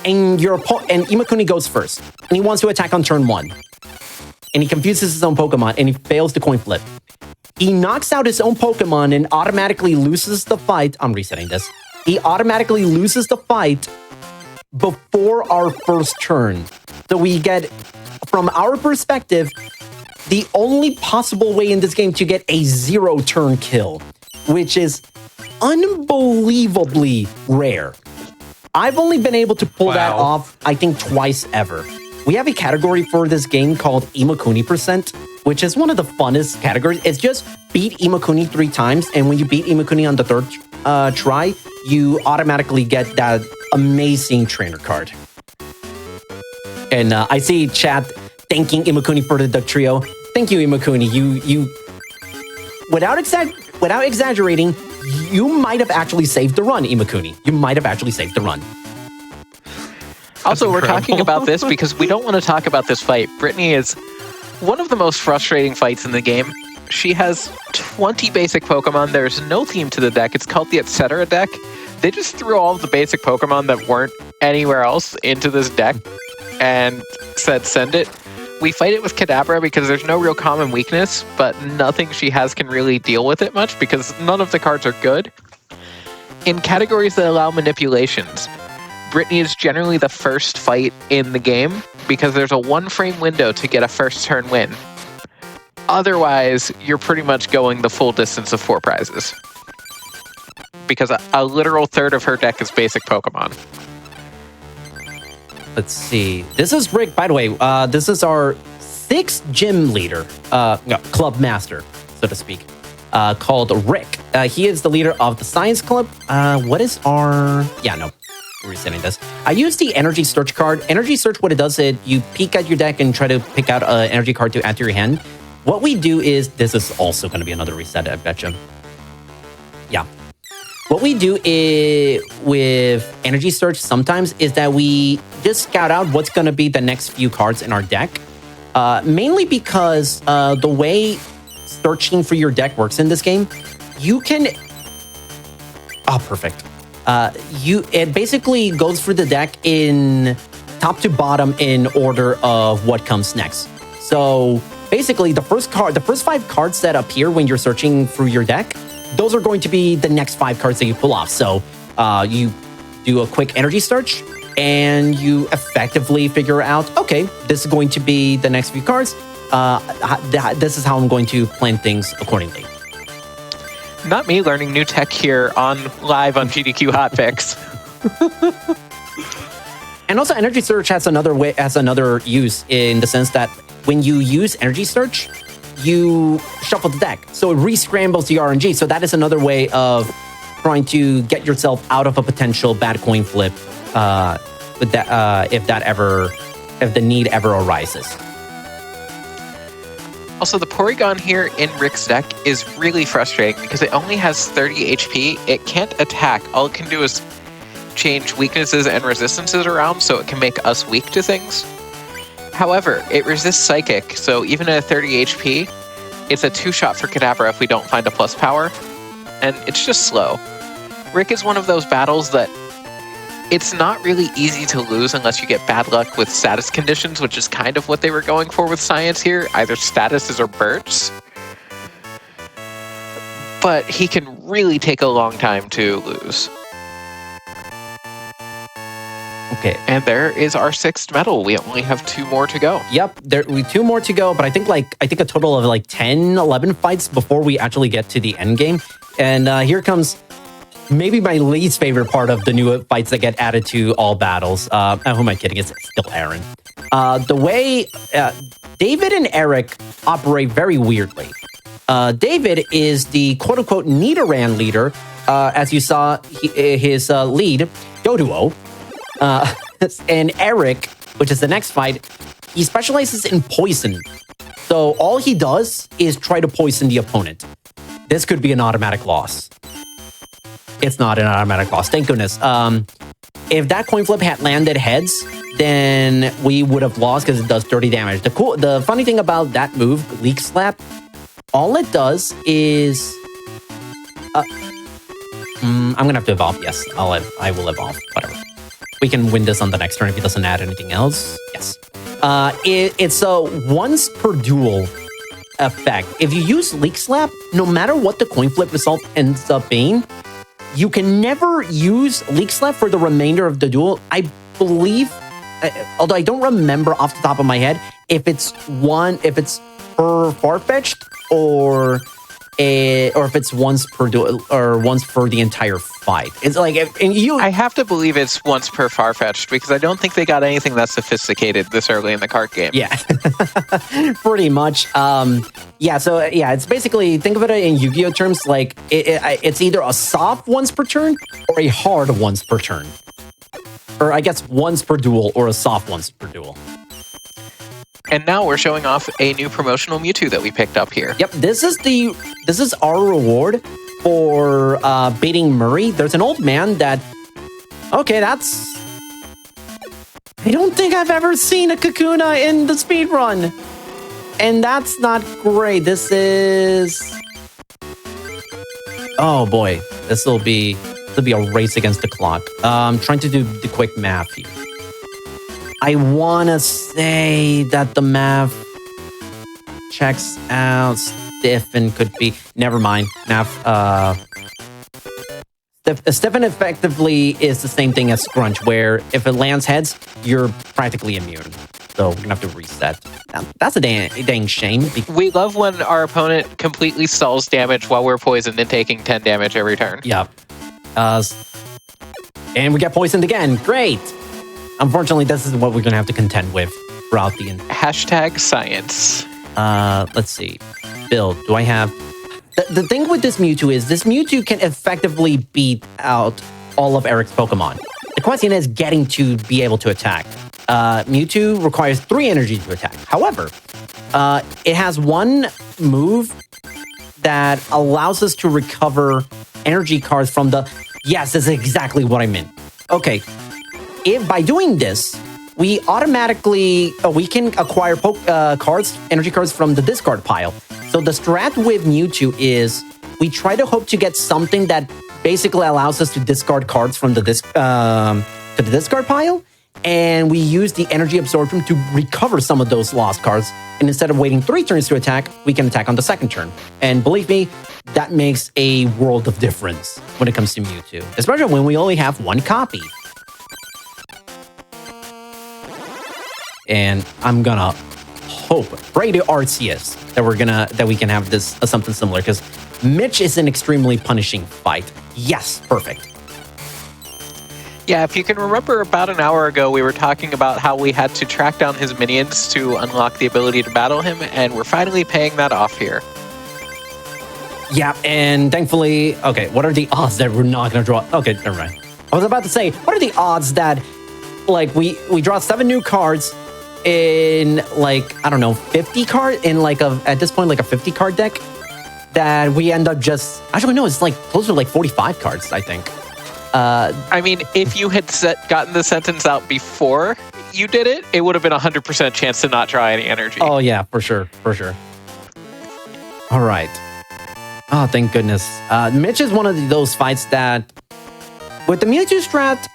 and Imakuni goes first, and he wants to attack on turn 1, and he confuses his own Pokemon, and he fails to coin flip. He knocks out his own Pokemon and automatically loses the fight. I'm resetting this. He automatically loses the fight before our first turn. So we get, from our perspective, the only possible way in this game to get a 0-turn kill, which is unbelievably rare. I've only been able to pull that off, I think, twice ever. We have a category for this game called Imakuni percent, which is one of the funnest categories. It's just beat Imakuni 3 times, and when you beat Imakuni on the 3rd try, you automatically get that amazing trainer card. And I see chat thanking Imakuni for the Duck Trio. Thank you, Imakuni. You without exaggerating, you might have actually saved the run, Imakuni. You might have actually saved the run. Also, we're talking about this because we don't want to talk about this fight. Brittany is one of the most frustrating fights in the game. She has 20 basic Pokemon. There's no theme to the deck. It's called the Etc. deck. They just threw all of the basic Pokemon that weren't anywhere else into this deck and said, send it. We fight it with Kadabra because there's no real common weakness, but nothing she has can really deal with it much because none of the cards are good. In categories that allow manipulations, Brittany is generally the first fight in the game because there's a 1-frame window to get a first turn win. Otherwise, you're pretty much going the full distance of 4 prizes. Because a literal third of her deck is basic Pokemon. Let's see. This is Rick, by the way. This is our 6th gym leader, club master, so to speak, called Rick. He is the leader of the Science Club. What is our... Yeah, no. Resetting this. I use the Energy Search card. Energy Search, what it does is you peek at your deck and try to pick out an energy card to add to your hand. What we do is... This is also going to be another reset, I betcha. Yeah. What we do is, with Energy Search sometimes is that we just scout out what's going to be the next few cards in our deck. Mainly because the way searching for your deck works in this game, you can... Oh, perfect. It basically goes through the deck in top to bottom in order of what comes next. So basically, the first 5 cards that appear when you're searching through your deck, those are going to be the next 5 cards that you pull off. So you do a quick energy search and you effectively figure out, okay, this is going to be the next few cards. This is how I'm going to plan things accordingly. Not me learning new tech here live on GDQ Hotfix. And also, Energy Search has another use in the sense that when you use Energy Search, you shuffle the deck, so it re-scrambles the RNG. So that is another way of trying to get yourself out of a potential bad coin flip, if the need ever arises. Also, the Porygon here in Rick's deck is really frustrating because it only has 30 HP. It can't attack. All it can do is change weaknesses and resistances around so it can make us weak to things. However, it resists Psychic, so even at 30 HP, it's a 2-shot for Kadabra if we don't find a plus power, and it's just slow. Rick is one of those battles that it's not really easy to lose unless you get bad luck with status conditions, which is kind of what they were going for with Science here, either statuses or bursts. But he can really take a long time to lose. Okay. And there is our 6th medal. We only have 2 more to go. Yep, we 2 more to go, but I think a total of 10, 11 fights before we actually get to the end game. And here comes maybe my least favorite part of the new fights that get added to all battles. Who am I kidding? It's still Aaron. The way David and Eric operate very weirdly. David is the quote-unquote Nidoran leader. As you saw, his lead, Doduo. And Eric, which is the next fight, he specializes in poison. So all he does is try to poison the opponent. This could be an automatic loss. It's not an automatic loss, thank goodness. If that coin flip had landed heads, then we would have lost because it does 30 damage. The funny thing about that move, Leak Slap, all it does is... I'm gonna have to evolve. Yes, I will evolve. Whatever. We can win this on the next turn if he doesn't add anything else. Yes. It's a once per duel effect. If you use Leak Slap, no matter what the coin flip result ends up being, you can never use Leak Slap for the remainder of the duel. I believe, although I don't remember off the top of my head, if it's per Farfetch'd or if it's once per duel or once for the entire fight. It's like, I have to believe it's once per Farfetch'd because I don't think they got anything that sophisticated this early in the card game. Yeah, pretty much. It's basically, think of it in Yu-Gi-Oh terms, like it's either a soft once per turn or a hard once per turn. Or I guess once per duel or a soft once per duel. And now we're showing off a new promotional Mewtwo that we picked up here. Yep, this is our reward for beating Murray. There's an old man that... Okay, that's... I don't think I've ever seen a Kakuna in the speedrun. And that's not great. This is... Oh boy, this'll be a race against the clock. I'm trying to do the quick math here. I want to say that the math checks out. Stiffen could be... Never mind. Math... Stiffen effectively is the same thing as Scrunch, where if it lands heads, you're practically immune. So we're going to have to reset. That's a dang shame. We love when our opponent completely stalls damage while we're poisoned and taking 10 damage every turn. Yep. And we get poisoned again. Great. Unfortunately, this is what we're going to have to contend with throughout the... Hashtag science. Let's see. Build. Do I have... The thing with this Mewtwo is this Mewtwo can effectively beat out all of Eric's Pokemon. The question is getting to be able to attack. Mewtwo requires 3 energy to attack. However, it has one move that allows us to recover energy cards from the... Yes, that's exactly what I meant. Okay. If by doing this, we automatically... we can acquire energy cards from the discard pile. So the strat with Mewtwo is we try to hope to get something that basically allows us to discard cards from the discard pile, and we use the energy absorption to recover some of those lost cards. And instead of waiting 3 turns to attack, we can attack on the second turn. And believe me, that makes a world of difference when it comes to Mewtwo, especially when we only have 1 copy. And I'm gonna pray to Arceus that we can have this something similar, because Mitch is an extremely punishing fight. Yes, perfect. Yeah, if you can remember, about an hour ago, we were talking about how we had to track down his minions to unlock the ability to battle him, and we're finally paying that off here. Yeah, and thankfully, okay, what are the odds that we're not going to draw? Okay, never mind. I was about to say, what are the odds that, like, we draw 7 new cards in, like, I don't know, 50 card, in, like, at this point, like a 50 card deck, that we end up just, actually, no, it's, like, closer to, like, 45 cards, I think. I mean, if you had gotten the sentence out before you did it, it would have been a 100% chance to not draw any energy. Oh, yeah, for sure, for sure. All right. Oh, thank goodness. Mitch is one of those fights that, with the Mewtwo strat,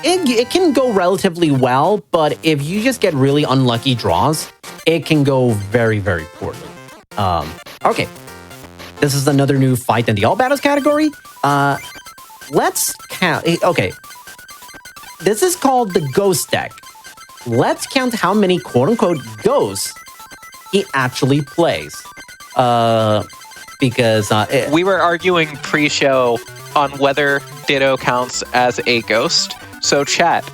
it can go relatively well, but if you just get really unlucky draws, it can go very, very poorly. Okay. This is another new fight in the All Battles category. Let's count. Okay. This is called the Ghost deck. Let's count how many quote-unquote ghosts he actually plays. Because... we were arguing pre-show on whether Ditto counts as a ghost. So chat,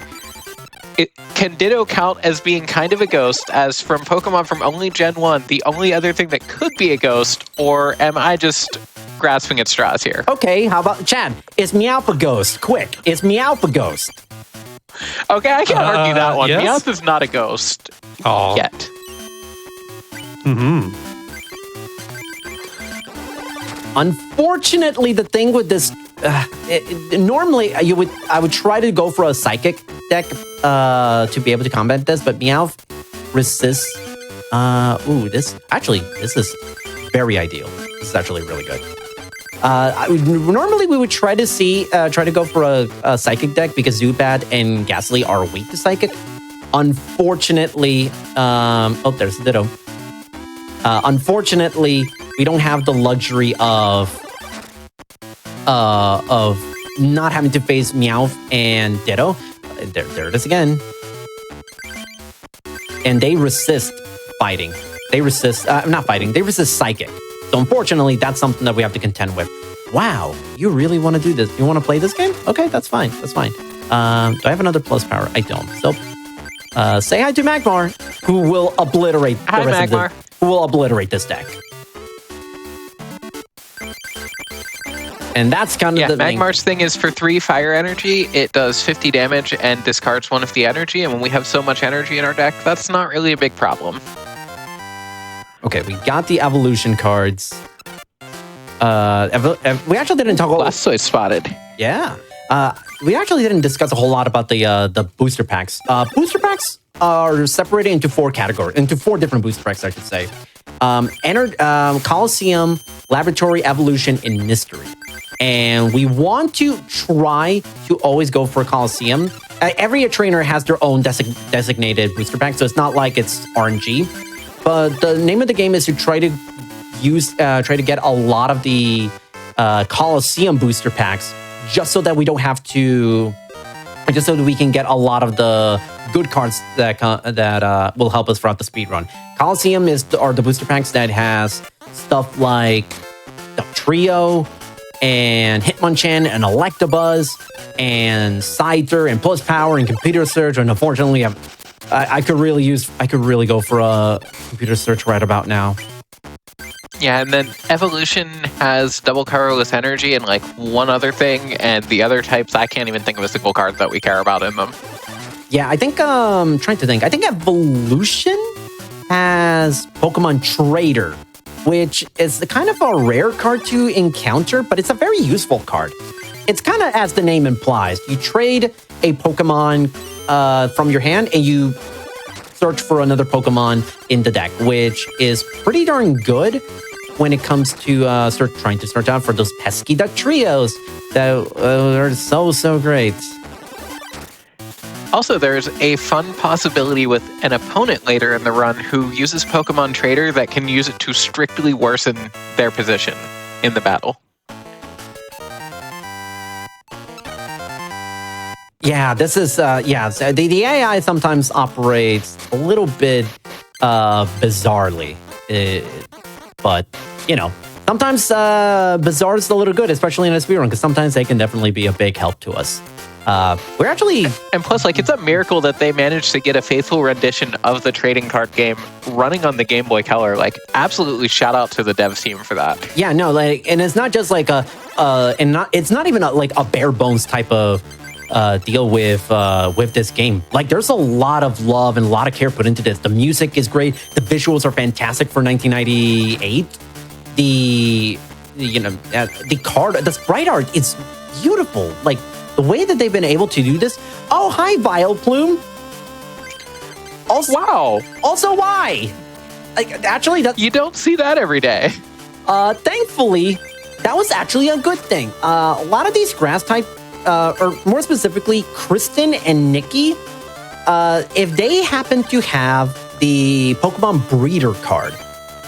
can Ditto count as being kind of a ghost, as from Pokemon from only Gen 1, the only other thing that could be a ghost, or am I just grasping at straws here? Okay, how about Chad? Is Meowth a ghost? Quick, is Meowth a ghost? Okay, I can't argue that one. yes? Meowth is not a ghost Oh. yet. Mm-hmm. Unfortunately, the thing with this, normally I would try to go for a psychic deck to be able to combat this, but Meowth resists. This is very ideal. This is actually really good. Normally we would try to go for a psychic deck because Zubat and Ghastly are weak to psychic. Unfortunately, there's Ditto. Unfortunately, we don't have the luxury of not having to face Meowth and Ditto. There it is again. And they resist fighting. They resist, not fighting, they resist psychic. So unfortunately, that's something that we have to contend with. Wow, you really want to do this? You want to play this game? Okay, that's fine. That's fine. Do I have another plus power? I don't. So, say hi to Magmar, who will obliterate Hi, Magmar. Who will obliterate this deck. And that's kind of the Magmar's thing is for 3 fire energy, it does 50 damage and discards 1 of the energy. And when we have so much energy in our deck, that's not really a big problem. Okay, we got the evolution cards. We actually didn't talk about Blastoise spotted. Yeah. We actually didn't discuss a whole lot about the booster packs. Booster packs are separated into 4 categories, into 4 different booster packs, I should say. Coliseum, Laboratory, Evolution, and Mystery. And we want to try to always go for Coliseum. Every trainer has their own designated booster pack, so it's not like it's RNG. But the name of the game is to try to get a lot of the Coliseum booster packs, just so that we don't have to, just so that we can get a lot of the good cards that will help us throughout the speedrun. Coliseum are the booster packs that has stuff like the Trio and Hitmonchan and Electabuzz and Scyther and Plus Power and Computer Search. And unfortunately, I could really go for a Computer Search right about now. Yeah, and then Evolution has double colorless energy and like one other thing, and the other types, I can't even think of a single card that we care about in them. Yeah, I think, trying to think. I think Evolution has Pokemon Trader, which is kind of a rare card to encounter, but it's a very useful card. It's kind of as the name implies. You trade a Pokemon from your hand and you search for another Pokemon in the deck, which is pretty darn good when it comes to trying to search out for those pesky duck trios that are so great. Also, there's a fun possibility with an opponent later in the run who uses Pokemon Trader that can use it to strictly worsen their position in the battle. Yeah, this is, the AI sometimes operates a little bit bizarrely. But, you know, sometimes bizarre is a little good, especially in a speedrun, because sometimes they can definitely be a big help to us. We're actually... And plus, like, it's a miracle that they managed to get a faithful rendition of the trading card game running on the Game Boy Color. Like, absolutely shout out to the dev team for that. Yeah, no, like, and it's not just like it's not even like a bare bones type of deal with this game. Like, there's a lot of love and a lot of care put into this. The music is great. The visuals are fantastic for 1998. The sprite art is beautiful. Like, the way that they've been able to do this. Oh, hi, Vileplume. Also, wow. Also, why? Like, actually, you don't see that every day. Thankfully, that was actually a good thing. A lot of these grass type, or more specifically, Kristen and Nikki, if they happen to have the Pokemon Breeder card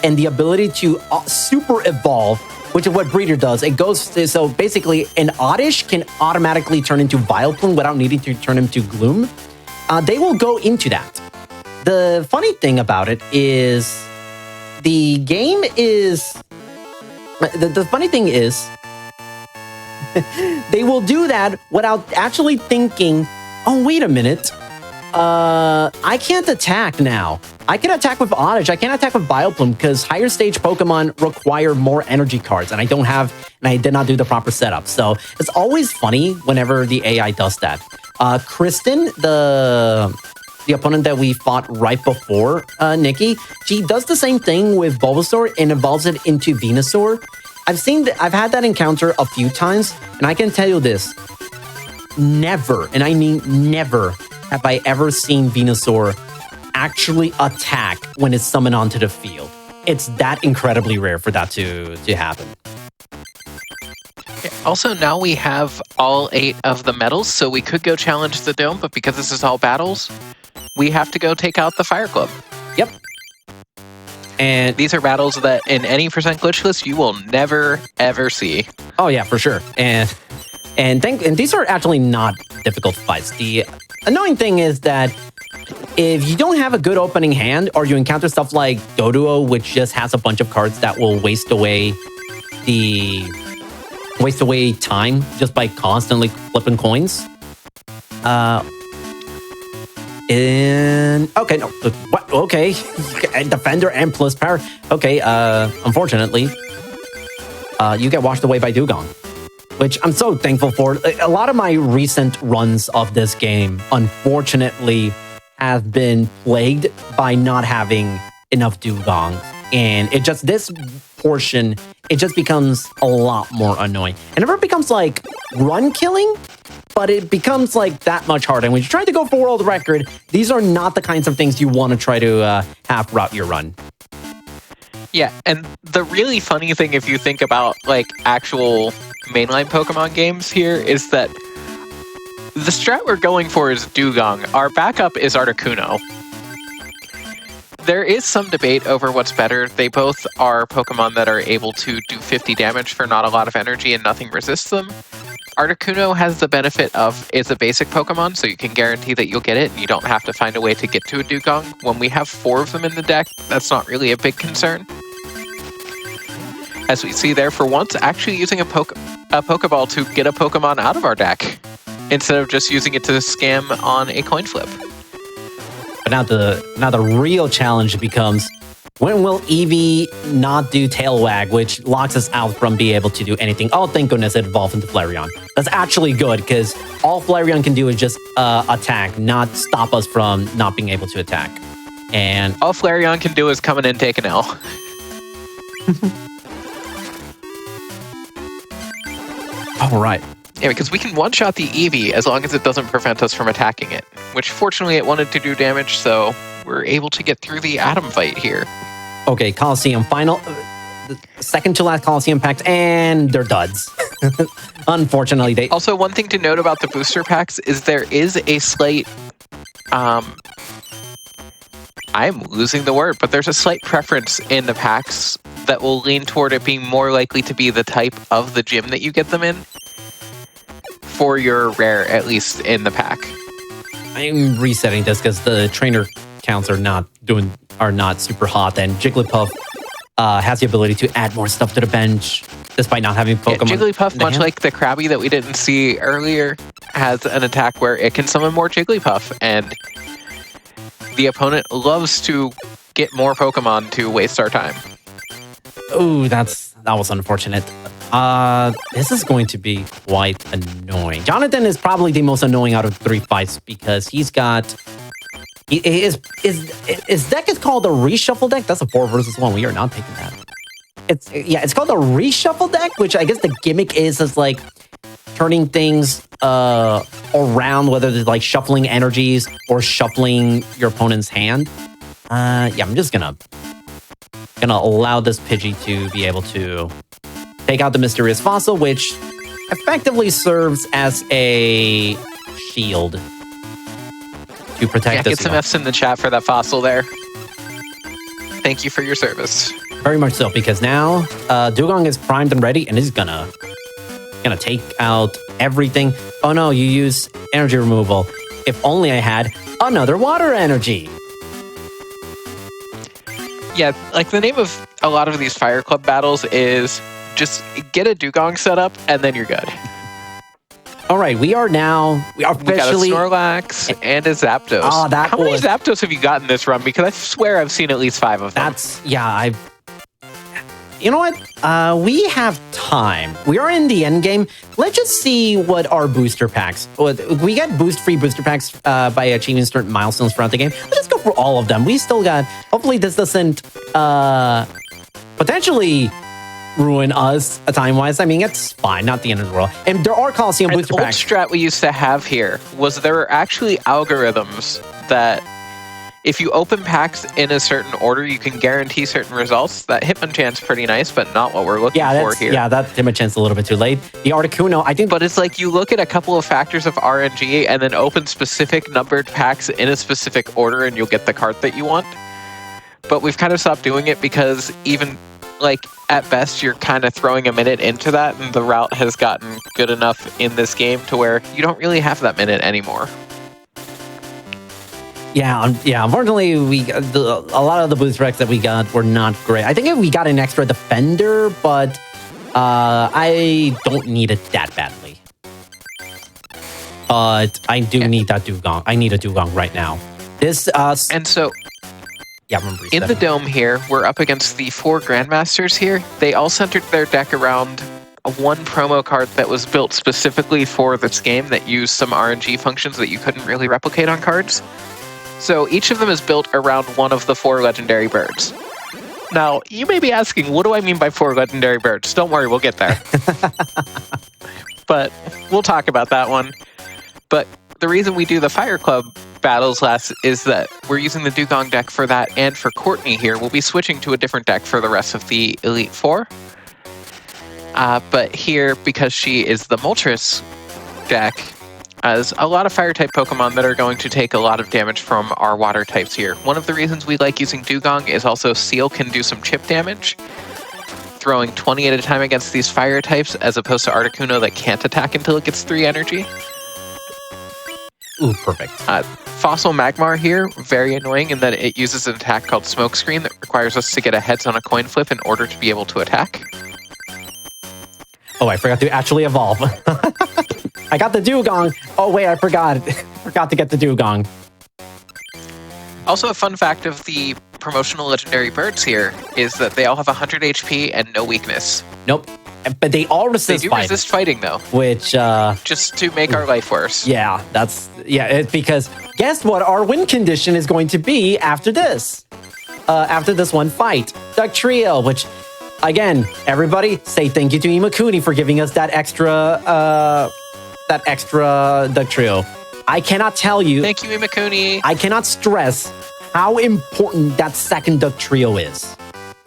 and the ability to super evolve, which is what Breeder does. It goes to, so basically an Oddish can automatically turn into Vileplume without needing to turn him to Gloom. They will go into that. The funny thing about it is the game is... The funny thing is they will do that without actually thinking, oh, wait a minute. I can't attack now. I can attack with Oddish. I can't attack with Bioplume because higher stage Pokemon require more energy cards, and I don't have, and I did not do the proper setup. So it's always funny whenever the AI does that. Kristen, the opponent that we fought right before Nikki, she does the same thing with Bulbasaur and evolves it into Venusaur. I've had that encounter a few times, and I can tell you this: never, and I mean never, have I ever seen Venusaur actually attack when it's summoned onto the field. It's that incredibly rare for that to happen. Also, now we have all 8 of the medals, so we could go challenge the Dome, but because this is all battles, we have to go take out the Fire Club. Yep. And these are battles that in any percent glitch list you will never, ever see. Oh, yeah, for sure. And these are actually not difficult fights. The annoying thing is that if you don't have a good opening hand, or you encounter stuff like Doduo, which just has a bunch of cards that will waste away time just by constantly flipping coins. Okay, no, what? Okay, Defender and plus power. Okay, unfortunately, you get washed away by Dugong, which I'm so thankful for. A lot of my recent runs of this game, unfortunately, have been plagued by not having enough Dugong. And this portion, it just becomes a lot more annoying. It never becomes like run killing, but it becomes like that much harder. And when you're trying to go for world record, these are not the kinds of things you want to try to have route your run. Yeah, and the really funny thing, if you think about like actual mainline Pokemon games here, is that the strat we're going for is Dugong. Our backup is Articuno. There is some debate over what's better. They both are Pokemon that are able to do 50 damage for not a lot of energy and nothing resists them. Articuno has the benefit of it's a basic Pokemon, so you can guarantee that you'll get it and you don't have to find a way to get to a Dugong. When we have 4 of them in the deck, that's not really a big concern. As we see there, for once, actually using a Pokeball to get a Pokemon out of our deck, instead of just using it to scam on a coin flip. But now the real challenge becomes, when will Eevee not do Tail Wag, which locks us out from being able to do anything? Oh, thank goodness it evolved into Flareon. That's actually good, because all Flareon can do is just attack, not stop us from not being able to attack. And all Flareon can do is come in and take an L. All right. Yeah, because we can one-shot the Eevee as long as it doesn't prevent us from attacking it, which fortunately it wanted to do damage, so we're able to get through the Atom fight here. Okay, Coliseum final, the second to last Coliseum packs, and they're duds. Unfortunately, they... Also, one thing to note about the booster packs is there is a slight... I'm losing the word, but there's a slight preference in the packs that will lean toward it being more likely to be the type of the gym that you get them in. For your rare, at least in the pack. I'm resetting this because the trainer counts are not super hot, and Jigglypuff has the ability to add more stuff to the bench despite not having Pokemon. Yeah, Jigglypuff, much like the Krabby that we didn't see earlier, has an attack where it can summon more Jigglypuff, and the opponent loves to get more Pokemon to waste our time. Ooh, that was unfortunate. This is going to be quite annoying. Jonathan is probably the most annoying out of 3 fights because he's got... His deck is called the Reshuffle deck. That's a 4 versus 1. We are not taking that. It's called the Reshuffle deck, which I guess the gimmick is like turning things around, whether it's like shuffling energies or shuffling your opponent's hand. I'm just gonna allow this Pidgey to be able to take out the Mysterious Fossil, which effectively serves as a shield to protect us. Get some F's in the chat for that fossil there. Thank you for your service. Very much so, because now Dugong is primed and ready, and he's gonna take out everything. Oh no, you use energy removal. If only I had another water energy. Yeah, like the name of a lot of these Fire Club battles is just get a Dugong set up and then you're good. All right, we are officially. We got a Snorlax and a Zapdos. Oh, How many Zapdos have you gotten this run? Because I swear I've seen at least 5 of them. You know what? We have time. We are in the end game. Let's just see what our booster packs. We get free booster packs by achieving certain milestones throughout the game. Let's just go for all of them. We still got. Hopefully, this doesn't potentially ruin us time-wise. I mean, it's fine. Not the end of the world. And there are Coliseum booster old packs. Strat we used to have here was there were actually algorithms that if you open packs in a certain order, you can guarantee certain results. That Hitmonchan's pretty nice, but not what we're looking for here. Yeah, that Hitmonchan's a little bit too late. The Articuno, I think... But it's like you look at a couple of factors of RNG and then open specific numbered packs in a specific order and you'll get the card that you want. But we've kind of stopped doing it because even, like, at best, you're kind of throwing a minute into that, and the route has gotten good enough in this game to where you don't really have that minute anymore. Yeah. Unfortunately, a lot of the booster packs that we got were not great. I think we got an extra defender, but I don't need it that badly. But I do need that Dugong. I need a Dugong right now. This and so. Yeah, in the dome here, we're up against the 4 Grandmasters here. They all centered their deck around one promo card that was built specifically for this game that used some RNG functions that you couldn't really replicate on cards. So each of them is built around one of the 4 legendary birds. Now, you may be asking, what do I mean by 4 legendary birds? Don't worry, we'll get there. But we'll talk about that one. But the reason we do the Fire Club battles last is that we're using the Dugong deck for that, and for Courtney here, we'll be switching to a different deck for the rest of the Elite Four. But here, because she is the Moltres deck, as a lot of Fire-type Pokemon that are going to take a lot of damage from our Water types here. One of the reasons we like using Dugong is also Seal can do some chip damage, throwing 20 at a time against these Fire types, as opposed to Articuno that can't attack until it gets 3 energy. Ooh, perfect. Fossil Magmar here, very annoying in that it uses an attack called Smokescreen that requires us to get a heads on a coin flip in order to be able to attack. Oh, I forgot to actually evolve. I got the Dugong. Oh, wait, I forgot. Forgot to get the Dugong. Also, a fun fact of the promotional legendary birds here is that they all have 100 HP and no weakness. Nope. But they all resist fighting. They do resist fighting, though. Which, just to make our life worse. Yeah, it's because guess what our win condition is going to be after this? After this one fight. Duck Trio, which, again, everybody say thank you to Imakuni for giving us that extra Duck Trio. I cannot tell you. Thank you, Imakuni. I cannot stress how important that second Duck Trio is.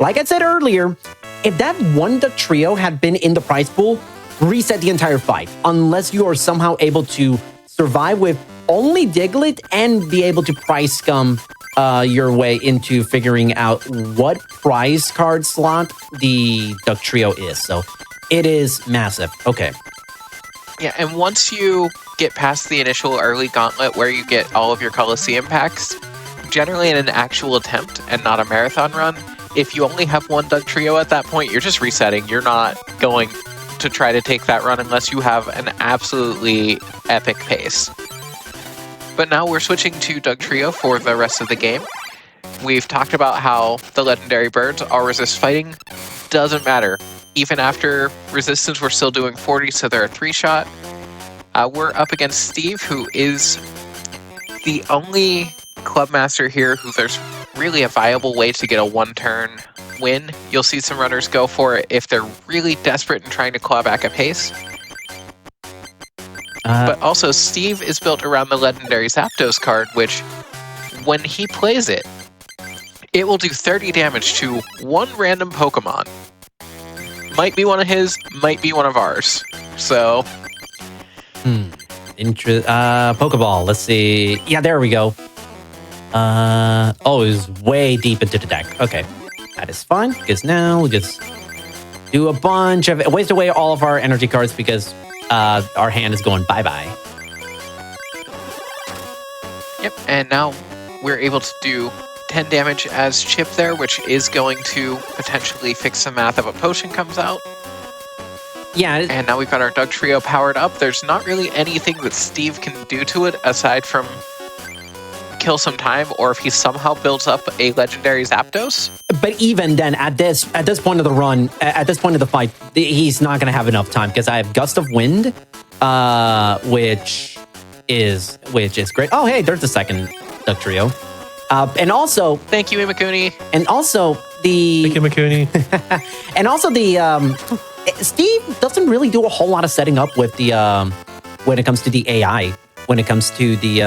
Like I said earlier, if that one Duck Trio had been in the prize pool, reset the entire fight. Unless you are somehow able to survive with only Diglett and be able to prize scum your way into figuring out what prize card slot the Duck Trio is. So it is massive. Okay. Yeah, and once you get past the initial early gauntlet where you get all of your Coliseum packs, generally in an actual attempt and not a marathon run, if you only have one Duck Trio at that point, you're just resetting. You're not going to try to take that run unless you have an absolutely epic pace. But now we're switching to Duck Trio for the rest of the game. We've talked about how the legendary birds all resist fighting. Doesn't matter. Even after resistance, we're still doing 40, so they're a 3-shot. We're up against Steve, who is the only Clubmaster here who there's really a viable way to get a 1-turn win. You'll see some runners go for it if they're really desperate and trying to claw back a pace. But also, Steve is built around the legendary Zapdos card, which, when he plays it, it will do 30 damage to one random Pokemon. Might be one of his, might be one of ours. So... Pokeball, let's see. Yeah, there we go. Oh, it was way deep into the deck. Okay, that is fine, because now we'll just do a bunch of... waste away all of our energy cards because our hand is going bye-bye. Yep, and now we're able to do 10 damage as Chip there, which is going to potentially fix some math if a potion comes out. Yeah, And now we've got our Doug Trio powered up. There's not really anything that Steve can do to it aside from kill some time, or if he somehow builds up a legendary Zapdos. but even then, at this point of the run, at this point of the fight, he's not going to have enough time because I have Gust of Wind, which is great. Oh, hey, there's the second Duck Trio. And also, Thank you, Imakuni. and also the Thank you, Makuni. and also the Steve doesn't really do a whole lot of setting up with the when it comes to the AI, when it comes to the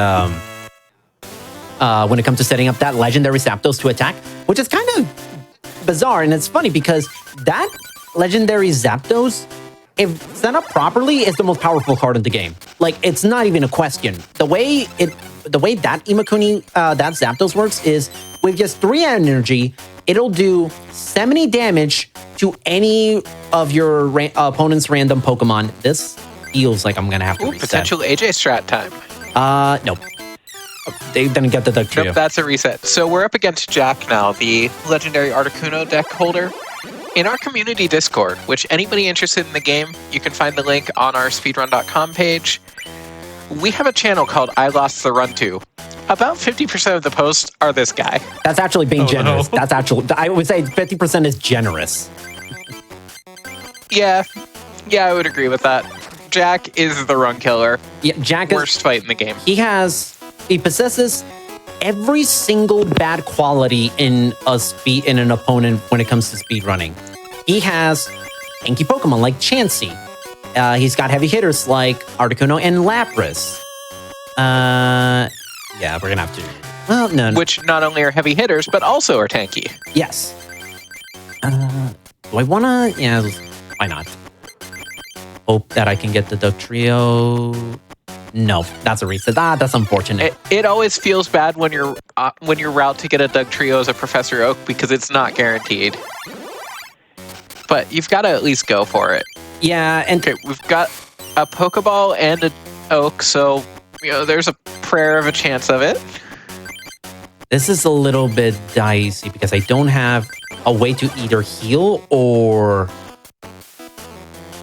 when it comes to setting up that legendary Zapdos to attack, which is kind of bizarre. And it's funny because that legendary Zapdos, if set up properly, is the most powerful card in the game. Like, it's not even a question. The way that Imakuni, that Zapdos works is with just 3 energy, it'll do 70 damage to any of your opponent's random Pokemon. This feels like I'm gonna have to Ooh, reset. potential AJ strat time. Nope. They didn't get the Duck Trio. Nope, that's a reset. So we're up against Jack now, the legendary Articuno deck holder. In our community Discord, which anybody interested in the game, you can find the link on our speedrun.com page. We have a channel called I Lost the Run To. About 50% of the posts are this guy. That's actually being generous. no. That's actually, I would say 50% is generous. Yeah, I would agree with that. Jack is the run killer. Yeah, Jack is, Worst fight in the game. he possesses every single bad quality in an opponent when it comes to speed running. He has tanky Pokemon like Chansey. He's got heavy hitters like Articuno and Lapras. Yeah, we're gonna have to. Well, no. Which not only are heavy hitters, but also are tanky. Yes. Do I wanna? Yeah, why not? Hope that I can get the Duck Trio. No, that's a reset. That's unfortunate. It always feels bad when your route to get a Doug Trio is a Professor Oak because it's not guaranteed. But you've got to at least go for it. Yeah, and Okay, we've got a Pokeball and an Oak, so there's a prayer of a chance of it. this is a little bit dicey because I don't have a way to either heal or.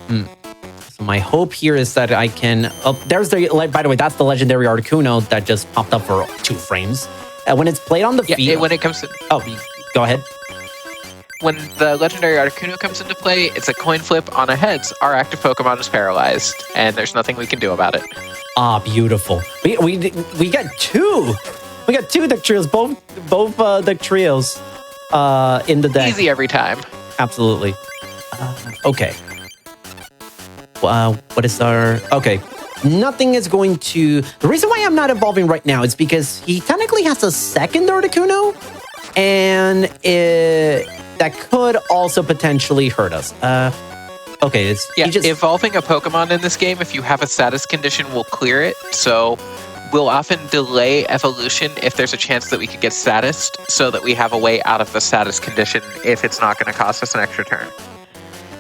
So my hope here is that I can. Oh, there's the. By the way, that's the legendary Articuno that just popped up for 2 frames. When it's played on the Yeah, field. when it comes to Oh, go ahead. when the legendary Articuno comes into play, it's a coin flip on a heads. Our active Pokemon is paralyzed, and there's nothing we can do about it. Ah, beautiful. We got 2. We got 2 Duck Trios, both Duck Trios in the deck. Easy every time. Absolutely. Okay. What is our... Okay. Nothing is going to... The reason why I'm not evolving right now is because he technically has a second Articuno, and that could also potentially hurt us. Okay, it's... Yeah, he just, evolving a Pokemon in this game, if you have a status condition, will clear it. So we'll often delay evolution if there's a chance that we could get statused, so that we have a way out of the status condition if it's not going to cost us an extra turn.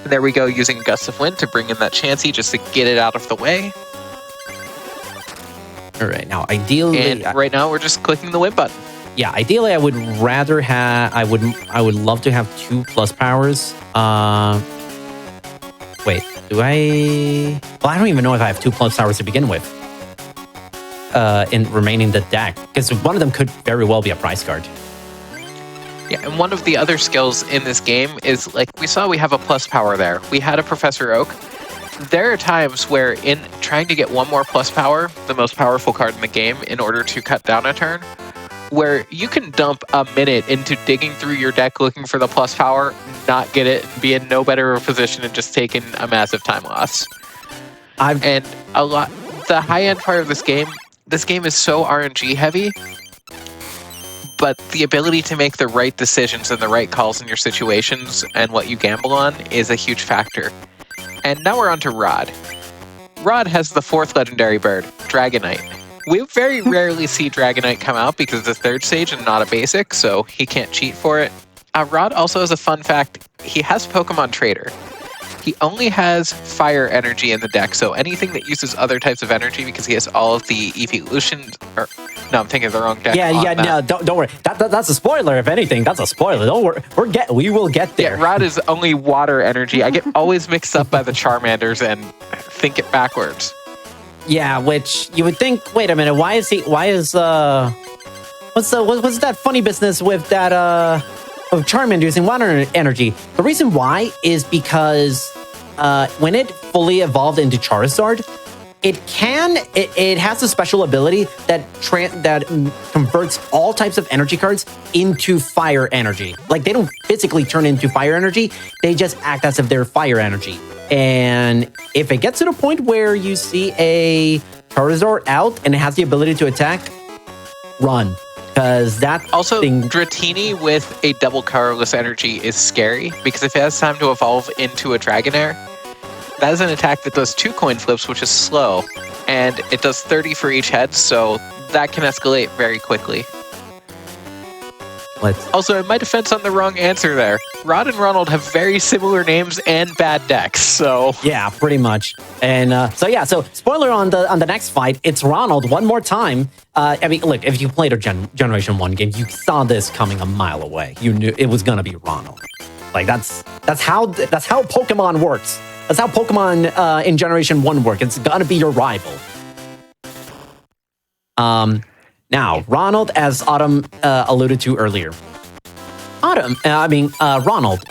And there we go, using Gust of Wind to bring in that Chansey just to get it out of the way. all right, now, ideally... And right now, we're just clicking the win button. Yeah, ideally, I would rather have... I would love to have 2 plus powers. Wait, do I... Well, I don't even know if I have 2 plus powers to begin with. In remaining the deck. Because one of them could very well be a prize card. Yeah, and one of the other skills in this game is, like, we saw we have a plus power there. We had a Professor Oak. There are times where in trying to get 1 more plus power, the most powerful card in the game, in order to cut down a turn, where you can dump a minute into digging through your deck looking for the plus power, not get it, and be in no better of a position and just take in a massive time loss. And the high-end part of this game is so RNG heavy, but the ability to make the right decisions and the right calls in your situations and what you gamble on is a huge factor. And now we're on to Rod. Rod has the 4th legendary bird, Dragonite. We very rarely see Dragonite come out because it's a 3rd stage and not a basic, so he can't cheat for it. Rod also has a fun fact. He has Pokemon Trader. He only has fire energy in the deck, so anything that uses other types of energy, because he has all of the evolutions, or No, I'm thinking of the wrong deck. Yeah, on yeah, that. no, don't worry. That's a spoiler. If anything, that's a spoiler. Don't worry. We will get there. Yeah, Rod is only water energy. I get always mixed up by the Charmanders and think it backwards. Yeah, which you would think. Wait a minute. What's that funny business with that of Charmander using water energy? The reason why is because when it fully evolved into Charizard, it has a special ability that converts all types of energy cards into fire energy. Like, they don't physically turn into fire energy, they just act as if they're fire energy. And if it gets to the point where you see a Charizard out and it has the ability to attack, run. Because that Also, thing... Dratini with a double colorless energy is scary, because if it has time to evolve into a Dragonair, that is an attack that does 2 coin flips, which is slow, and it does 30 for each head, so that can escalate very quickly. Also, in my defense, on the wrong answer there. Rod and Ronald have very similar names and bad decks, so... Yeah, pretty much. And so spoiler on the next fight, it's Ronald one more time. I mean, look, if you played a Generation 1 game, you saw this coming a mile away. You knew it was going to be Ronald. Like, that's how Pokemon works. That's how Pokemon in Generation 1 work. It's gonna be your rival. Now, Ronald, as Autumn alluded to earlier. Ronald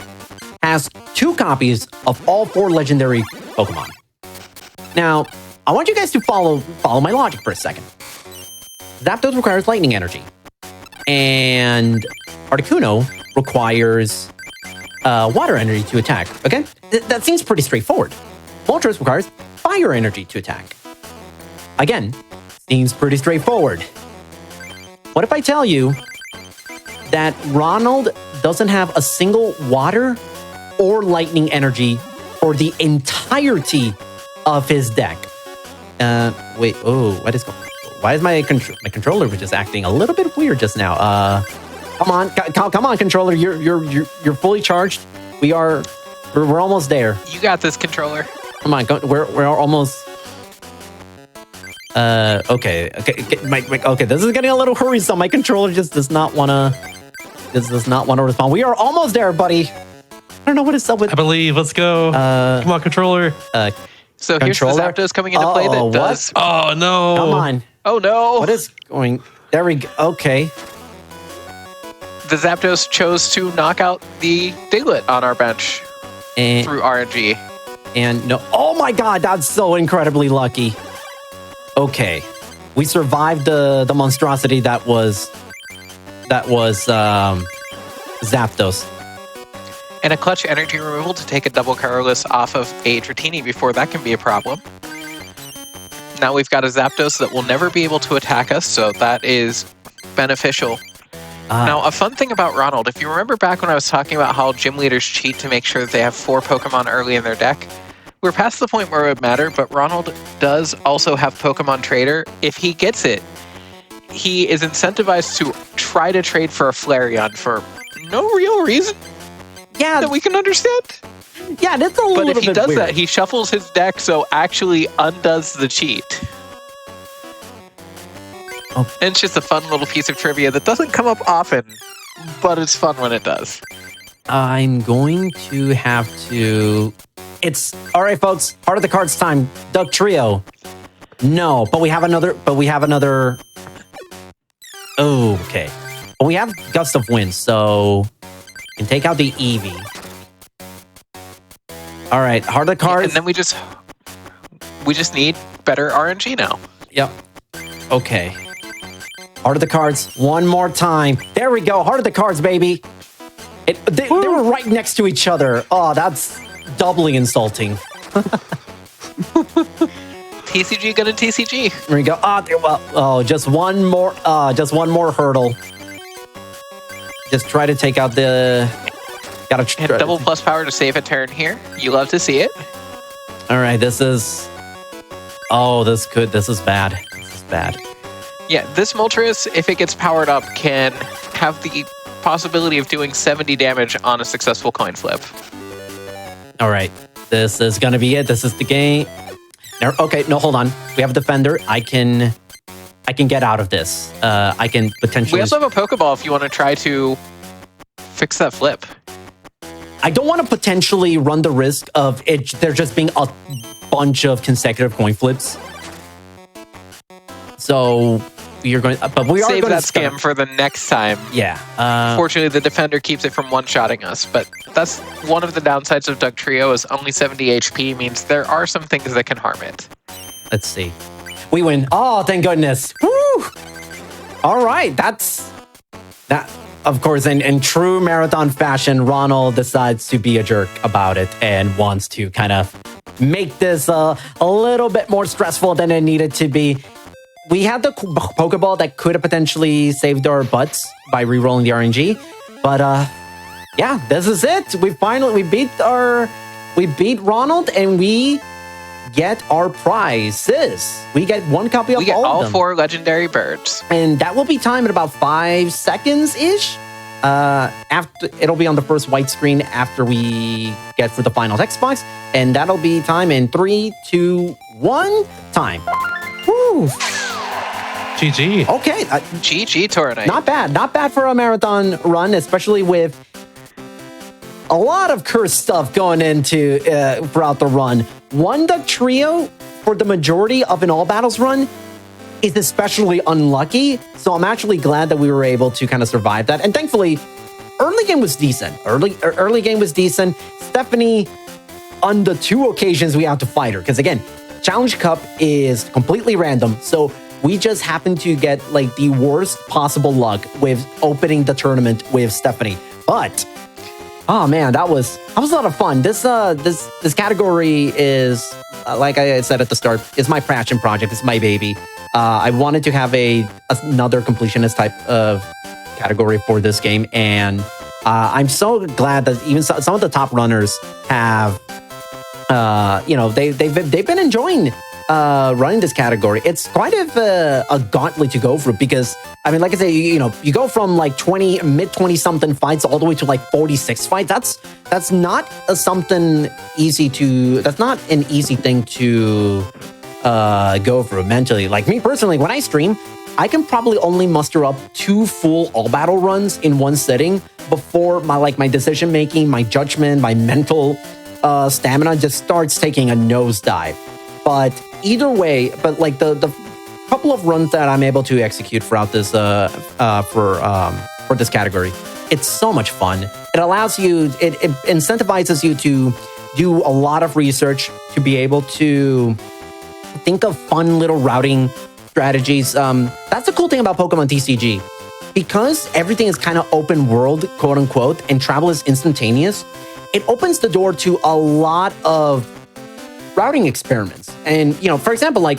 has 2 copies of all 4 legendary Pokemon. Now, I want you guys to follow my logic for a second. Zapdos requires lightning energy. And Articuno requires water energy to attack, okay? That seems pretty straightforward. Moltres requires fire energy to attack. Again, seems pretty straightforward. What if I tell you that Ronald doesn't have a single water or lightning energy for the entirety of his deck? Why is my controller was just acting a little bit weird just now? Come on, controller. You're fully charged. We're almost there. You got this, controller. Come on, we're almost. Okay. This is getting a little worrisome. My controller just does not want to respond. We are almost there, buddy. I don't know what is up with. I believe. Let's go. Come on, controller. So here's the Zapdos coming into play that does. Oh no! Come on. Oh no! What is going? There we go. Okay. The Zapdos chose to knock out the Diglett on our bench through RNG. And no, oh my god, that's so incredibly lucky. Okay, we survived the monstrosity that was Zapdos. And a clutch energy removal to take a double colorless off of a Dratini before that can be a problem. Now we've got a Zapdos that will never be able to attack us, so that is beneficial. Now, a fun thing about Ronald, if you remember back when I was talking about how gym leaders cheat to make sure that they have 4 Pokemon early in their deck, we're past the point where it would matter, but Ronald does also have Pokemon Trader. If he gets it, he is incentivized to try to trade for a Flareon for no real reason that we can understand. Yeah, that's a little bit weird. But if he does that, he shuffles his deck so actually undoes the cheat. Oh. And it's just a fun little piece of trivia that doesn't come up often, but it's fun when it does. I'm going to have to... It's... All right, folks. Heart of the Cards time. Duck Trio. No, but we have another... Oh, okay. But we have Gust of Wind, so... We can take out the Eevee. All right, Heart of the Cards... And then we just need better RNG now. Yep. Okay. Heart of the Cards, one more time. There we go. Heart of the Cards, baby. They were right next to each other. Oh, that's doubly insulting. TCG gonna TCG. There we go. Just one more hurdle. Just try to take out the... And double plus power to save a turn here. You love to see it. All right, this is... Oh, this is bad. This is bad. Yeah, this Moltres, if it gets powered up, can have the possibility of doing 70 damage on a successful coin flip. All right, this is going to be it. This is the game. Okay, no, hold on. We have a defender. I can I can get out of this. I can potentially. We also have a Pokeball if you want to try to fix that flip. I don't want to potentially run the risk of there just being a bunch of consecutive coin flips. So you're going, but we are Save going that to scam for the next time. Yeah. Fortunately, the defender keeps it from one-shotting us, but that's one of the downsides of Doug Trio is only 70 HP means there are some things that can harm it. Let's see. We win. Oh, thank goodness. Woo! All right. That's that. Of course, in true marathon fashion, Ronald decides to be a jerk about it and wants to kind of make this a little bit more stressful than it needed to be. We had the Pokeball that could have potentially saved our butts by re-rolling the RNG, but yeah, this is it. We beat Ronald, and we get our prizes. We get one copy of We get all of all them. 4 legendary birds. And that will be timed in about 5 seconds-ish. After it'll be on the first white screen after we get for the final text box. And that'll be time in 3, 2, 1, time. Woo! GG. Okay, GG Tornite. not bad. Not bad for a marathon run, especially with a lot of cursed stuff going into throughout the run. One Duck Trio for the majority of an all battles run is especially unlucky. So I'm actually glad that we were able to kind of survive that. And thankfully, early game was decent. Early game was decent. Stephanie, on the 2 occasions we have to fight her, because again, Challenge Cup is completely random. So we just happened to get like the worst possible luck with opening the tournament with Stephanie. But oh man, that was a lot of fun. This category is like I said at the start, is my passion project. It's my baby. I wanted to have another completionist type of category for this game, and I'm so glad that even some of the top runners have, they've been enjoying running this category. It's quite a gauntlet to go through because, I mean, like I say, you go from like mid-20 something fights all the way to like 46 fights. That's not something easy to. That's not an easy thing to go through mentally. Like me personally, when I stream, I can probably only muster up 2 full all battle runs in one sitting before my decision making, my judgment, my mental stamina just starts taking a nosedive. But either way, like the couple of runs that I'm able to execute throughout this for this category, it's so much fun. It allows you, it incentivizes you to do a lot of research to be able to think of fun little routing strategies. That's the cool thing about Pokemon TCG. Because everything is kind of open world, quote unquote, and travel is instantaneous, it opens the door to a lot of routing experiments. And, for example, like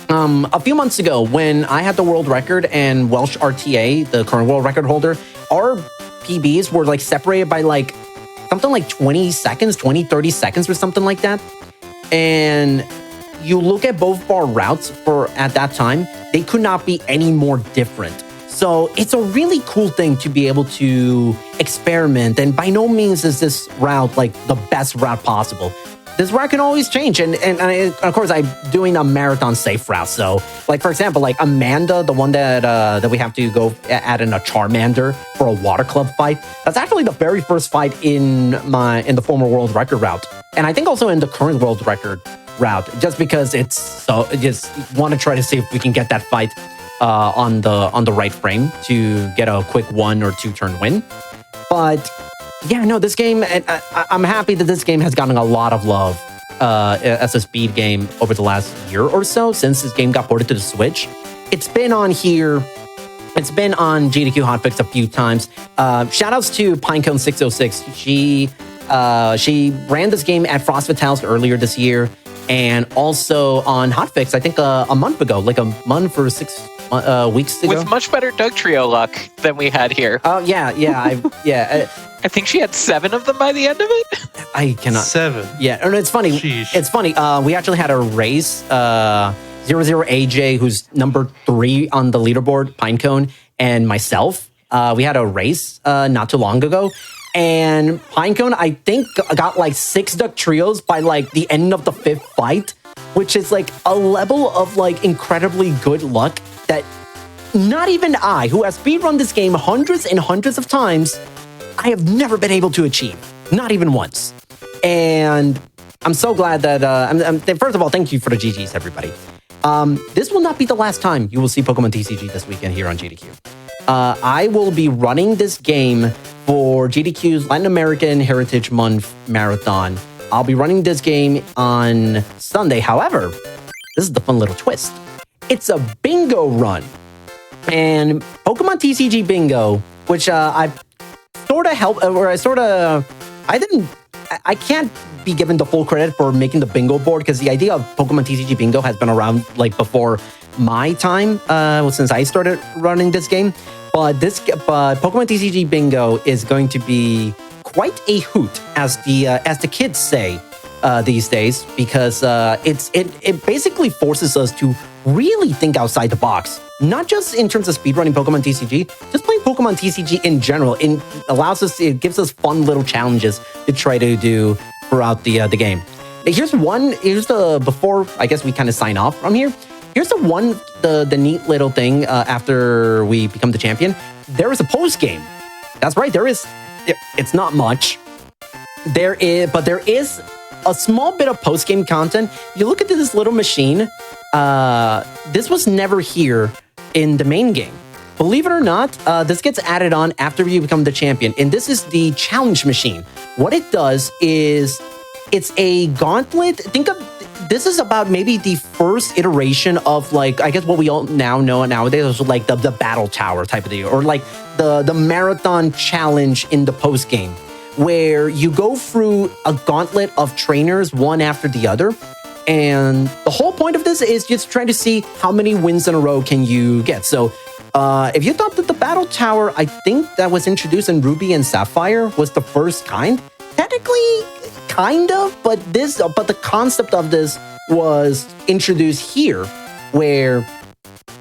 a few months ago when I had the world record and Welsh RTA, the current world record holder, our PBs were like separated by like something like 20 seconds, 20, 30 seconds or something like that. And you look at both of our routes at that time, they could not be any more different. So it's a really cool thing to be able to experiment. And by no means is this route like the best route possible. This route can always change. And of course, I'm doing a marathon safe route. So like, for example, like Amanda, the one that we have to go add in a Charmander for a water club fight. That's actually the very first fight in the former world record route. And I think also in the current world record route, just because I just want to try to see if we can get that fight on the right frame to get a quick 1 or 2 turn win. But yeah, no, this game, I'm happy that this game has gotten a lot of love as a speed game over the last year or so since this game got ported to the Switch. It's been on here. It's been on GDQ Hotfix a few times. Shout outs to Pinecone606. She ran this game at Frost Vitalis earlier this year, and also on Hotfix, I think a month ago, like a month or 6 weeks ago. With much better Doug Trio luck than we had here. Oh, yeah. I think she had 7 of them by the end of it. I cannot. 7. Yeah, and it's funny. Sheesh. It's funny. We actually had a race. 00AJ, who's number 3 on the leaderboard, Pinecone, and myself. We had a race not too long ago. And Pinecone, I think, got like 6 Duck Trios by like the end of the 5th fight. which is like a level of like incredibly good luck that not even I, who has speedrun this game hundreds and hundreds of times, I have never been able to achieve. Not even once. And I'm so glad that, first of all, thank you for the GGs, everybody. This will not be the last time you will see Pokemon TCG this weekend here on GDQ. I will be running this game for GDQ's Latin American Heritage Month Marathon. I'll be running this game on Sunday. However, this is the fun little twist. It's a bingo run. And Pokemon TCG Bingo, which I sort of helped, or I can't be given the full credit for making the bingo board because the idea of Pokemon TCG Bingo has been around like before my time, since I started running this game. But Pokemon TCG Bingo is going to be quite a hoot, as the kids say these days, because it basically forces us to really think outside the box. Not just in terms of speedrunning Pokemon TCG, just playing Pokemon TCG in general. It gives us fun little challenges to try to do throughout the game. Before I guess we kind of sign off from here. Here's the neat little thing after we become the champion. There is a post game. That's right. There is. It's not much. But there is a small bit of post game content. If you look at this little machine, this was never here in the main game. Believe it or not, this gets added on after you become the champion. And this is the challenge machine. What it does is it's a gauntlet. Think of this is about maybe the first iteration of like, I guess what we all now know nowadays is like the battle tower type of deal, or like the marathon challenge in the post game, where you go through a gauntlet of trainers one after the other. And the whole point of this is just trying to see how many wins in a row can you get. So if you thought that the battle tower, I think that was introduced in Ruby and Sapphire, was the first kind, technically kind of, but the concept of this was introduced here, where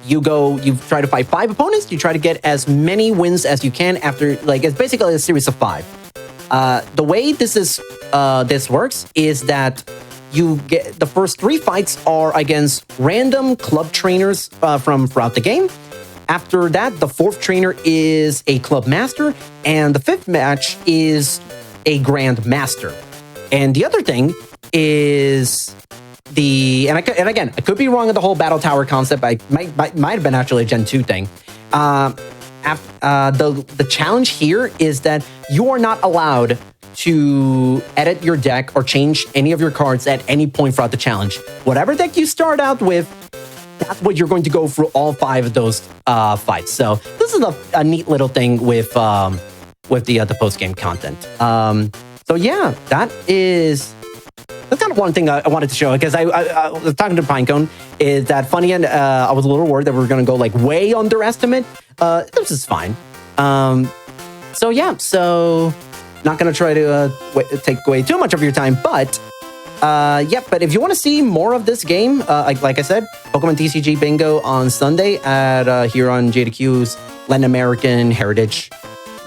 you try to fight 5 opponents, you try to get as many wins as you can after, like, it's basically a series of 5. The way this works is that you get the first 3 fights are against random club trainers from throughout the game. After that, the 4th trainer is a club master, and the 5th match is a grand master. And the other thing is and again, I could be wrong on the whole battle tower concept. I might have been actually a Gen 2 thing. The challenge here is that you are not allowed to edit your deck or change any of your cards at any point throughout the challenge. Whatever deck you start out with, that's what you're going to go through all 5 of those fights. So this is a neat little thing with the post game content. So yeah, that's kind of one thing I wanted to show, because I was talking to Pinecone, is that funny, and I was a little worried that we were going to go like way underestimate. This is fine. So yeah, not going to try to take away too much of your time, but but if you want to see more of this game, like I said, Pokemon TCG Bingo on Sunday at here on JDQ's Latin American Heritage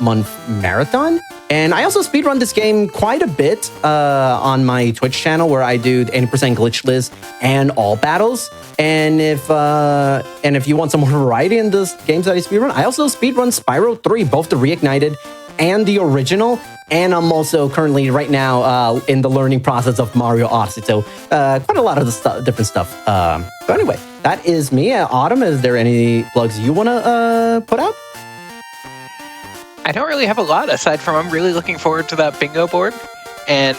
Month Marathon. And I also speedrun this game quite a bit on my Twitch channel, where I do 80% glitchless and all battles. And if you want some more variety in the games that I speedrun, I also speedrun Spyro 3, both the Reignited and the original. And I'm also currently right now in the learning process of Mario Odyssey. So quite a lot of different stuff. So anyway, that is me. Autumn, is there any plugs you want to put out? I don't really have a lot, aside from I'm really looking forward to that bingo board. And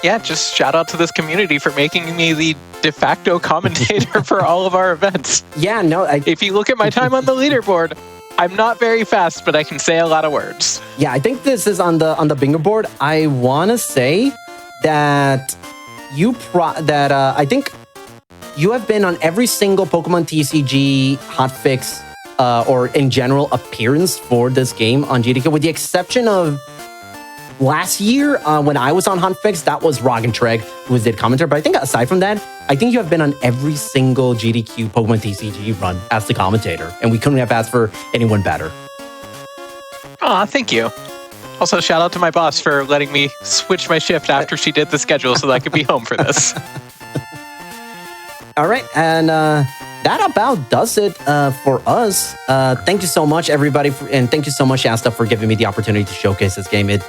yeah, just shout out to this community for making me the de facto commentator for all of our events. Yeah, no. If you look at my time on the leaderboard, I'm not very fast, but I can say a lot of words. Yeah, I think this is on the bingo board. I want to say that I think you have been on every single Pokemon TCG hotfix or in general appearance for this game on GDQ, with the exception of last year when I was on hotfix. That was Rog and Treg who did commentator. But I think aside from that, I think you have been on every single GDQ Pokemon TCG run as the commentator, and we couldn't have asked for anyone better. Aw, thank you. Also, shout out to my boss for letting me switch my shift after she did the schedule so that I could be home for this. All right, and that about does it for us. Thank you so much, everybody, and thank you so much, Shasta, for giving me the opportunity to showcase this game. It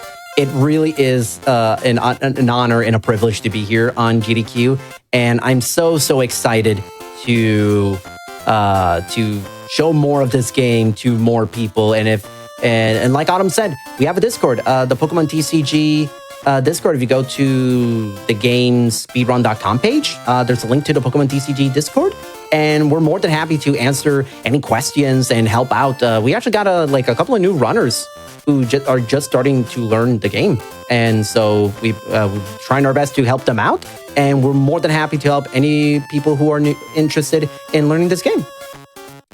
really is an honor and a privilege to be here on GDQ, and I'm so excited to show more of this game to more people. And like Autumn said, we have a Discord, the Pokemon TCG Discord. If you go to the game's speedrun.com page, there's a link to the Pokemon TCG Discord, and we're more than happy to answer any questions and help out. We actually got a couple of new runners who are just starting to learn the game, and so we're trying our best to help them out, and we're more than happy to help any people who are interested in learning this game.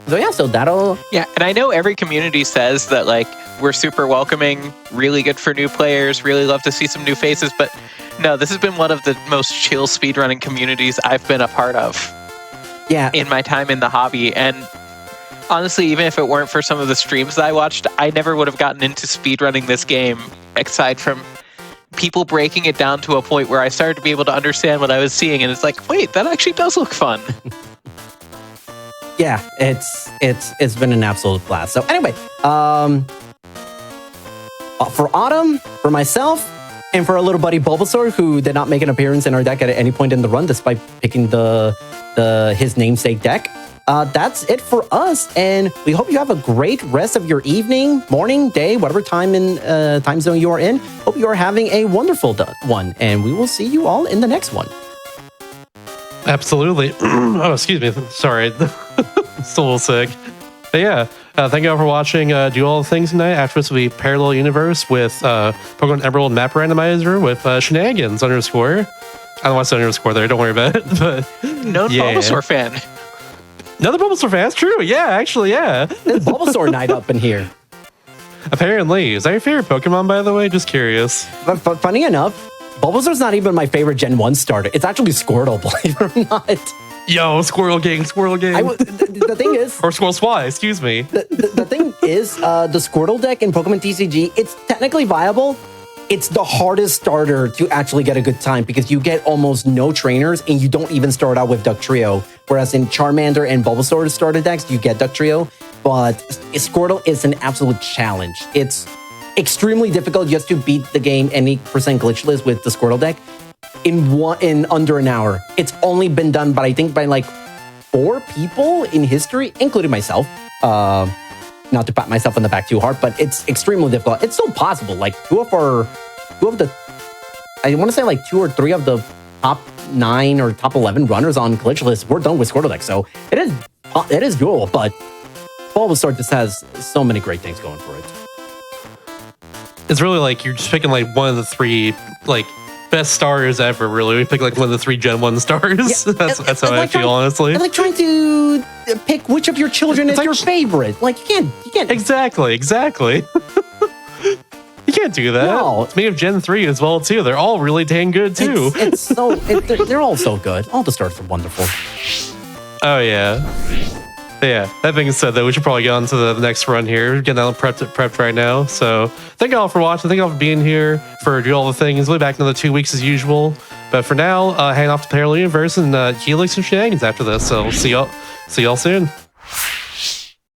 So yeah, so that'll... Yeah, and I know every community says that, like, we're super welcoming, really good for new players, really love to see some new faces, but no, this has been one of the most chill speedrunning communities I've been a part of in my time in the hobby. And honestly, even if it weren't for some of the streams that I watched, I never would have gotten into speedrunning this game, aside from people breaking it down to a point where I started to be able to understand what I was seeing, and it's like, wait, that actually does look fun. Yeah, it's been an absolute blast. So anyway, for Autumn, for myself, and for our little buddy Bulbasaur, who did not make an appearance in our deck at any point in the run, despite picking his namesake deck, that's it for us. And we hope you have a great rest of your evening, morning, day, whatever time zone you are in. Hope you are having a wonderful one, and we will see you all in the next one. Absolutely. Oh, excuse me. Sorry. Still a little sick. But yeah, thank you all for watching Do All the Things tonight. After this will be Parallel Universe with Pokemon Emerald Map Randomizer with Shenanigans _. I don't want to say underscore there. Don't worry about it. But Known Bulbasaur fan. Another Bulbasaur fan. That's true. Yeah, actually, yeah. There's Bulbasaur night up in here. Apparently. Is that your favorite Pokemon, by the way? Just curious. But funny enough, Bulbasaur's not even my favorite Gen 1 starter. It's actually Squirtle, believe it or not. Yo, Squirrel Gang. The thing is... Or Squirrel Swy, excuse me. The thing is, the Squirtle deck in Pokemon TCG, it's technically viable. It's the hardest starter to actually get a good time because you get almost no trainers and you don't even start out with Duck Trio. Whereas in Charmander and Bulbasaur starter decks, you get Duck Trio. But Squirtle is an absolute challenge. It's extremely difficult just to beat the game any percent glitchless with the Squirtle deck in under an hour. It's only been done, but I think by like 4 people in history, including myself. Not to pat myself on the back too hard, but it's extremely difficult. It's still possible. Like two of the, I want to say like 2 or 3 of the top 9 or top 11 runners on glitchless were done with Squirtle deck. So it is doable, but Bulbasaur just has so many great things going for it. It's really like you're just picking like one of the 3 like best starters ever. Really, we pick like one of the 3 Gen 1 stars. Yeah, that's how I feel, honestly. It's like trying to pick which of your children is your favorite. Like you can't. Exactly. You can't do that. No. It's made of Gen 3 as well too. They're all really dang good too. They're all so good. All the starters are wonderful. Oh yeah. Yeah, that being said, though, we should probably get on to the next run here. We're getting all prepped right now. So thank you all for watching. Thank you all for being here for Do All the Things. We'll be back in another 2 weeks as usual. But for now, hang off to Parallel Universe and Helix and Shenanigans after this. So see y'all soon.